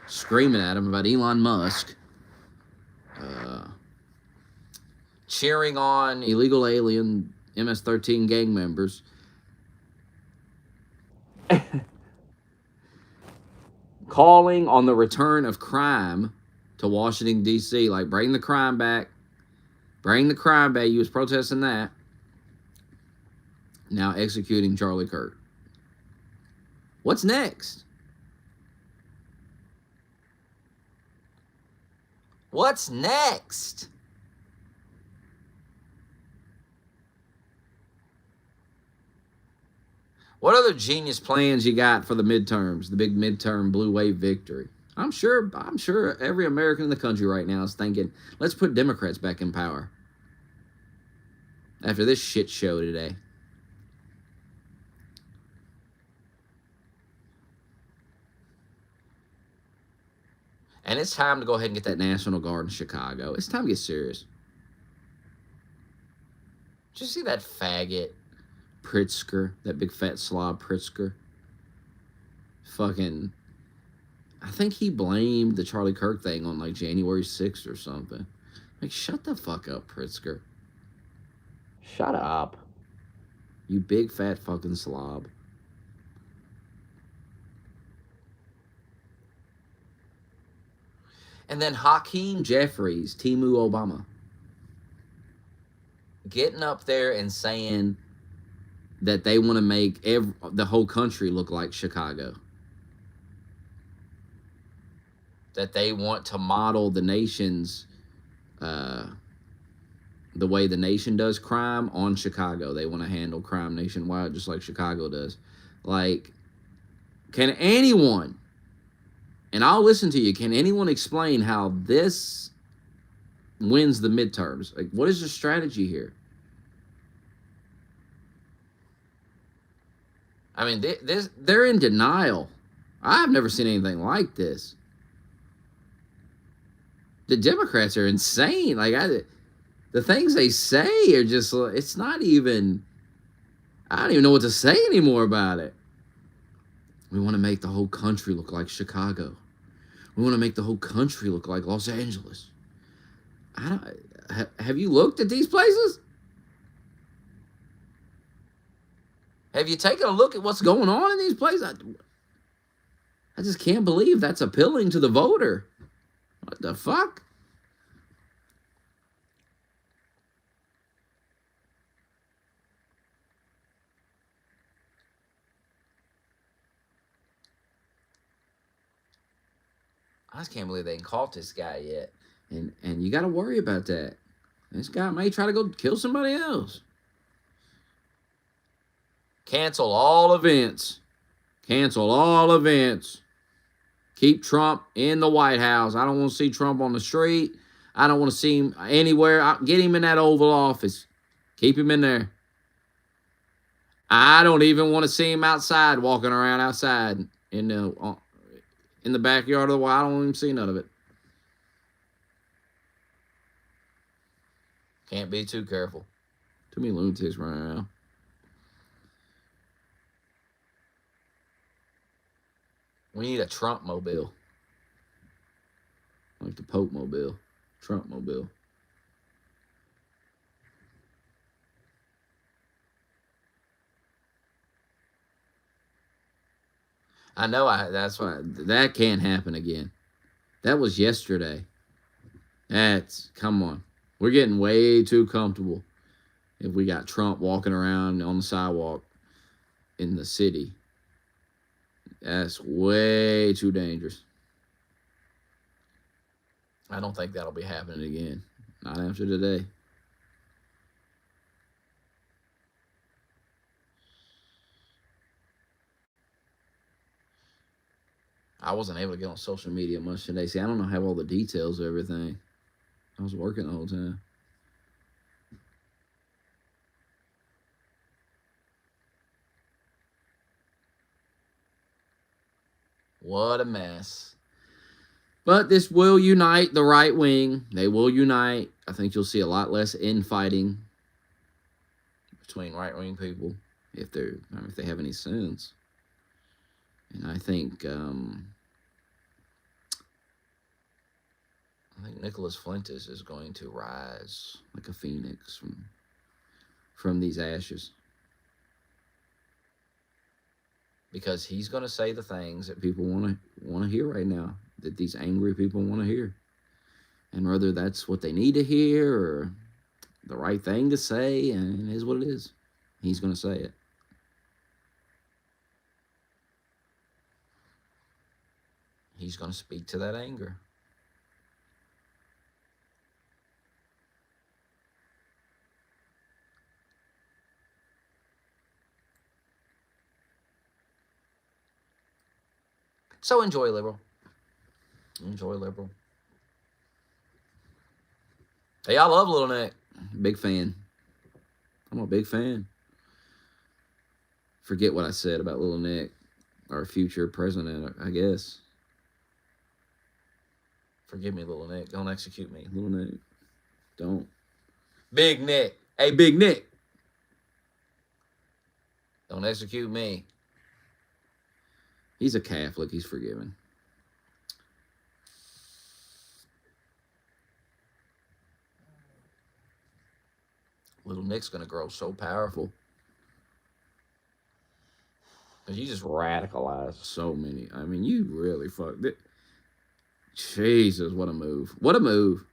screaming at them about Elon Musk, cheering on illegal alien MS-13 gang members, calling on the return of crime to Washington, D.C., like, bring the crime back. Bring the crime back. You was protesting that. Now executing Charlie Kirk. What's next? What's next? What other genius plans you got for the midterms, the big midterm blue wave victory? I'm sure every American in the country right now is thinking, let's put Democrats back in power. After this shit show today. And it's time to go ahead and get that National Guard in Chicago. It's time to get serious. Did you see that faggot Pritzker, that big fat slob Pritzker? Fucking... I think he blamed the Charlie Kirk thing on like January 6th or something. Like, shut the fuck up, Pritzker. Shut up. You big fat fucking slob. And then Hakeem Jeffries, Timu Obama, getting up there and saying that they want to make the whole country look like Chicago. That they want to model the nation's, the way the nation does crime on Chicago. They want to handle crime nationwide just like Chicago does. Like, can anyone, and I'll listen to you, can anyone explain how this wins the midterms? Like, what is the strategy here? I mean, they're in denial. I've never seen anything like this. The Democrats are insane. Like, the things they say are just, it's not even, I don't even know what to say anymore about it. We want to make the whole country look like Chicago. We want to make the whole country look like Los Angeles. Have you looked at these places? Have you taken a look at what's going on in these places? I just can't believe that's appealing to the voter. What the fuck? I just can't believe they ain't caught this guy yet. And you got to worry about that. This guy may try to go kill somebody else. Cancel all events. Cancel all events. Keep Trump in the White House. I don't want to see Trump on the street. I don't want to see him anywhere. Get him in that Oval Office. Keep him in there. I don't even want to see him outside, walking around outside in the backyard of the White House. I don't even see none of it. Can't be too careful. Too many lunatics running around. We need a Trump mobile. Like the Pope mobile. Trump mobile. I know that's why that can't happen again. That was yesterday. Come on. We're getting way too comfortable if we got Trump walking around on the sidewalk in the city. That's way too dangerous. I don't think that'll be happening again. Not after today. I wasn't able to get on social media much today. See, I don't have all the details of everything. I was working the whole time. What a mess. But this will unite the right wing. They will unite. I think you'll see a lot less infighting between right-wing people if they have any sense. And I think Nicholas Fuentes is going to rise like a phoenix from these ashes. Because he's going to say the things that people want to hear right now, that these angry people want to hear. And whether that's what they need to hear or the right thing to say, and it is what it is. He's going to say it. He's going to speak to that anger. So enjoy liberal. Enjoy liberal. Hey, I love Little Nick. Big fan. I'm a big fan. Forget what I said about Little Nick, our future president, I guess. Forgive me, Little Nick. Don't execute me, Little Nick. Don't. Big Nick. Hey, Big Nick. Don't execute me. He's a Catholic. He's forgiven. Little Nick's going to grow so powerful. Because you just radicalized so many. I mean, you really fucked it. Jesus, what a move. What a move.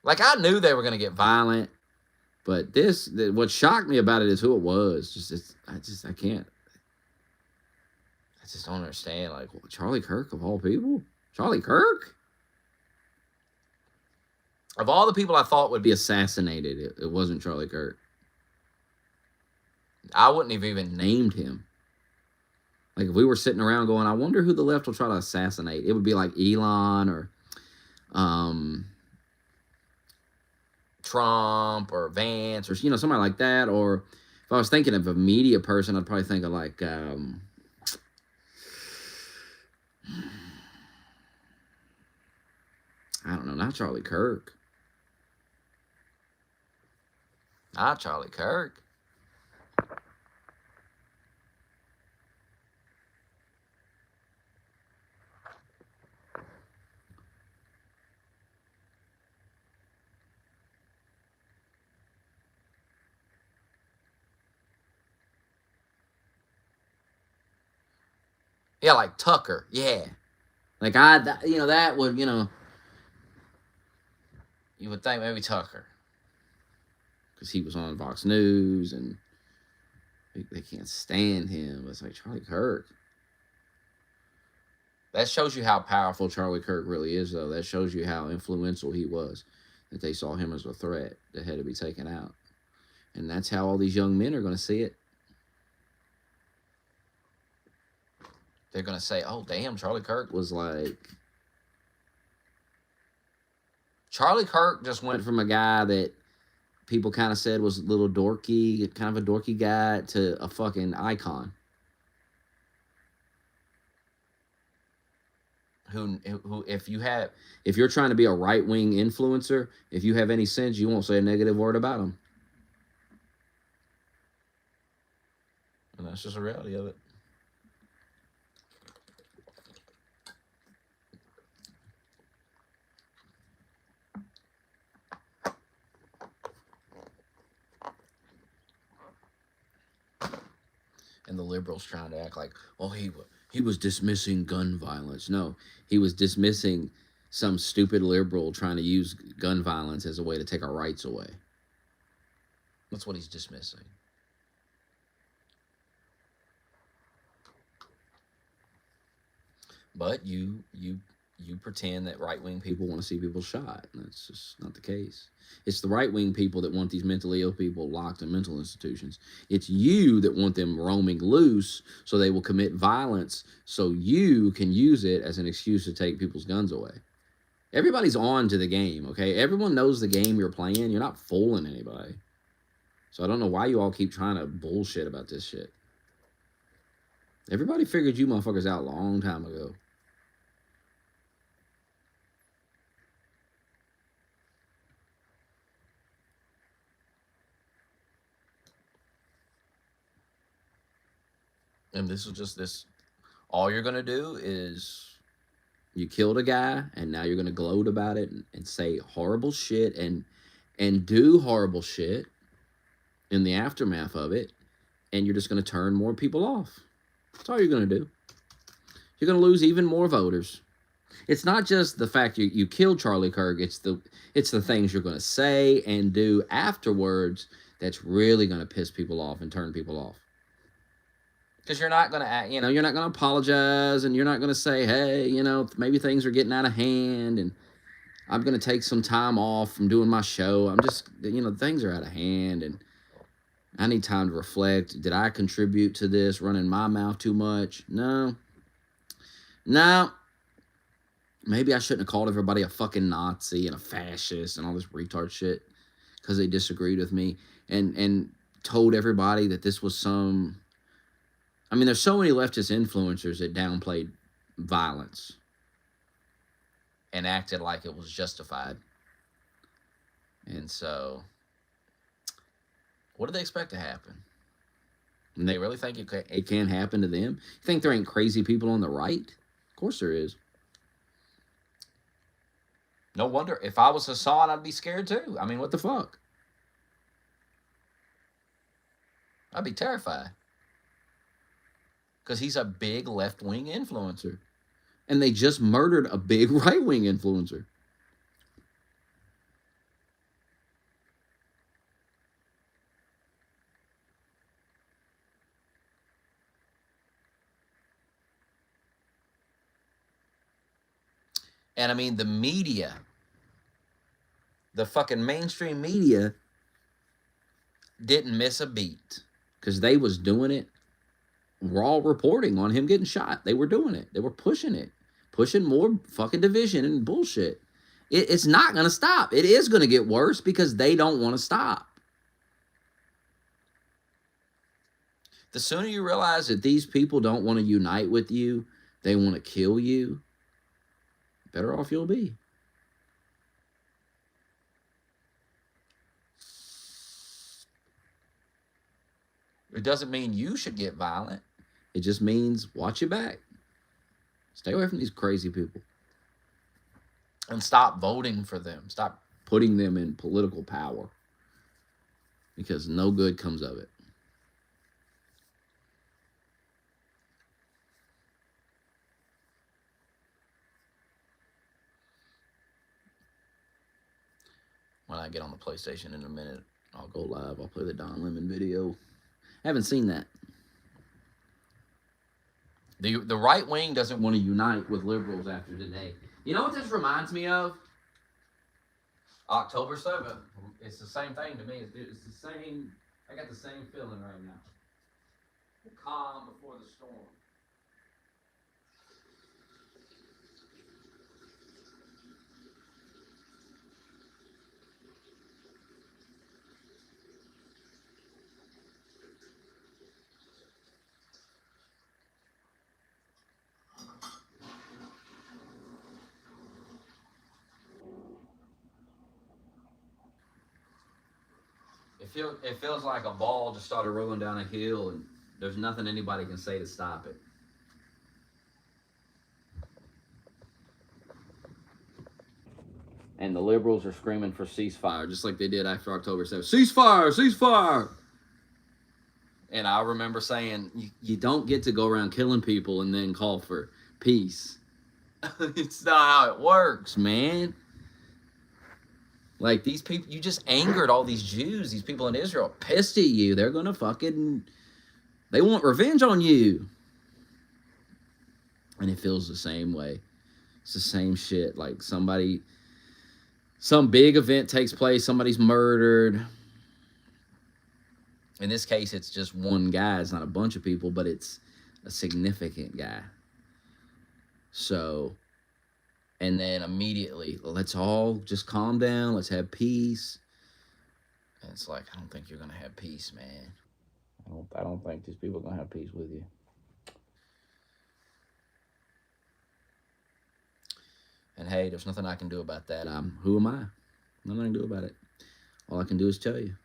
Like, I knew they were going to get violent. But what shocked me about it is who it was. I can't. I just don't understand. Like, Charlie Kirk of all people? Charlie Kirk? Of all the people I thought would be assassinated, it wasn't Charlie Kirk. I wouldn't have even named him. Like, if we were sitting around going, I wonder who the left will try to assassinate, it would be like Elon or Trump or Vance or somebody like that. Or if I was thinking of a media person, I'd probably think of like I don't know, not Charlie Kirk. Not Charlie Kirk. Yeah, like Tucker. Yeah. Like that would, you would think maybe Tucker. Because he was on Fox News and they can't stand him. It's like Charlie Kirk. That shows you how powerful Charlie Kirk really is, though. That shows you how influential he was, that they saw him as a threat that had to be taken out. And that's how all these young men are going to see it. They're going to say, oh, damn, Charlie Kirk was like... Charlie Kirk just went from a guy that people kind of said was a little dorky, kind of a dorky guy, to a fucking icon. Who if you're trying to be a right-wing influencer, if you have any sense, you won't say a negative word about him. And that's just the reality of it. And the liberals trying to act like, oh, he was dismissing gun violence. No, he was dismissing some stupid liberal trying to use gun violence as a way to take our rights away. That's what he's dismissing. But you pretend that right-wing people want to see people shot. And that's just not the case. It's the right-wing people that want these mentally ill people locked in mental institutions. It's you that want them roaming loose so they will commit violence so you can use it as an excuse to take people's guns away. Everybody's on to the game, okay? Everyone knows the game you're playing. You're not fooling anybody. So I don't know why you all keep trying to bullshit about this shit. Everybody figured you motherfuckers out a long time ago. And this is just this. All you're going to do is you killed a guy, and now you're going to gloat about it and say horrible shit and do horrible shit in the aftermath of it, and you're just going to turn more people off. That's all you're going to do. You're going to lose even more voters. It's not just the fact you killed Charlie Kirk. It's the things you're going to say and do afterwards that's really going to piss people off and turn people off. Because you're not going to, you're not going to apologize, and you're not going to say, hey, maybe things are getting out of hand, and I'm going to take some time off from doing my show. I'm just, things are out of hand, and I need time to reflect. Did I contribute to this, running my mouth too much? No. Maybe I shouldn't have called everybody a fucking Nazi and a fascist and all this retard shit because they disagreed with me, and told everybody that this was some... I mean, there's so many leftist influencers that downplayed violence and acted like it was justified. And so, what do they expect to happen? And they really think it can happen to them? You think there ain't crazy people on the right? Of course there is. No wonder. If I was Hassan, I'd be scared too. I mean, what the fuck? I'd be terrified. Because he's a big left-wing influencer. And they just murdered a big right-wing influencer. And I mean, the media, the fucking mainstream media, didn't miss a beat. Because they was doing it. Raw reporting on him getting shot. They were doing it. They were pushing it. Pushing more fucking division and bullshit. It's not going to stop. It is going to get worse because they don't want to stop. The sooner you realize that these people don't want to unite with you, they want to kill you, better off you'll be. It doesn't mean you should get violent. It just means watch your back. Stay away from these crazy people. And stop voting for them. Stop putting them in political power. Because no good comes of it. When I get on the PlayStation in a minute, I'll go live. I'll play the Don Lemon video. I haven't seen that. The right wing doesn't want to unite with liberals after today. You know what this reminds me of? October 7th. It's the same thing to me. It's the same. I got the same feeling right now. The calm before the storm. It feels like a ball just started rolling down a hill, and there's nothing anybody can say to stop it. And the liberals are screaming for ceasefire, just like they did after October 7th. Ceasefire! Ceasefire! And I remember saying, you don't get to go around killing people and then call for peace. It's not how it works, man. Like, these people, you just angered all these Jews, these people in Israel, pissed at you. They're going to fucking, they want revenge on you. And it feels the same way. It's the same shit. Like, some big event takes place, somebody's murdered. In this case, it's just one guy. It's not a bunch of people, but it's a significant guy. So, and then immediately, let's all just calm down. Let's have peace. And it's like, I don't think you're going to have peace, man. I don't think these people are going to have peace with you. And hey, there's nothing I can do about that. Who am I? Nothing I can do about it. All I can do is tell you.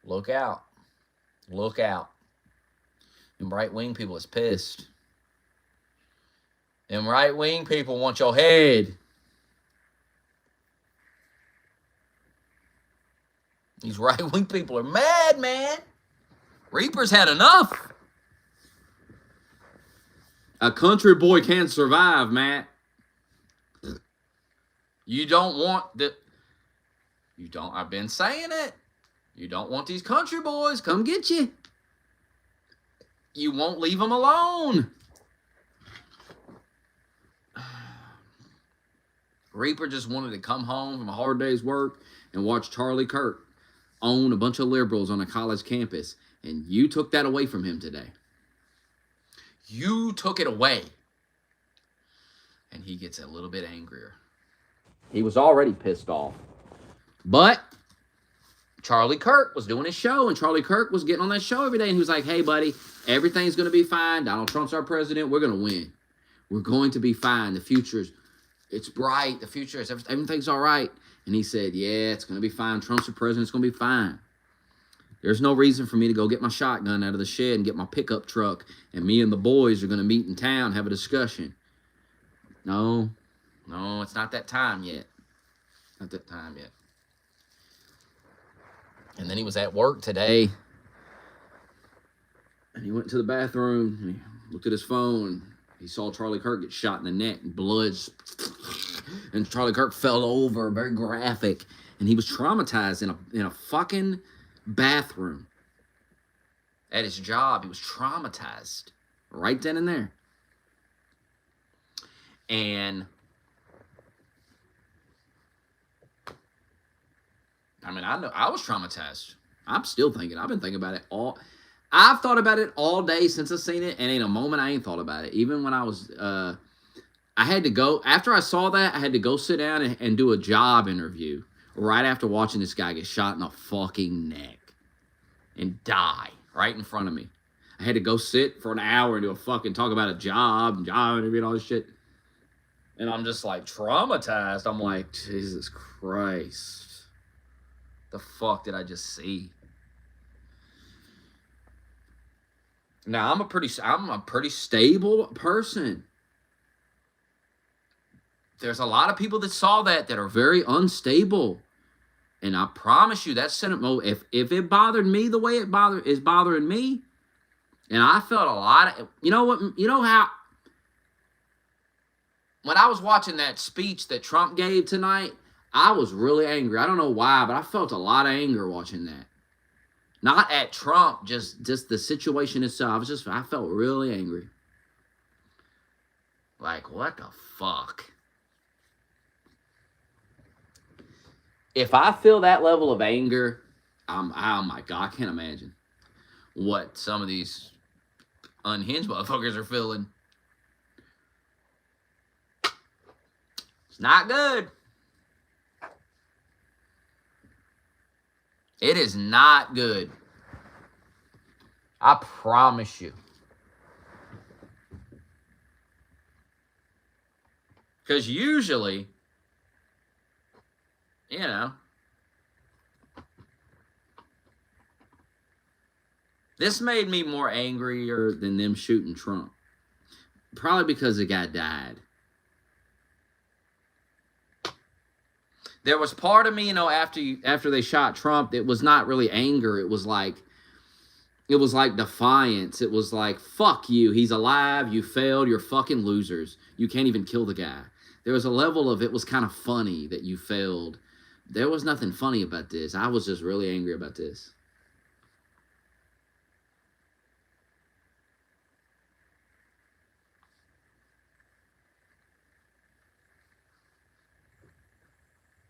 Look out. Look out. And right-wing people is pissed. And right-wing people want your head. These right-wing people are mad, man. Reaper's had enough. A country boy can't survive, Matt. You don't want the... You don't... I've been saying it. You don't want these country boys. Come get you. You won't leave them alone. Reaper just wanted to come home from a hard day's work and watch Charlie Kirk own a bunch of liberals on a college campus. And you took that away from him today. You took it away. And he gets a little bit angrier. He was already pissed off. But Charlie Kirk was doing his show, and Charlie Kirk was getting on that show every day, and he was like, hey, buddy, everything's going to be fine. Donald Trump's our president. We're going to win. We're going to be fine. The future's, it's bright. The future is, everything's all right. And he said, yeah, it's going to be fine. Trump's the president. It's going to be fine. There's no reason for me to go get my shotgun out of the shed and get my pickup truck, and me and the boys are going to meet in town, have a discussion. No, it's not that time yet. Not that time yet. And then he was at work today, and he went to the bathroom, and he looked at his phone. He saw Charlie Kirk get shot in the neck, and blood, and Charlie Kirk fell over, very graphic, and he was traumatized in a fucking bathroom at his job. He was traumatized right then and there. And I mean, I know I was traumatized. I'm still thinking. I've been thinking about it all. I've thought about it all day since I've seen it, and ain't a moment I ain't thought about it. Even when I was, I had to go, after I saw that, I had to go sit down and do a job interview right after watching this guy get shot in the fucking neck and die right in front of me. I had to go sit for an hour and do a fucking talk about a job interview and all this shit. And I'm just like traumatized. I'm like, Jesus Christ. The fuck did I just see? Now I'm a pretty stable person. There's a lot of people that saw that are very unstable. And I promise you that sentiment, if it bothered me the way it is bothering me, and I felt a lot of, you know what, you know how, when I was watching that speech that Trump gave tonight, I was really angry. I don't know why, but I felt a lot of anger watching that. Not at Trump, just the situation itself. I felt really angry. Like, what the fuck? If I feel that level of anger, oh my God, I can't imagine what some of these unhinged motherfuckers are feeling. It's not good. It is not good. I promise you. Because usually, you know, this made me more angrier than them shooting Trump. Probably because the guy died. There was part of me, you know, after they shot Trump, it was not really anger. It was like defiance. It was like, fuck you. He's alive. You failed. You're fucking losers. You can't even kill the guy. There was a level of it was kind of funny that you failed. There was nothing funny about this. I was just really angry about this.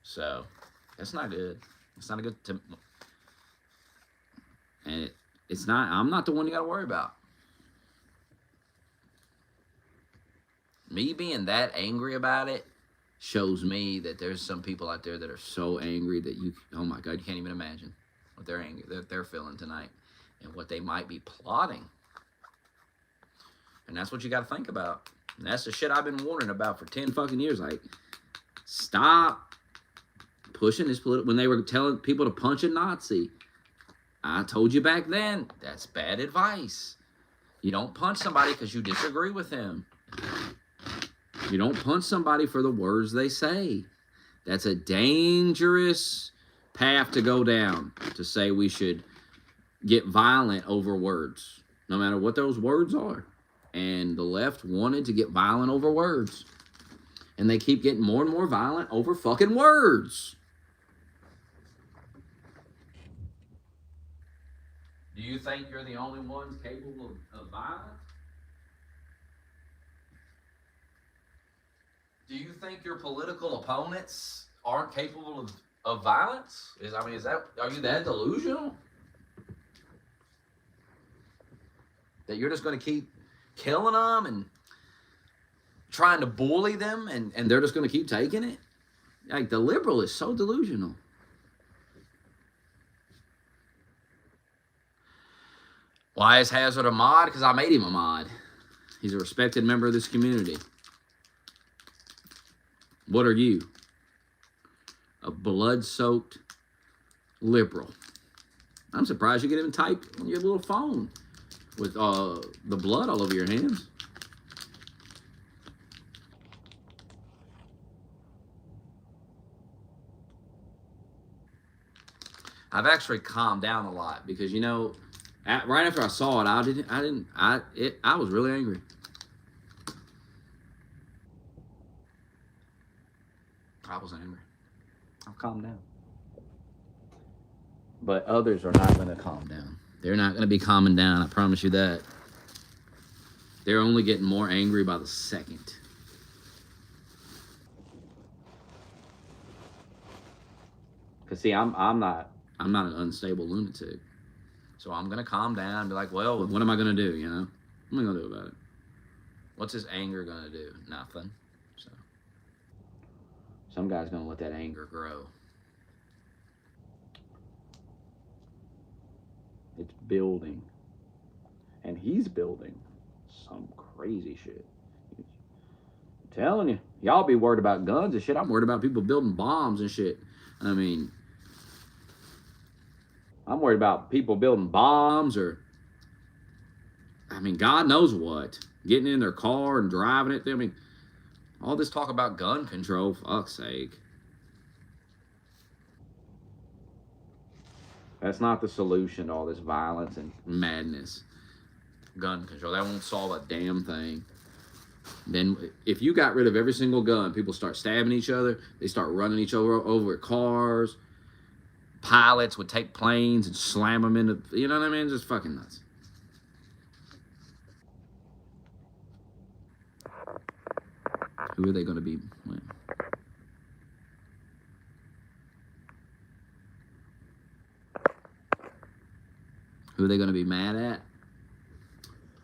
So, that's not good. It's not a good... And it's not... I'm not the one you got to worry about. Me being that angry about it shows me that there's some people out there that are so angry that you... Oh my God, you can't even imagine what they're feeling tonight and what they might be plotting. And that's what you got to think about. And that's the shit I've been warning about for 10 fucking years. Like, stop pushing this political... When they were telling people to punch a Nazi, I told you back then, that's bad advice. You don't punch somebody because you disagree with them. You don't punch somebody for the words they say. That's a dangerous path to go down, to say we should get violent over words, no matter what those words are. And the left wanted to get violent over words. And they keep getting more and more violent over fucking words. Do you think you're the only ones capable of violence? Do you think your political opponents aren't capable of violence? Are you that delusional? That you're just going to keep killing them and trying to bully them and they're just going to keep taking it? Like, the liberal is so delusional. Why is Hazard a mod? Because I made him a mod. He's a respected member of this community. What are you? A blood-soaked liberal. I'm surprised you can even type on your little phone with the blood all over your hands. I've actually calmed down a lot because, you know, right after I saw it, I was really angry. I was angry. I've calmed down. But others are not going to calm down. They're not going to be calming down, I promise you that. They're only getting more angry by the second. Because, see, I'm not an unstable lunatic. So I'm going to calm down and be like, well, what am I going to do, you know? What am I going to do about it? What's this anger going to do? Nothing. So some guy's going to let that anger grow. It's building. And he's building some crazy shit. I'm telling you. Y'all be worried about guns and shit. I'm worried about people building bombs and shit. I mean, I'm worried about people building bombs or, I mean, God knows what. Getting in their car and driving it. I mean, all this talk about gun control, fuck's sake. That's not the solution to all this violence and madness. Gun control, that won't solve a damn thing. Then if you got rid of every single gun, people start stabbing each other. They start running each other over at cars. Pilots would take planes and slam them into, you know what I mean? Just fucking nuts. Who are they going to be? Who are they going to be mad at?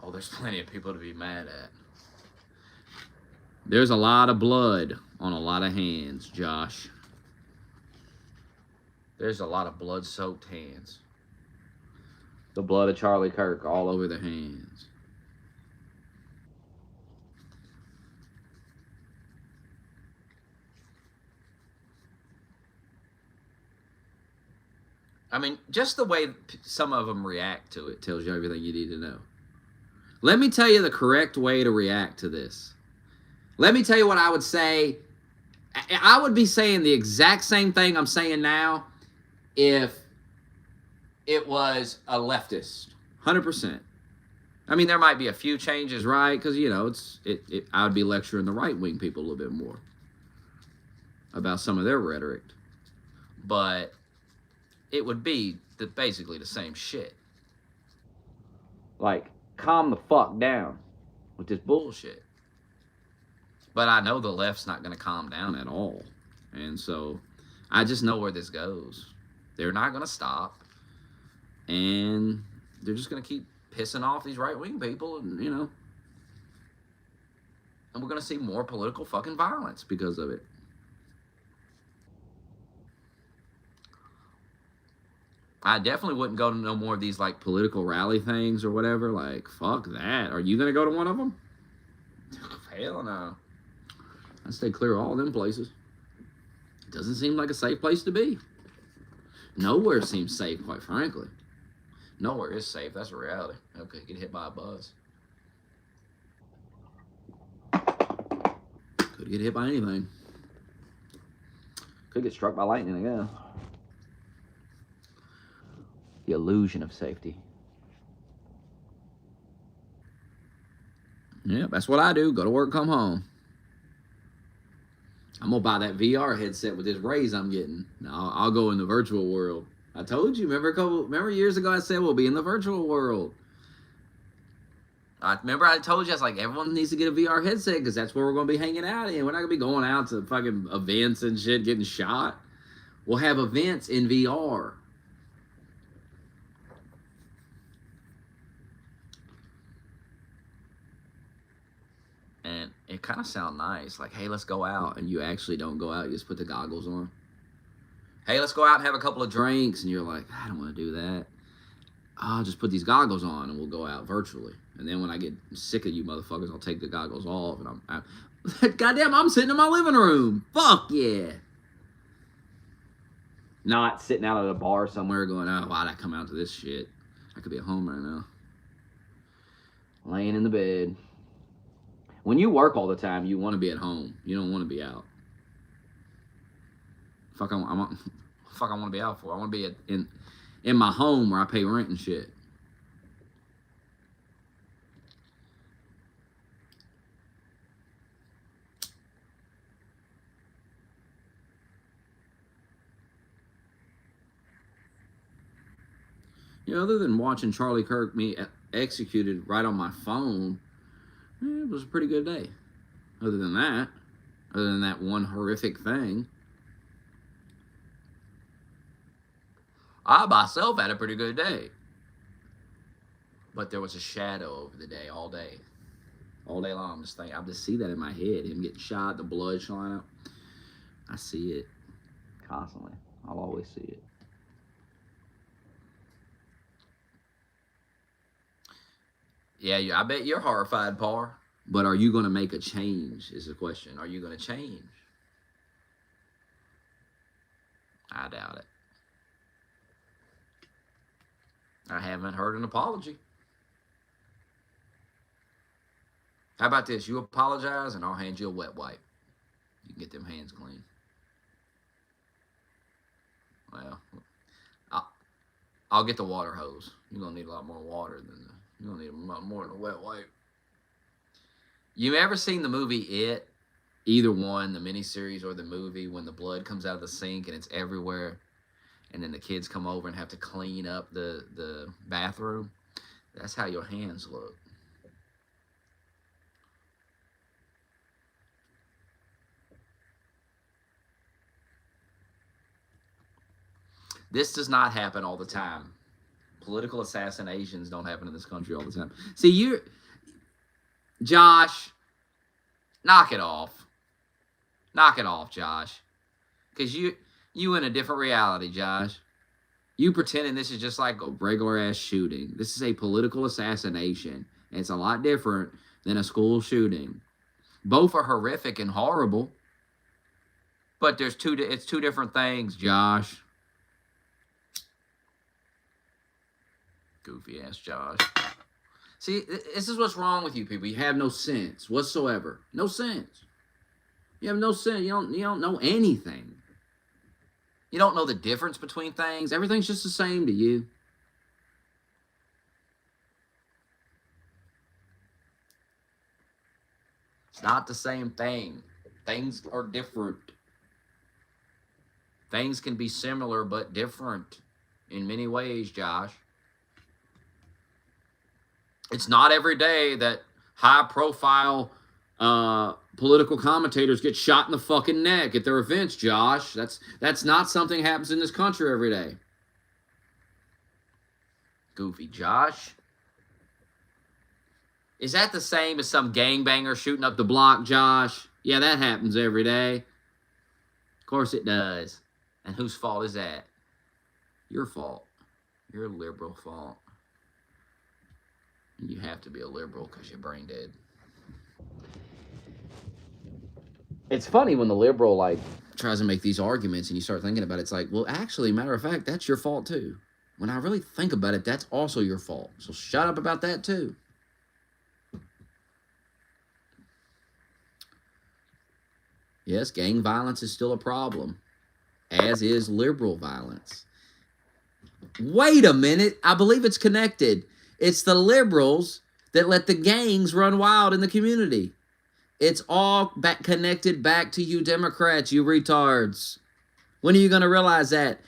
Oh, there's plenty of people to be mad at. There's a lot of blood on a lot of hands, Josh. There's a lot of blood-soaked hands. The blood of Charlie Kirk all over their hands. I mean, just the way some of them react to it tells you everything you need to know. Let me tell you the correct way to react to this. Let me tell you what I would say. I would be saying the exact same thing I'm saying now if it was a leftist. 100%. I mean, there might be a few changes, right? Because, you know, I would be lecturing the right-wing people a little bit more about some of their rhetoric. But it would be basically the same shit. Like, calm the fuck down with this bullshit. But I know the left's not going to calm down at all. And so I just know where this goes. They're not going to stop. And they're just going to keep pissing off these right-wing people. And, you know. And we're going to see more political fucking violence because of it. I definitely wouldn't go to no more of these, like, political rally things or whatever. Like, fuck that. Are you going to go to one of them? Hell no. I stay clear of all them places. It doesn't seem like a safe place to be. Nowhere seems safe, quite frankly. Nowhere is safe. That's a reality. Okay, get hit by a bus. Could get hit by anything. Could get struck by lightning, I guess. The illusion of safety. Yeah, that's what I do. Go to work, come home. I'm going to buy that VR headset with this raise I'm getting. Now, I'll go in the virtual world. I told you. Remember years ago I said we'll be in the virtual world. I told you, I was like, everyone needs to get a VR headset because that's where we're going to be hanging out in. We're not going to be going out to fucking events and shit, getting shot. We'll have events in VR. And it kind of sounds nice. Like, hey, let's go out. And you actually don't go out. You just put the goggles on. Hey, let's go out and have a couple of drinks. And you're like, I don't want to do that. I'll just put these goggles on and we'll go out virtually. And then when I get sick of you motherfuckers, I'll take the goggles off. And goddamn, I'm sitting in my living room. Fuck yeah. Not sitting out at a bar somewhere going, oh, why'd I come out to this shit? I could be at home right now. Laying in the bed. When you work all the time, you want to be at home. You don't want to be out. Fuck, I want to be out for. I want to be in my home where I pay rent and shit. You know, other than watching Charlie Kirk be executed right on my phone, it was a pretty good day. Other than that one horrific thing, I myself had a pretty good day. But there was a shadow over the day all day. All day long. I just see that in my head. Him getting shot, the blood showing up. I see it constantly. I'll always see it. Yeah, I bet you're horrified, Par. But are you going to make a change is the question. Are you going to change? I doubt it. I haven't heard an apology. How about this? You apologize and I'll hand you a wet wipe. You can get them hands clean. Well, I'll get the water hose. You're going to need a lot more water than you're going to need a lot more than a wet wipe. You ever seen the movie It? Either one, the miniseries or the movie, when the blood comes out of the sink and it's everywhere, and then the kids come over and have to clean up the bathroom? That's how your hands look. This does not happen all the time. Political assassinations don't happen in this country all the time. See, Josh, knock it off. Knock it off, Josh. Because you in a different reality, Josh. You pretending this is just like a regular ass shooting. This is a political assassination. And it's a lot different than a school shooting. Both are horrific and horrible. But it's two different things, Josh. Goofy ass Josh. See, this is what's wrong with you people. You have no sense whatsoever. No sense. You have no sense. You don't know anything. You don't know the difference between things. Everything's just the same to you. It's not the same thing. Things are different. Things can be similar but different in many ways, Josh. It's not every day that high-profile political commentators get shot in the fucking neck at their events, Josh. That's not something that happens in this country every day. Goofy Josh. Is that the same as some gangbanger shooting up the block, Josh? Yeah, that happens every day. Of course it does. And whose fault is that? Your fault. Your liberal fault. And you have to be a liberal because you're brain dead. It's funny when the liberal, like, tries to make these arguments and you start thinking about it. It's like, well, actually, matter of fact, that's your fault too. When I really think about it, that's also your fault. So shut up about that too. Yes, gang violence is still a problem, as is liberal violence. Wait a minute. I believe it's connected. It's the liberals that let the gangs run wild in the community. It's all connected back to you Democrats, you retards. When are you going to realize that?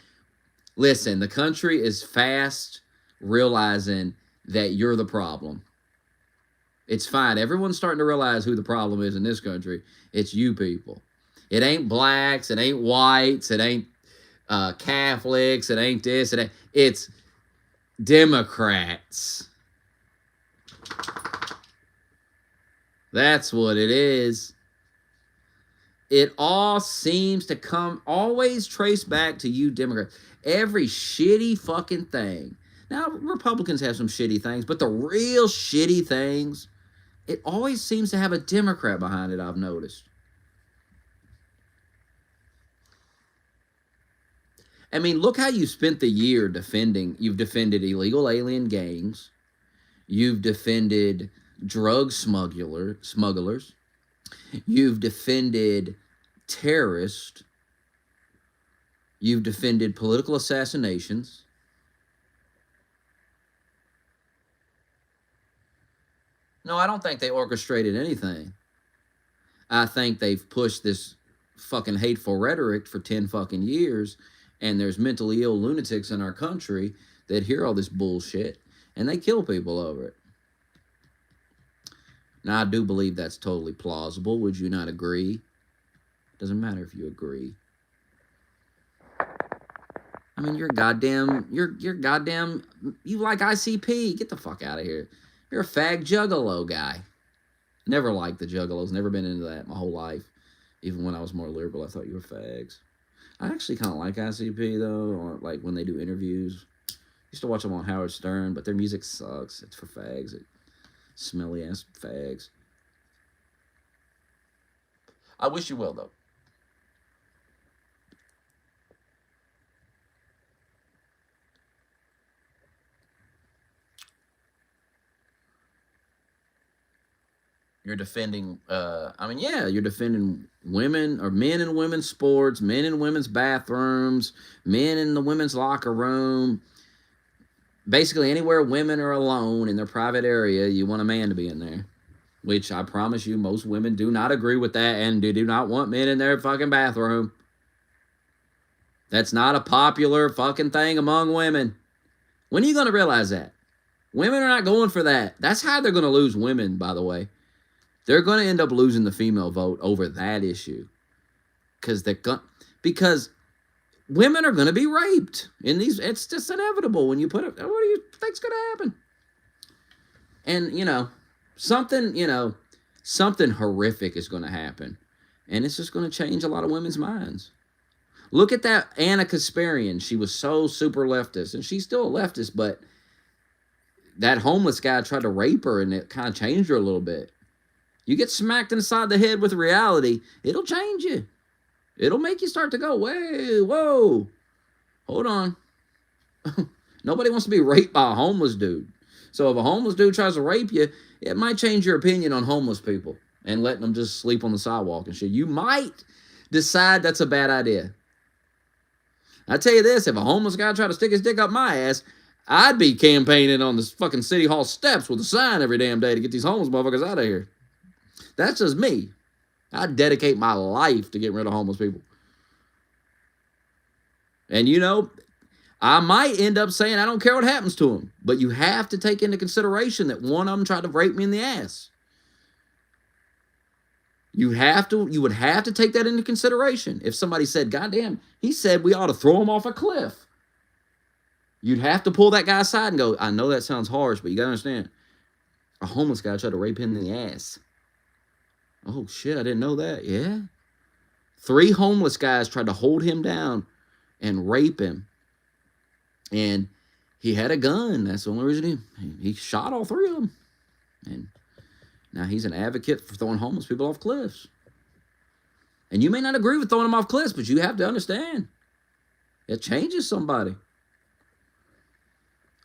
Listen, the country is fast realizing that you're the problem. It's fine. Everyone's starting to realize who the problem is in this country. It's you people. It ain't blacks. It ain't whites. It ain't Catholics. It ain't this. It's Democrats. That's what it is. It all seems to always trace back to you Democrats. Every shitty fucking thing. Now, Republicans have some shitty things, but the real shitty things, it always seems to have a Democrat behind it, I've noticed. I mean, look how you spent the year defending. You've defended illegal alien gangs. You've defended drug smugglers. You've defended terrorists. You've defended political assassinations. No, I don't think they orchestrated anything. I think they've pushed this fucking hateful rhetoric for 10 fucking years, and there's mentally ill lunatics in our country that hear all this bullshit, and they kill people over it. Now, I do believe that's totally plausible. Would you not agree? Doesn't matter if you agree. I mean, you're goddamn, you like ICP. Get the fuck out of here. You're a fag juggalo guy. Never liked the juggalos. Never been into that my whole life. Even when I was more liberal, I thought you were fags. I actually kind of like ICP, though, or like when they do interviews. I used to watch them on Howard Stern, but their music sucks. It's for fags. Smelly-ass fags. I wish you will, though. You're defending, you're defending women or men in women's sports, men in women's bathrooms, men in the women's locker room. Basically, anywhere women are alone in their private area, you want a man to be in there. Which I promise you, most women do not agree with that and do not want men in their fucking bathroom. That's not a popular fucking thing among women. When are you going to realize that? Women are not going for that. That's how they're going to lose women, by the way. They're going to end up losing the female vote over that issue. Because women are going to be raped in these. It's just inevitable when you put it. What do you think's going to happen? And, you know, something horrific is going to happen. And it's just going to change a lot of women's minds. Look at that Anna Kasparian. She was so super leftist. And she's still a leftist, but that homeless guy tried to rape her, and it kind of changed her a little bit. You get smacked inside the head with reality, it'll change you. It'll make you start to go, whoa, hold on. Nobody wants to be raped by a homeless dude. So if a homeless dude tries to rape you, it might change your opinion on homeless people and letting them just sleep on the sidewalk and shit. You might decide that's a bad idea. I tell you this, if a homeless guy tried to stick his dick up my ass, I'd be campaigning on the fucking city hall steps with a sign every damn day to get these homeless motherfuckers out of here. That's just me. I'd dedicate my life to getting rid of homeless people. And you know, I might end up saying I don't care what happens to them, but you have to take into consideration that one of them tried to rape me in the ass. You would have to take that into consideration. If somebody said, goddamn, he said we ought to throw him off a cliff. You'd have to pull that guy aside and go, I know that sounds harsh, but you gotta understand, a homeless guy tried to rape him in the ass. Oh shit, I didn't know that. Yeah. 3 homeless guys tried to hold him down and rape him. And he had a gun. That's the only reason he shot all 3 of them. And now he's an advocate for throwing homeless people off cliffs. And you may not agree with throwing them off cliffs, but you have to understand, it changes somebody.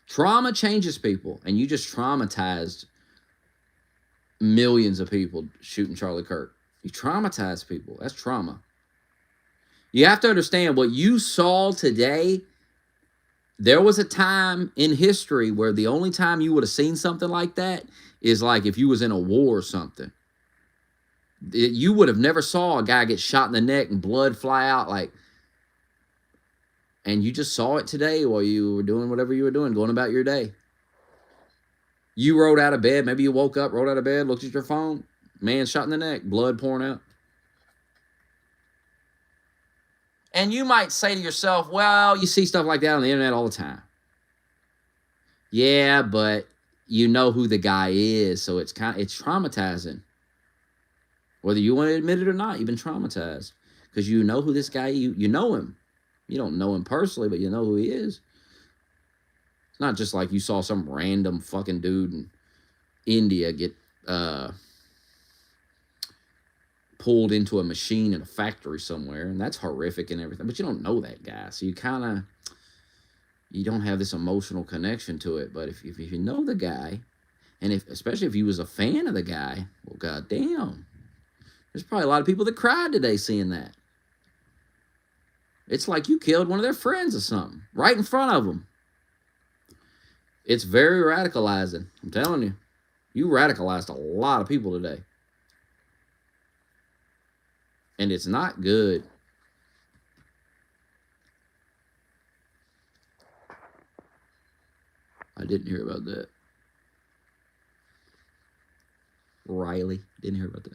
Trauma changes people, and you just traumatized millions of people shooting Charlie Kirk. You traumatized people. That's trauma. You have to understand what you saw today. There was a time in history where the only time you would have seen something like that is like if you was in a war or something. You would have never saw a guy get shot in the neck and blood fly out like. And you just saw it today while you were doing whatever you were doing, going about your day. You rolled out of bed. Maybe you woke up, rolled out of bed, looked at your phone. Man shot in the neck, blood pouring out. And you might say to yourself, well, you see stuff like that on the internet all the time. Yeah, but you know who the guy is, so it's traumatizing. Whether you want to admit it or not, you've been traumatized. Because you know who this guy is. You know him. You don't know him personally, but you know who he is. It's not just like you saw some random fucking dude in India get pulled into a machine in a factory somewhere, and that's horrific and everything, but you don't know that guy, so you don't have this emotional connection to it. But if you know the guy, and especially if you was a fan of the guy, well, goddamn, there's probably a lot of people that cried today seeing that. It's like you killed one of their friends or something right in front of them. It's very radicalizing. I'm telling you. You radicalized a lot of people today. And it's not good. I didn't hear about that. Riley, didn't hear about that.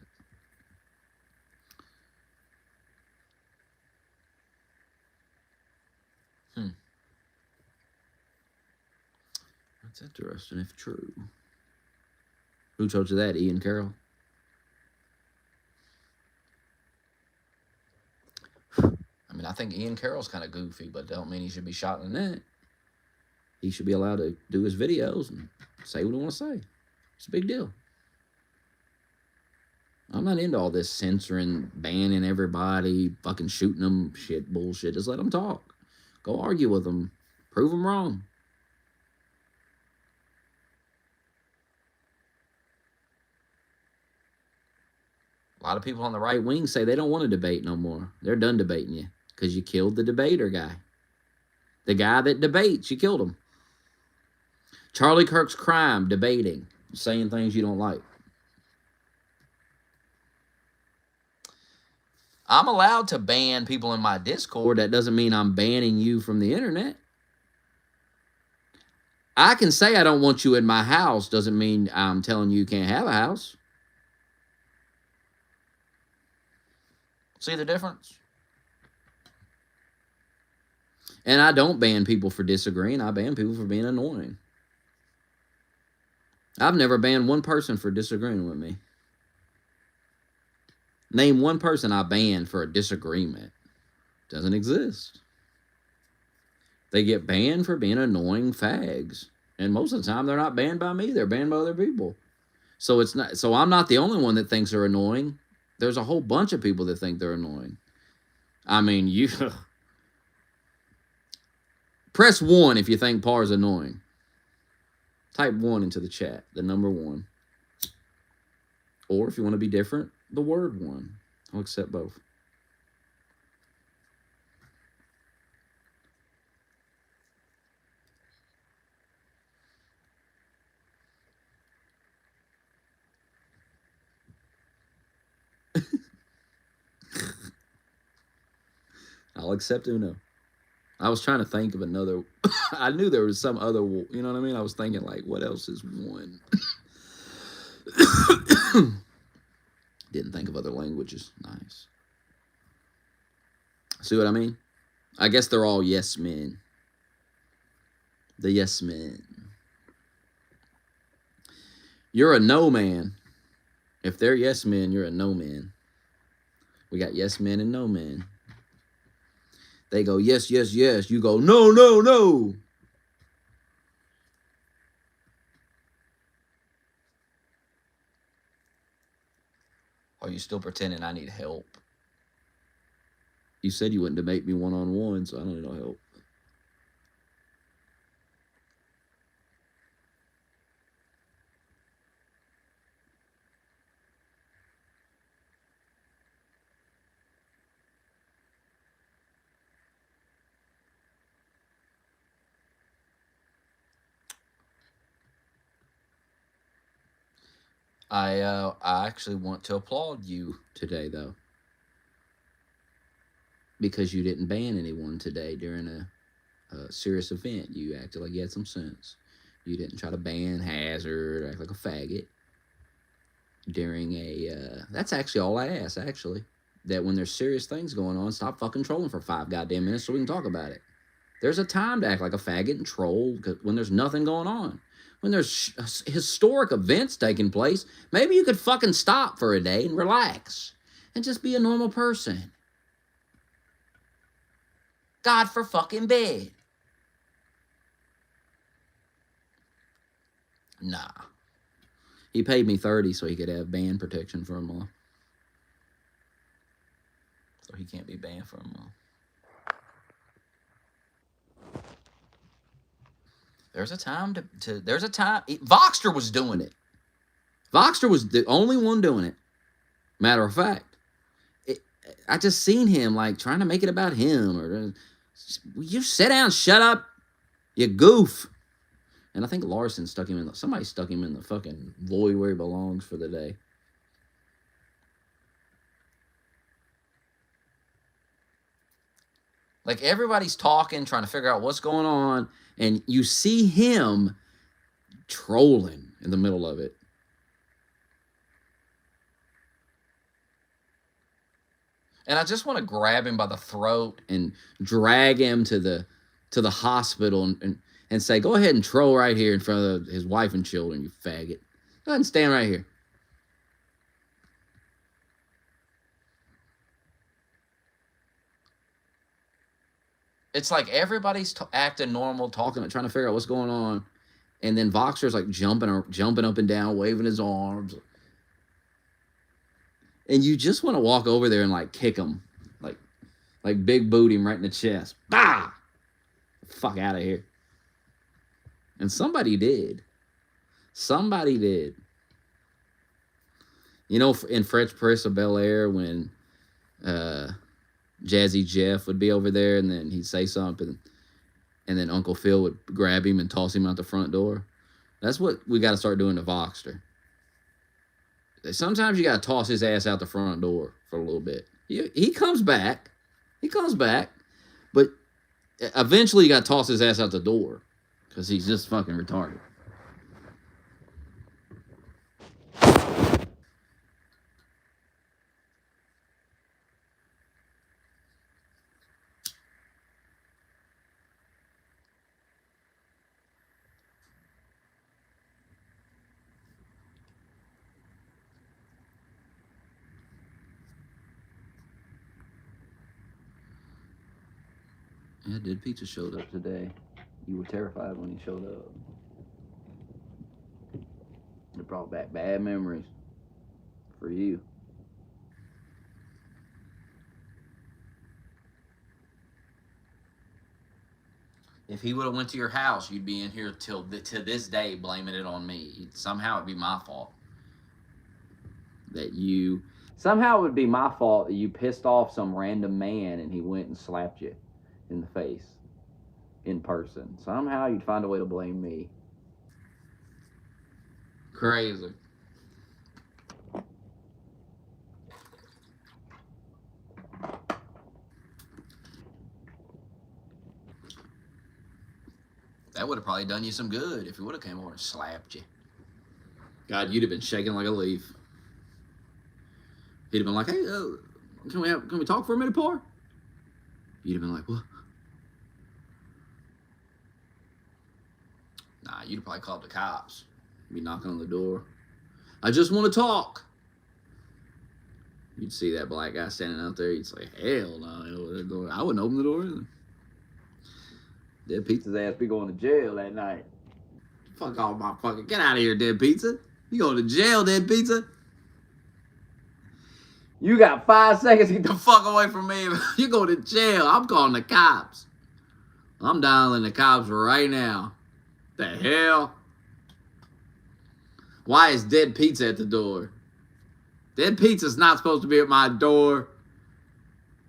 That's interesting if true. Who told you that? Ian Carroll? I mean, I think Ian Carroll's kind of goofy, but don't mean he should be shot in the neck. He should be allowed to do his videos and say what he wants to say. It's a big deal. I'm not into all this censoring, banning everybody, fucking shooting them, shit, bullshit. Just let them talk. Go argue with them. Prove them wrong. A lot of people on the right wing say they don't want to debate no more. They're done debating you because you killed the debater guy. The guy that debates, you killed him. Charlie Kirk's crime, debating, saying things you don't like. I'm allowed to ban people in my Discord. That doesn't mean I'm banning you from the internet. I can say I don't want you in my house. Doesn't mean I'm telling you can't have a house. See the difference? And I don't ban people for disagreeing. I ban people for being annoying. I've never banned one person for disagreeing with me. Name one person I banned for a disagreement. Doesn't exist. They get banned for being annoying fags. And most of the time they're not banned by me, they're banned by other people. So I'm not the only one that thinks they're annoying. There's a whole bunch of people that think they're annoying. I mean, you press 1 if you think Par's annoying. Type 1 into the chat, the number 1. Or if you want to be different, the word 1. I'll accept both. I'll accept Uno. I was trying to think of another. I knew there was some other, you know what I mean? I was thinking, like, what else is 1? Didn't think of other languages. Nice. See what I mean? I guess they're all yes men. The yes men. You're a no man. If they're yes men, you're a no man. We got yes men and no men. They go, yes, yes, yes. You go, no, no, no. Are you still pretending I need help? You said you wouldn't debate me one-on-one, so I don't need no help. I actually want to applaud you today, though, because you didn't ban anyone today during a serious event. You acted like you had some sense. You didn't try to ban Hazard, act like a faggot during a. That's actually all I ask. Actually, that when there's serious things going on, stop fucking trolling for 5 goddamn minutes so we can talk about it. There's a time to act like a faggot and troll when there's nothing going on. When there's historic events taking place, maybe you could fucking stop for a day and relax and just be a normal person. God for fucking bed. Nah. He paid me $30 so he could have band protection for a month. So he can't be banned for a month. There's a time there's a time. Voxter was doing it. Voxter was the only one doing it. Matter of fact, I just seen him like trying to make it about him. Or you sit down, shut up, you goof. And I think Larson stuck him in. Somebody stuck him in the fucking void where he belongs for the day. Like everybody's talking, trying to figure out what's going on, and you see him trolling in the middle of it. And I just want to grab him by the throat and drag him to the hospital and say, go ahead and troll right here in front of his wife and children, you faggot. Go ahead and stand right here. It's like everybody's acting normal, talking, trying to figure out what's going on. And then Voxer's like jumping up and down, waving his arms. And you just want to walk over there and like kick him. Like big boot him right in the chest. Bah! Fuck out of here. And somebody did. Somebody did. You know, in Fresh Prince of Bel-Air, when Jazzy Jeff would be over there and then he'd say something and then Uncle Phil would grab him and toss him out the front door. That's what we got to start doing to Voxter. Sometimes you got to toss his ass out the front door for a little bit. He comes back. He comes back. But eventually you got to toss his ass out the door because he's just fucking retarded. Yeah, Dead Pizza showed up today. You were terrified when he showed up. It brought back bad memories for you. If he would have went to your house, you'd be in here to this day blaming it on me. Somehow it'd be my fault that you. Somehow it would be my fault that you pissed off some random man and he went and slapped you in the face in person. Somehow you'd find a way to blame me. Crazy. That would have probably done you some good if he would have came over and slapped you. God, you'd have been shaking like a leaf. He'd have been like, "Hey, can we talk for a minute, Par?" You'd have been like, "What?" Nah, you'd have probably called the cops. You'd be knocking on the door. "I just want to talk." You'd see that black guy standing out there. You'd say, "Hell no, I wouldn't open the door either." Dead Pizza's ass be going to jail that night. Fuck off my fucking... Get out of here, Dead Pizza. You going to jail, Dead Pizza? You got 5 seconds to get the fuck away from me. You going to jail. I'm calling the cops. I'm dialing the cops right now. The hell? Why is Dead Pizza at the door? Dead Pizza's not supposed to be at my door.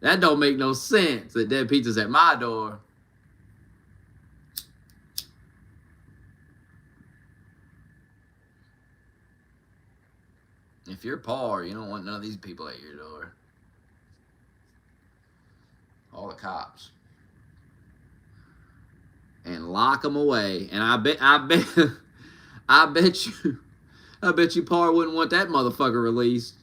That don't make no sense that Dead Pizza's at my door. If you're Par, you don't want none of these people at your door. All the cops. And lock them away. And I bet you Par wouldn't want that motherfucker released.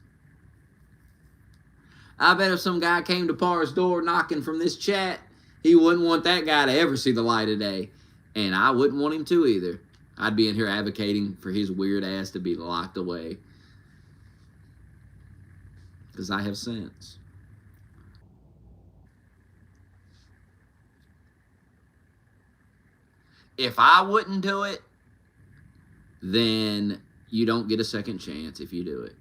I bet if some guy came to Par's door knocking from this chat, he wouldn't want that guy to ever see the light of day. And I wouldn't want him to either. I'd be in here advocating for his weird ass to be locked away. Because I have sense. If I wouldn't do it, then you don't get a second chance if you do it.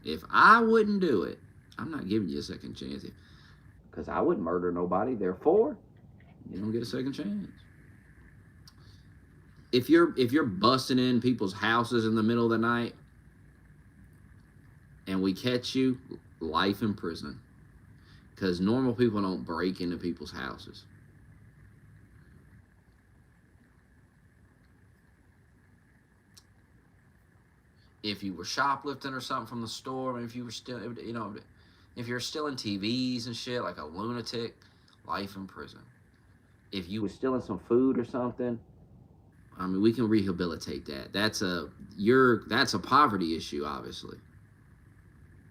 If I wouldn't do it, I'm not giving you a second chance. Because I wouldn't murder nobody. Therefore, you don't get a second chance. If you're busting in people's houses in the middle of the night and we catch you, life in prison. Because normal people don't break into people's houses. If you were shoplifting or something from the store, if you were still, if you're stealing TVs and shit like a lunatic, life in prison. If you were stealing some food or something, I mean, we can rehabilitate that. That's a poverty issue, obviously.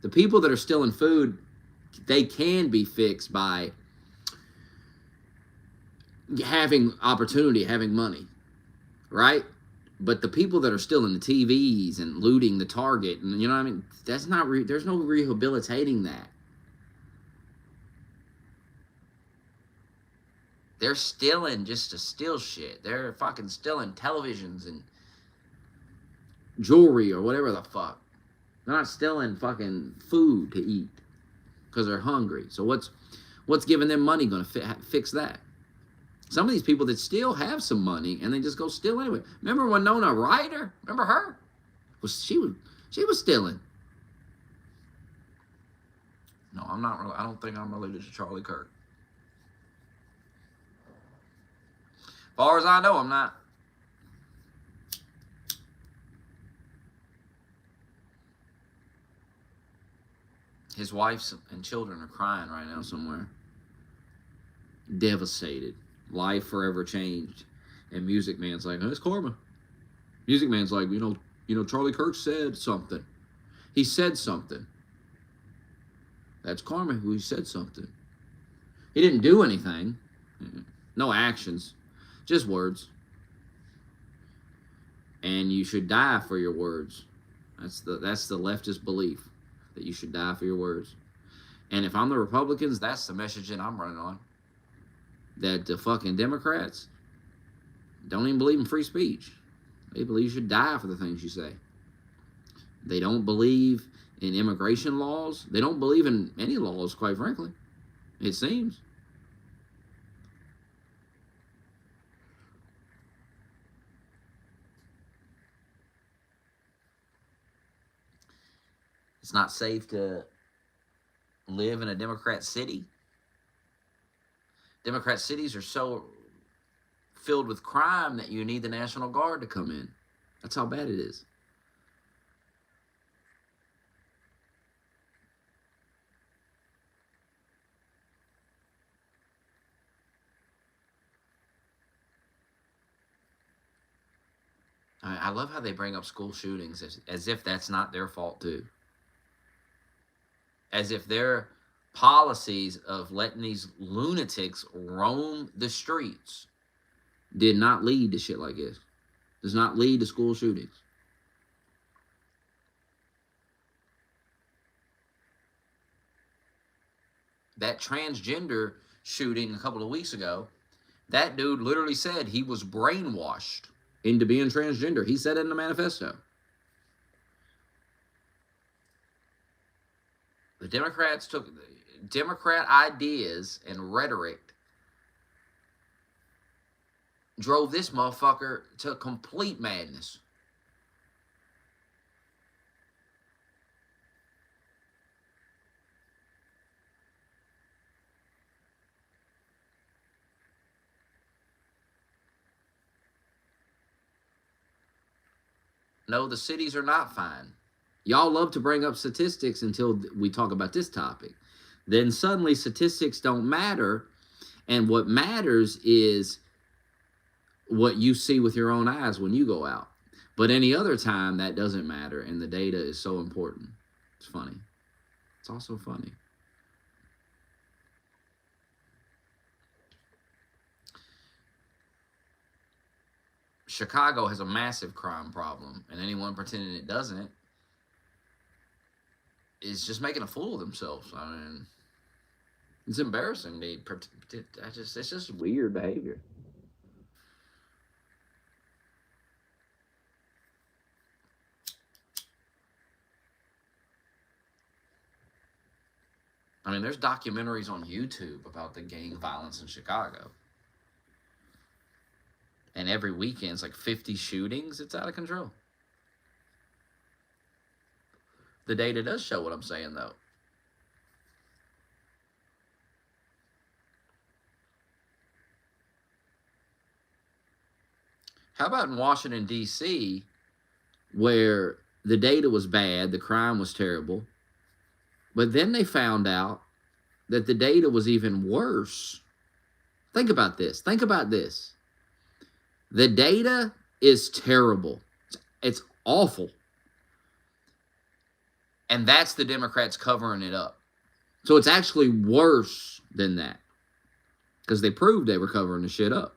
The people that are stealing food, they can be fixed by having opportunity, having money, right? But the people that are stealing the TVs and looting the Target, and you know what I mean, that's not. There's no rehabilitating that. They're stealing just to steal shit. They're fucking stealing televisions and jewelry or whatever the fuck. They're not stealing fucking food to eat because they're hungry. So what's giving them money going to fix that? Some of these people that still have some money and they just go steal anyway. Remember Winona Ryder? Remember her? She was stealing. No, I'm not. I don't think I'm related to Charlie Kirk. As far as I know, I'm not. His wife and children are crying right now somewhere. Devastated. Life forever changed. And Music Man's like, oh, it's karma. Music Man's like, you know, Charlie Kirk said something. He said something. That's karma. He said something. He didn't do anything. No actions. Just words. And you should die for your words. That's the leftist belief, that you should die for your words. And if I'm the Republicans, that's the message that I'm running on. that the fucking Democrats don't even believe in free speech. They believe you should die for the things you say. They don't believe in immigration laws. They don't believe in any laws, quite frankly. It seems. It's not safe to live in a Democrat city. Democrat cities are so filled with crime that you need the National Guard to come in. That's how bad it is. I love how they bring up school shootings as if that's not their fault too. As if their policies of letting these lunatics roam the streets did not lead to shit like this. Does not lead to school shootings. That transgender shooting a couple of weeks ago, that dude literally said he was brainwashed into being transgender. He said it in the manifesto. The Democrats took Democrat ideas and rhetoric, drove this motherfucker to complete madness. No, the cities are not fine. Y'all love to bring up statistics until we talk about this topic. Then suddenly statistics don't matter, and what matters is what you see with your own eyes when you go out. But any other time, that doesn't matter, and the data is so important. It's funny. It's also funny. Chicago has a massive crime problem, and anyone pretending it doesn't is just making a fool of themselves. I mean, it's embarrassing. It's just weird behavior. I mean, there's documentaries on YouTube about the gang violence in Chicago. And every weekend, it's like 50 shootings. It's out of control. The data does show what I'm saying, though. How about in Washington, D.C., where the data was bad, the crime was terrible, but then they found out that the data was even worse. Think about this. Think about this. The data is terrible. It's awful. And that's the Democrats covering it up. So it's actually worse than that. Because they proved they were covering the shit up.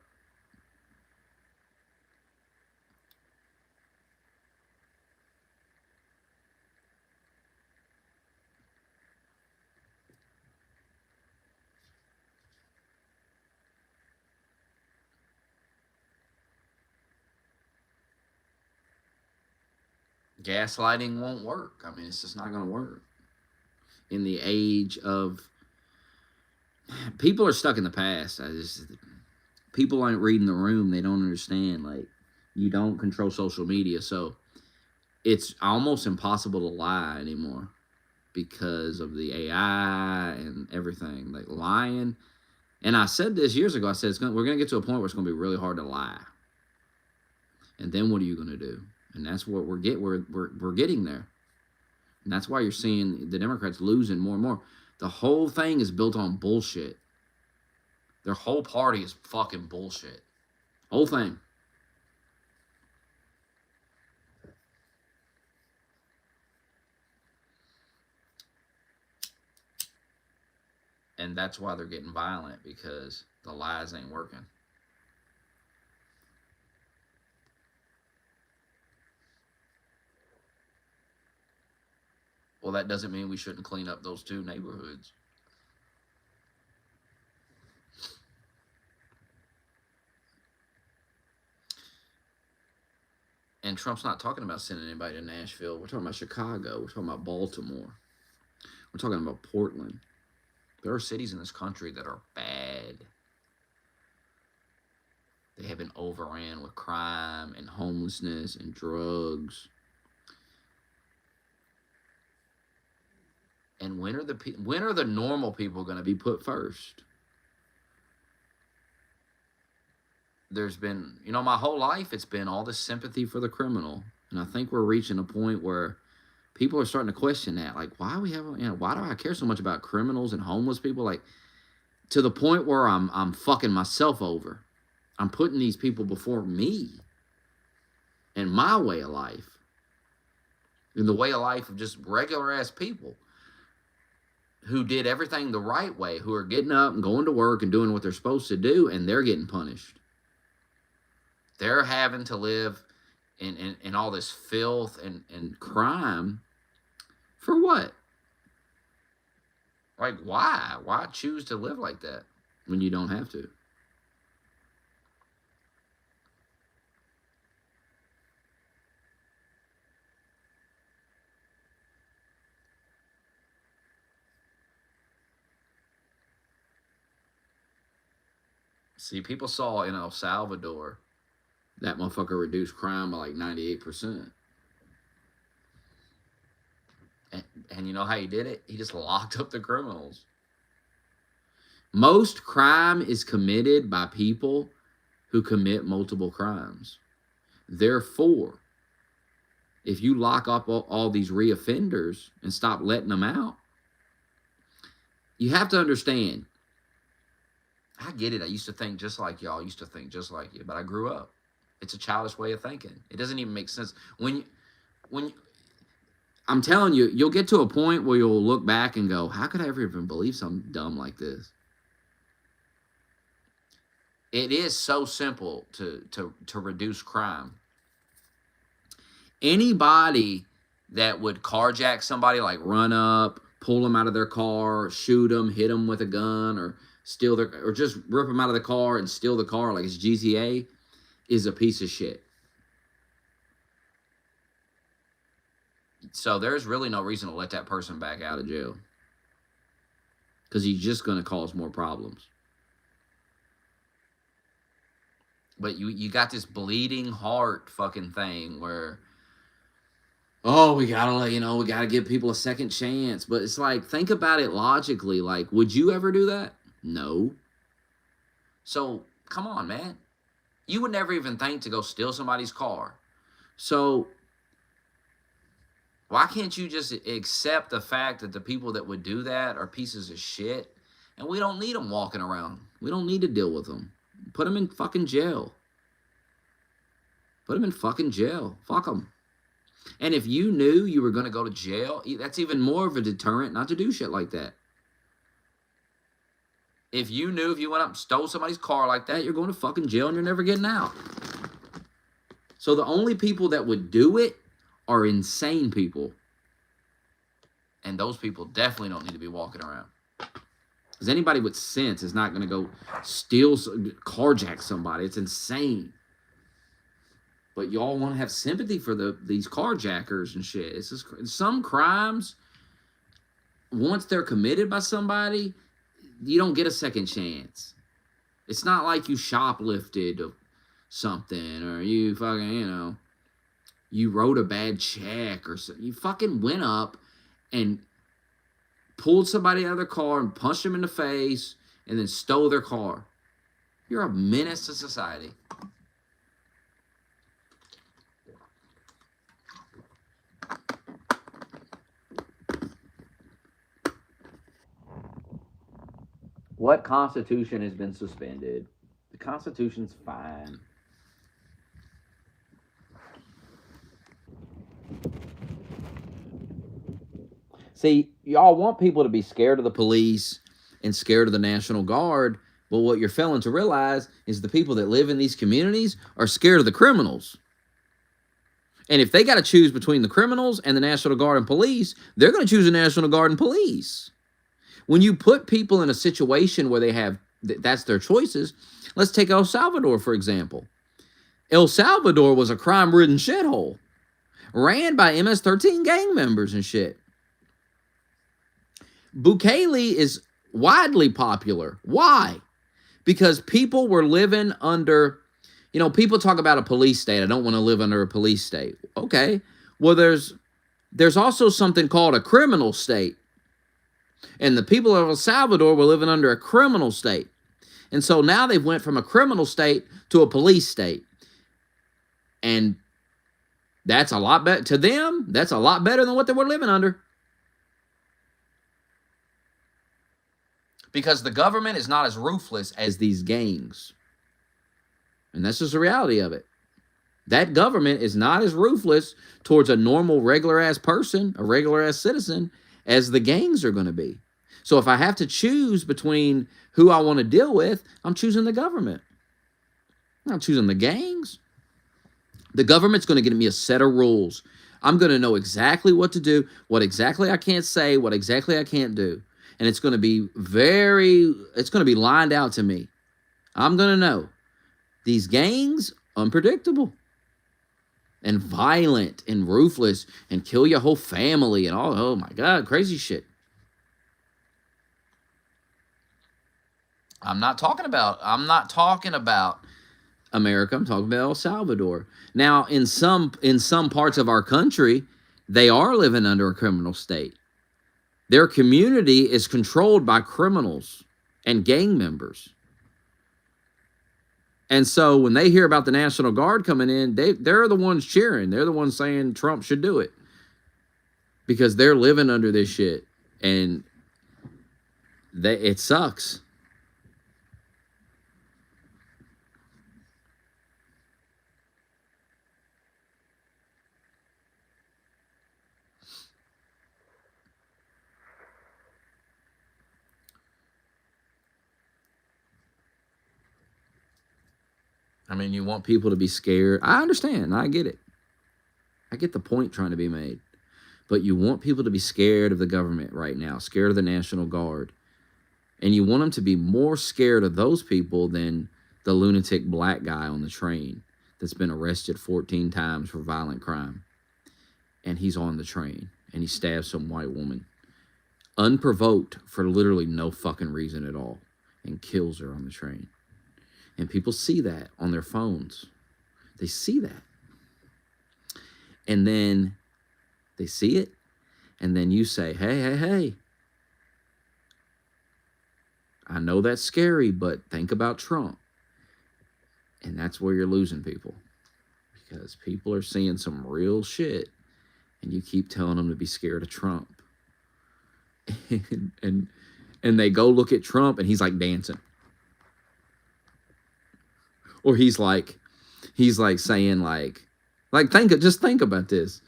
Gaslighting won't work. I mean, it's just not going to work. In the age of... People are stuck in the past. People aren't reading the room. They don't understand. Like, you don't control social media. So it's almost impossible to lie anymore because of the AI and everything. Like, lying. And I said this years ago. I said, we're going to get to a point where it's going to be really hard to lie. And then what are you going to do? And that's what we're getting there. And that's why you're seeing the Democrats losing more and more. The whole thing is built on bullshit. Their whole party is fucking bullshit. Whole thing. And that's why they're getting violent, because the lies ain't working. Well, that doesn't mean we shouldn't clean up those two neighborhoods. And Trump's not talking about sending anybody to Nashville. We're talking about Chicago. We're talking about Baltimore. We're talking about Portland. There are cities in this country that are bad. They have been overran with crime and homelessness and drugs. And when are the normal people going to be put first? There's been, my whole life it's been all this sympathy for the criminal. And I think we're reaching a point where people are starting to question that. Like, why do I care so much about criminals and homeless people? Like, to the point where I'm fucking myself over. I'm putting these people before me and my way of life. And the way of life of just regular ass people who did everything the right way, who are getting up and going to work and doing what they're supposed to do, and they're getting punished. They're having to live in all this filth and crime for what? Like, why? Why choose to live like that when you don't have to? See, people saw in El Salvador that motherfucker reduced crime by like 98%. And you know how he did it? He just locked up the criminals. Most crime is committed by people who commit multiple crimes. Therefore, if you lock up all these reoffenders and stop letting them out, you have to understand, I get it. I used to think just like y'all. I used to think just like you, but I grew up. It's a childish way of thinking. It doesn't even make sense. When I'm telling you, you'll get to a point where you'll look back and go, how could I ever even believe something dumb like this? It is so simple to reduce crime. Anybody that would carjack somebody, like run up, pull them out of their car, shoot them, hit them with a gun, or steal their, or just rip them out of the car and steal the car like it's GTA, is a piece of shit. So there's really no reason to let that person back out of jail, because he's just going to cause more problems. But you got this bleeding heart fucking thing where, oh, we gotta give people a second chance. But it's like, think about it logically. Like, would you ever do that? No. So, come on, man. You would never even think to go steal somebody's car. So, why can't you just accept the fact that the people that would do that are pieces of shit? And we don't need them walking around. We don't need to deal with them. Put them in fucking jail. Put them in fucking jail. Fuck them. And if you knew you were going to go to jail, that's even more of a deterrent not to do shit like that. If you knew if you went up and stole somebody's car like that, you're going to fucking jail and you're never getting out. So the only people that would do it are insane people. And those people definitely don't need to be walking around. Because anybody with sense is not going to go carjack somebody. It's insane. But y'all want to have sympathy for these carjackers and shit. It's just, some crimes, once they're committed by somebody, you don't get a second chance. It's not like you shoplifted something, or you fucking, you wrote a bad check or something. You fucking went up and pulled somebody out of their car and punched them in the face and then stole their car. You're a menace to society. What Constitution has been suspended? The Constitution's fine. See, y'all want people to be scared of the police and scared of the National Guard, but what you're failing to realize is the people that live in these communities are scared of the criminals. And if they got to choose between the criminals and the National Guard and police, they're going to choose the National Guard and police. When you put people in a situation where they have, that's their choices, let's take El Salvador, for example. El Salvador was a crime-ridden shithole, ran by MS-13 gang members and shit. Bukele is widely popular. Why? Because people were living under, people talk about a police state. I don't want to live under a police state. Okay. Well, there's also something called a criminal state. And the people of El Salvador were living under a criminal state. And so now they've went from a criminal state to a police state. And that's a lot better to them. That's a lot better than what they were living under. Because the government is not as ruthless as these gangs. And that's just the reality of it. That government is not as ruthless towards a normal, regular-ass person, a regular-ass citizen, as the gangs are going to be. So if I have to choose between who I want to deal with, I'm choosing the government. I'm not choosing the gangs. The government's going to give me a set of rules. I'm going to know exactly what to do, what exactly I can't say, what exactly I can't do. And it's going to be lined out to me. I'm going to know. These gangs, unpredictable and violent and ruthless and kill your whole family and all. Oh my God, crazy shit. I'm not talking about America. I'm talking about El Salvador. Now, in some parts of our country, they are living under a criminal state. Their community is controlled by criminals and gang members. And so when they hear about the National Guard coming in, they're the ones cheering. They're the ones saying Trump should do it. Because they're living under this shit. And it sucks. I mean, you want people to be scared. I understand. I get it. I get the point trying to be made. But you want people to be scared of the government right now, scared of the National Guard. And you want them to be more scared of those people than the lunatic black guy on the train that's been arrested 14 times for violent crime. And he's on the train and he stabs some white woman unprovoked for literally no fucking reason at all and kills her on the train. And people see that on their phones. They see that. And then they see it. And then you say, hey. I know that's scary, but think about Trump. And that's where you're losing people. Because people are seeing some real shit. And you keep telling them to be scared of Trump. and they go look at Trump and he's like dancing. Or he's like saying just think about this.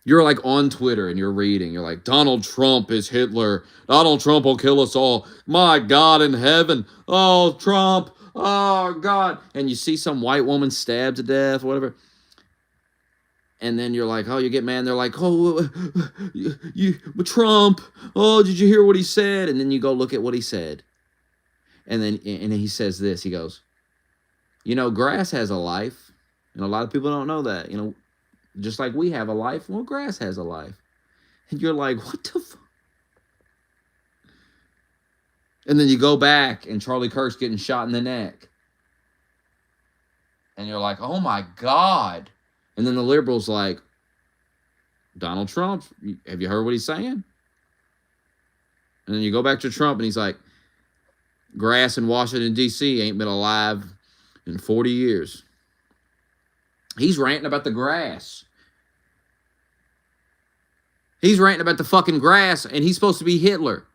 You're like on Twitter and you're reading. You're like, Donald Trump is Hitler. Donald Trump will kill us all. My God in heaven. Oh, Trump. Oh, God. And you see some white woman stabbed to death, whatever. And then you're like, oh, you get mad. And they're like, oh, Trump. Oh, did you hear what he said? And then you go look at what he said. And then he says this. He goes, grass has a life. And a lot of people don't know that. Just like we have a life, well, grass has a life. And you're like, what the fuck? And then you go back and Charlie Kirk's getting shot in the neck. And you're like, oh my God. And then the liberals like, Donald Trump, have you heard what he's saying? And then you go back to Trump and he's like, grass in Washington, D.C. ain't been alive in 40 years. He's ranting about the grass. He's ranting about the fucking grass, and he's supposed to be Hitler.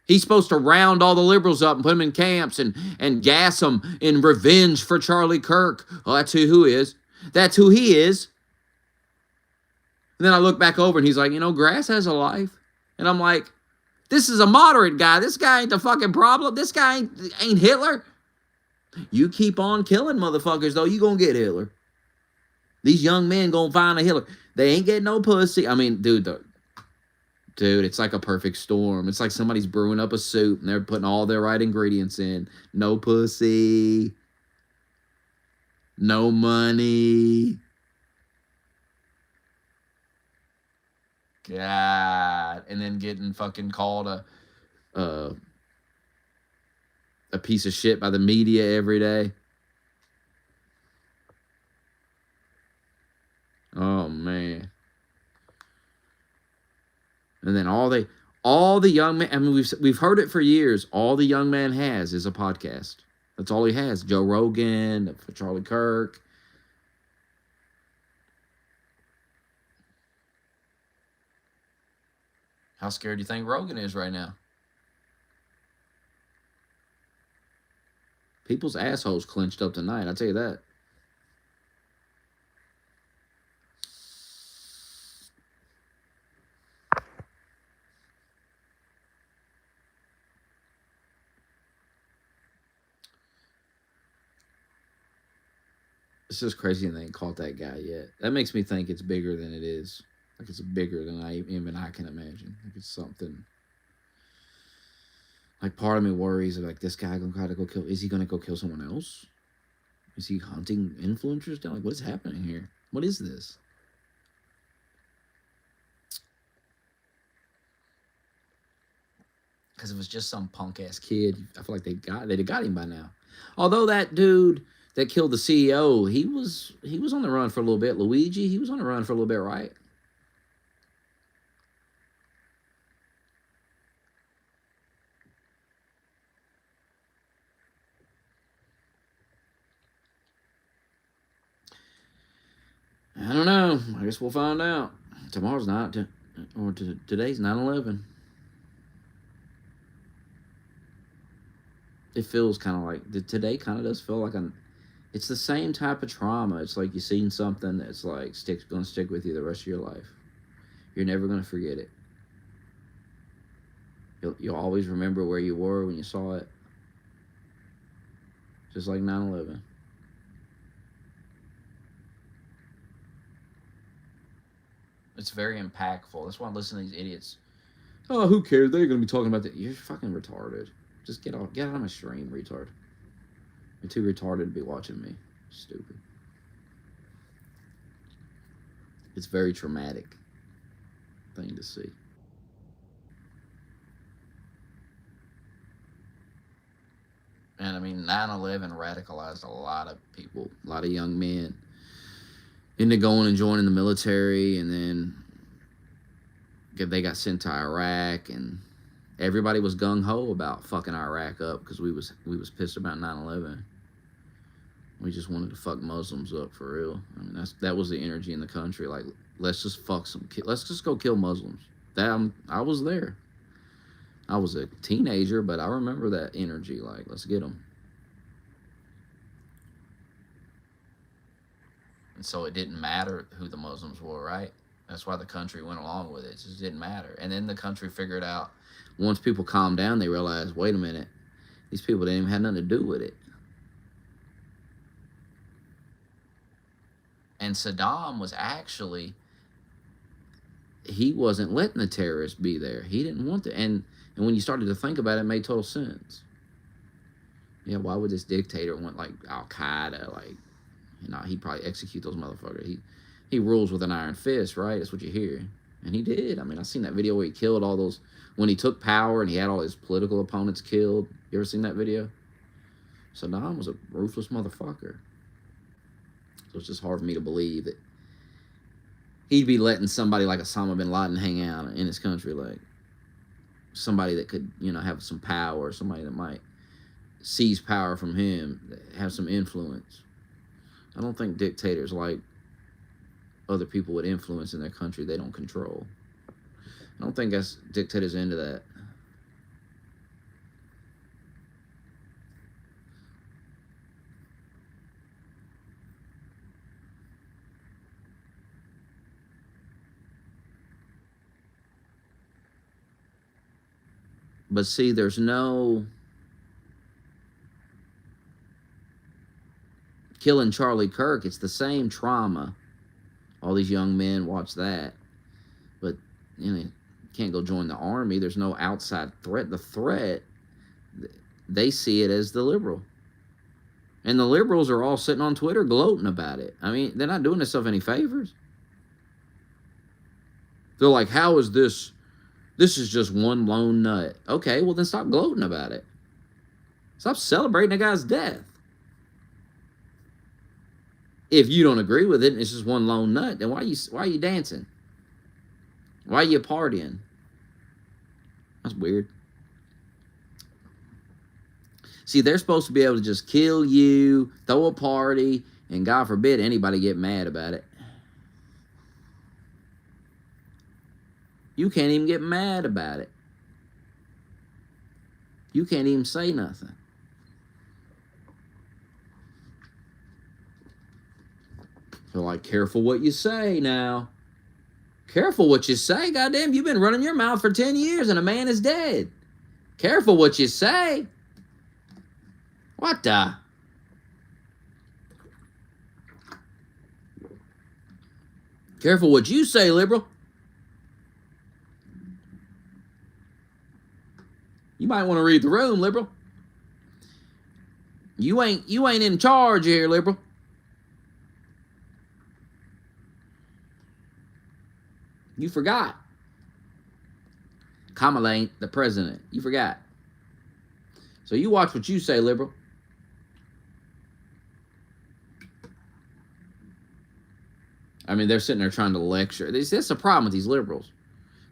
He's supposed to round all the liberals up and put them in camps and gas them in revenge for Charlie Kirk. Oh, that's who he is. That's who he is. And then I look back over, and he's like, grass has a life. And I'm like, this is a moderate guy. This guy ain't the fucking problem. This guy ain't Hitler. You keep on killing motherfuckers, though, you gonna get Hitler. These young men gonna find a Hitler. They ain't getting no pussy. I mean, dude, it's like a perfect storm. It's like somebody's brewing up a soup, and they're putting all their right ingredients in. No pussy. No money. God. And then getting fucking called a piece of shit by the media every day. Oh man. And then all the young man, I mean, we've heard it for years. All the young man has is a podcast. That's all he has. Joe Rogan, Charlie Kirk. How scared do you think Rogan is right now? People's assholes clenched up tonight, I'll tell you that. It's just crazy they ain't caught that guy yet. That makes me think it's bigger than it is. Like it's bigger than even I can imagine. Like it's something. Like part of me worries like this guy gonna try to go kill. Is he gonna go kill someone else? Is he hunting influencers down? Like what is happening here? What is this? Because if it was just some punk ass kid, I feel like they'd have got him by now. Although that dude that killed the CEO, he was on the run for a little bit. Luigi, he was on the run for a little bit, right? I don't know. I guess we'll find out. Tomorrow's not, or today's 9/11. It feels kind of like today. Kind of does feel like it's the same type of trauma. It's like you've seen something that's like gonna stick with you the rest of your life. You're never gonna forget it. You'll always remember where you were when you saw it. Just like 9/11. It's very impactful. That's why I listen to these idiots. Oh, who cares? They're gonna be talking about that. You're fucking retarded. Just get out of my stream, retard. You're too retarded to be watching me. Stupid. It's very traumatic thing to see. And I mean, 9/11 radicalized a lot of people, a lot of young men into going and joining the military, and then they got sent to Iraq, and everybody was gung-ho about fucking Iraq up because we was pissed about 9/11. We just wanted to fuck Muslims up for real. I mean, that was the energy in the country. Like, let's just let's just go kill Muslims. I was there. I was a teenager, but I remember that energy. Like, let's get them. And so it didn't matter who the Muslims were, right? That's why the country went along with it. It just didn't matter. And then the country figured out, once people calmed down, they realized, wait a minute, these people didn't even have nothing to do with it. And Saddam was actually, he wasn't letting the terrorists be there. He didn't want to. And when you started to think about it, it made total sense. Yeah, why would this dictator want like Al Qaeda? Like, you know, he'd probably execute those motherfuckers. He rules with an iron fist, right? That's what you hear. And he did. I mean, I seen that video where he killed all those, when he took power and he had all his political opponents killed. You ever seen that video? Saddam was a ruthless motherfucker. So it's just hard for me to believe that he'd be letting somebody like Osama bin Laden hang out in his country, like somebody that could, you know, have some power, somebody that might seize power from him, have some influence. I don't think dictators like other people with influence in their country they don't control. I don't think us dictators are into that. But see, there's no killing Charlie Kirk. It's the same trauma. All these young men watch that. But, you know, can't go join the army. There's no outside threat. The threat, they see it as the liberal. And the liberals are all sitting on Twitter gloating about it. I mean, they're not doing themselves any favors. They're like, how is this? This is just one lone nut. Okay, well then stop gloating about it. Stop celebrating a guy's death. If you don't agree with it and it's just one lone nut, then why are you dancing? Why are you partying? That's weird. See, they're supposed to be able to just kill you, throw a party, and God forbid anybody get mad about it. You can't even get mad about it. You can't even say nothing. So like, careful what you say now. Careful what you say. Goddamn, you've been running your mouth for 10 years and a man is dead. Careful what you say. What the? Careful what you say, liberal. You might want to read the room, liberal. You ain't in charge here, liberal. You forgot. Kamala ain't the president. You forgot. So you watch what you say, liberal. I mean, they're sitting there trying to lecture. That's the problem with these liberals.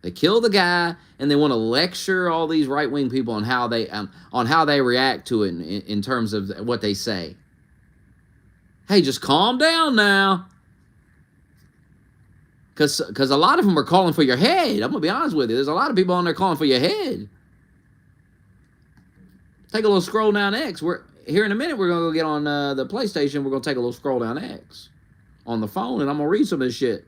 They kill the guy, and they want to lecture all these right-wing people on how they react to it in terms of what they say. Hey, just calm down now. Because a lot of them are calling for your head. I'm going to be honest with you. There's a lot of people on there calling for your head. Take a little scroll down X. Here in a minute, we're going to go get on the PlayStation. We're going to take a little scroll down X on the phone, and I'm going to read some of this shit.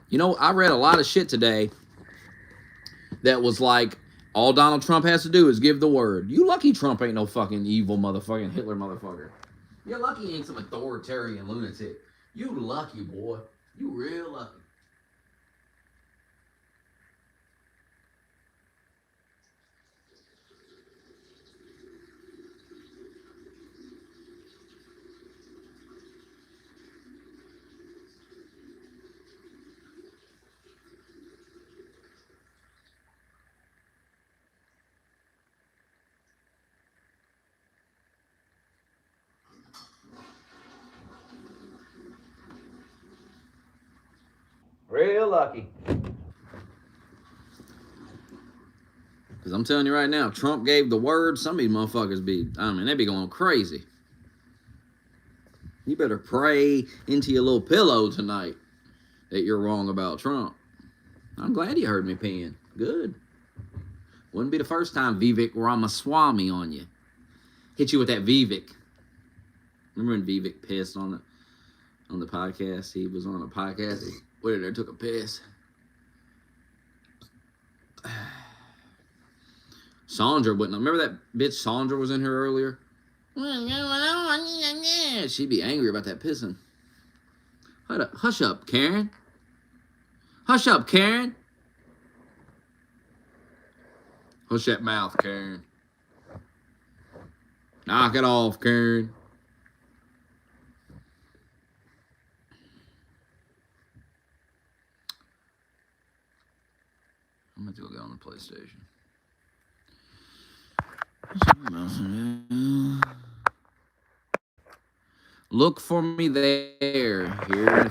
You know, I read a lot of shit today that was like, all Donald Trump has to do is give the word. You lucky Trump ain't no fucking evil motherfucking Hitler motherfucker. You're lucky he ain't some authoritarian lunatic. You lucky, boy. You real lucky. Real lucky. Because I'm telling you right now, Trump gave the word, some of these motherfuckers they be going crazy. You better pray into your little pillow tonight that you're wrong about Trump. I'm glad you heard me peeing. Good. Wouldn't be the first time Vivek Ramaswamy on you. Hit you with that Vivek. Remember when Vivek pissed on the podcast? He was on a podcast. He went in there, took a piss. Sandra wouldn't. Remember that bitch Sandra was in here earlier? She'd be angry about that pissing. Hush up, Karen. Hush up, Karen. Hush that mouth, Karen. Knock it off, Karen. I'm going to go get on the PlayStation. Look for me there. Here in a few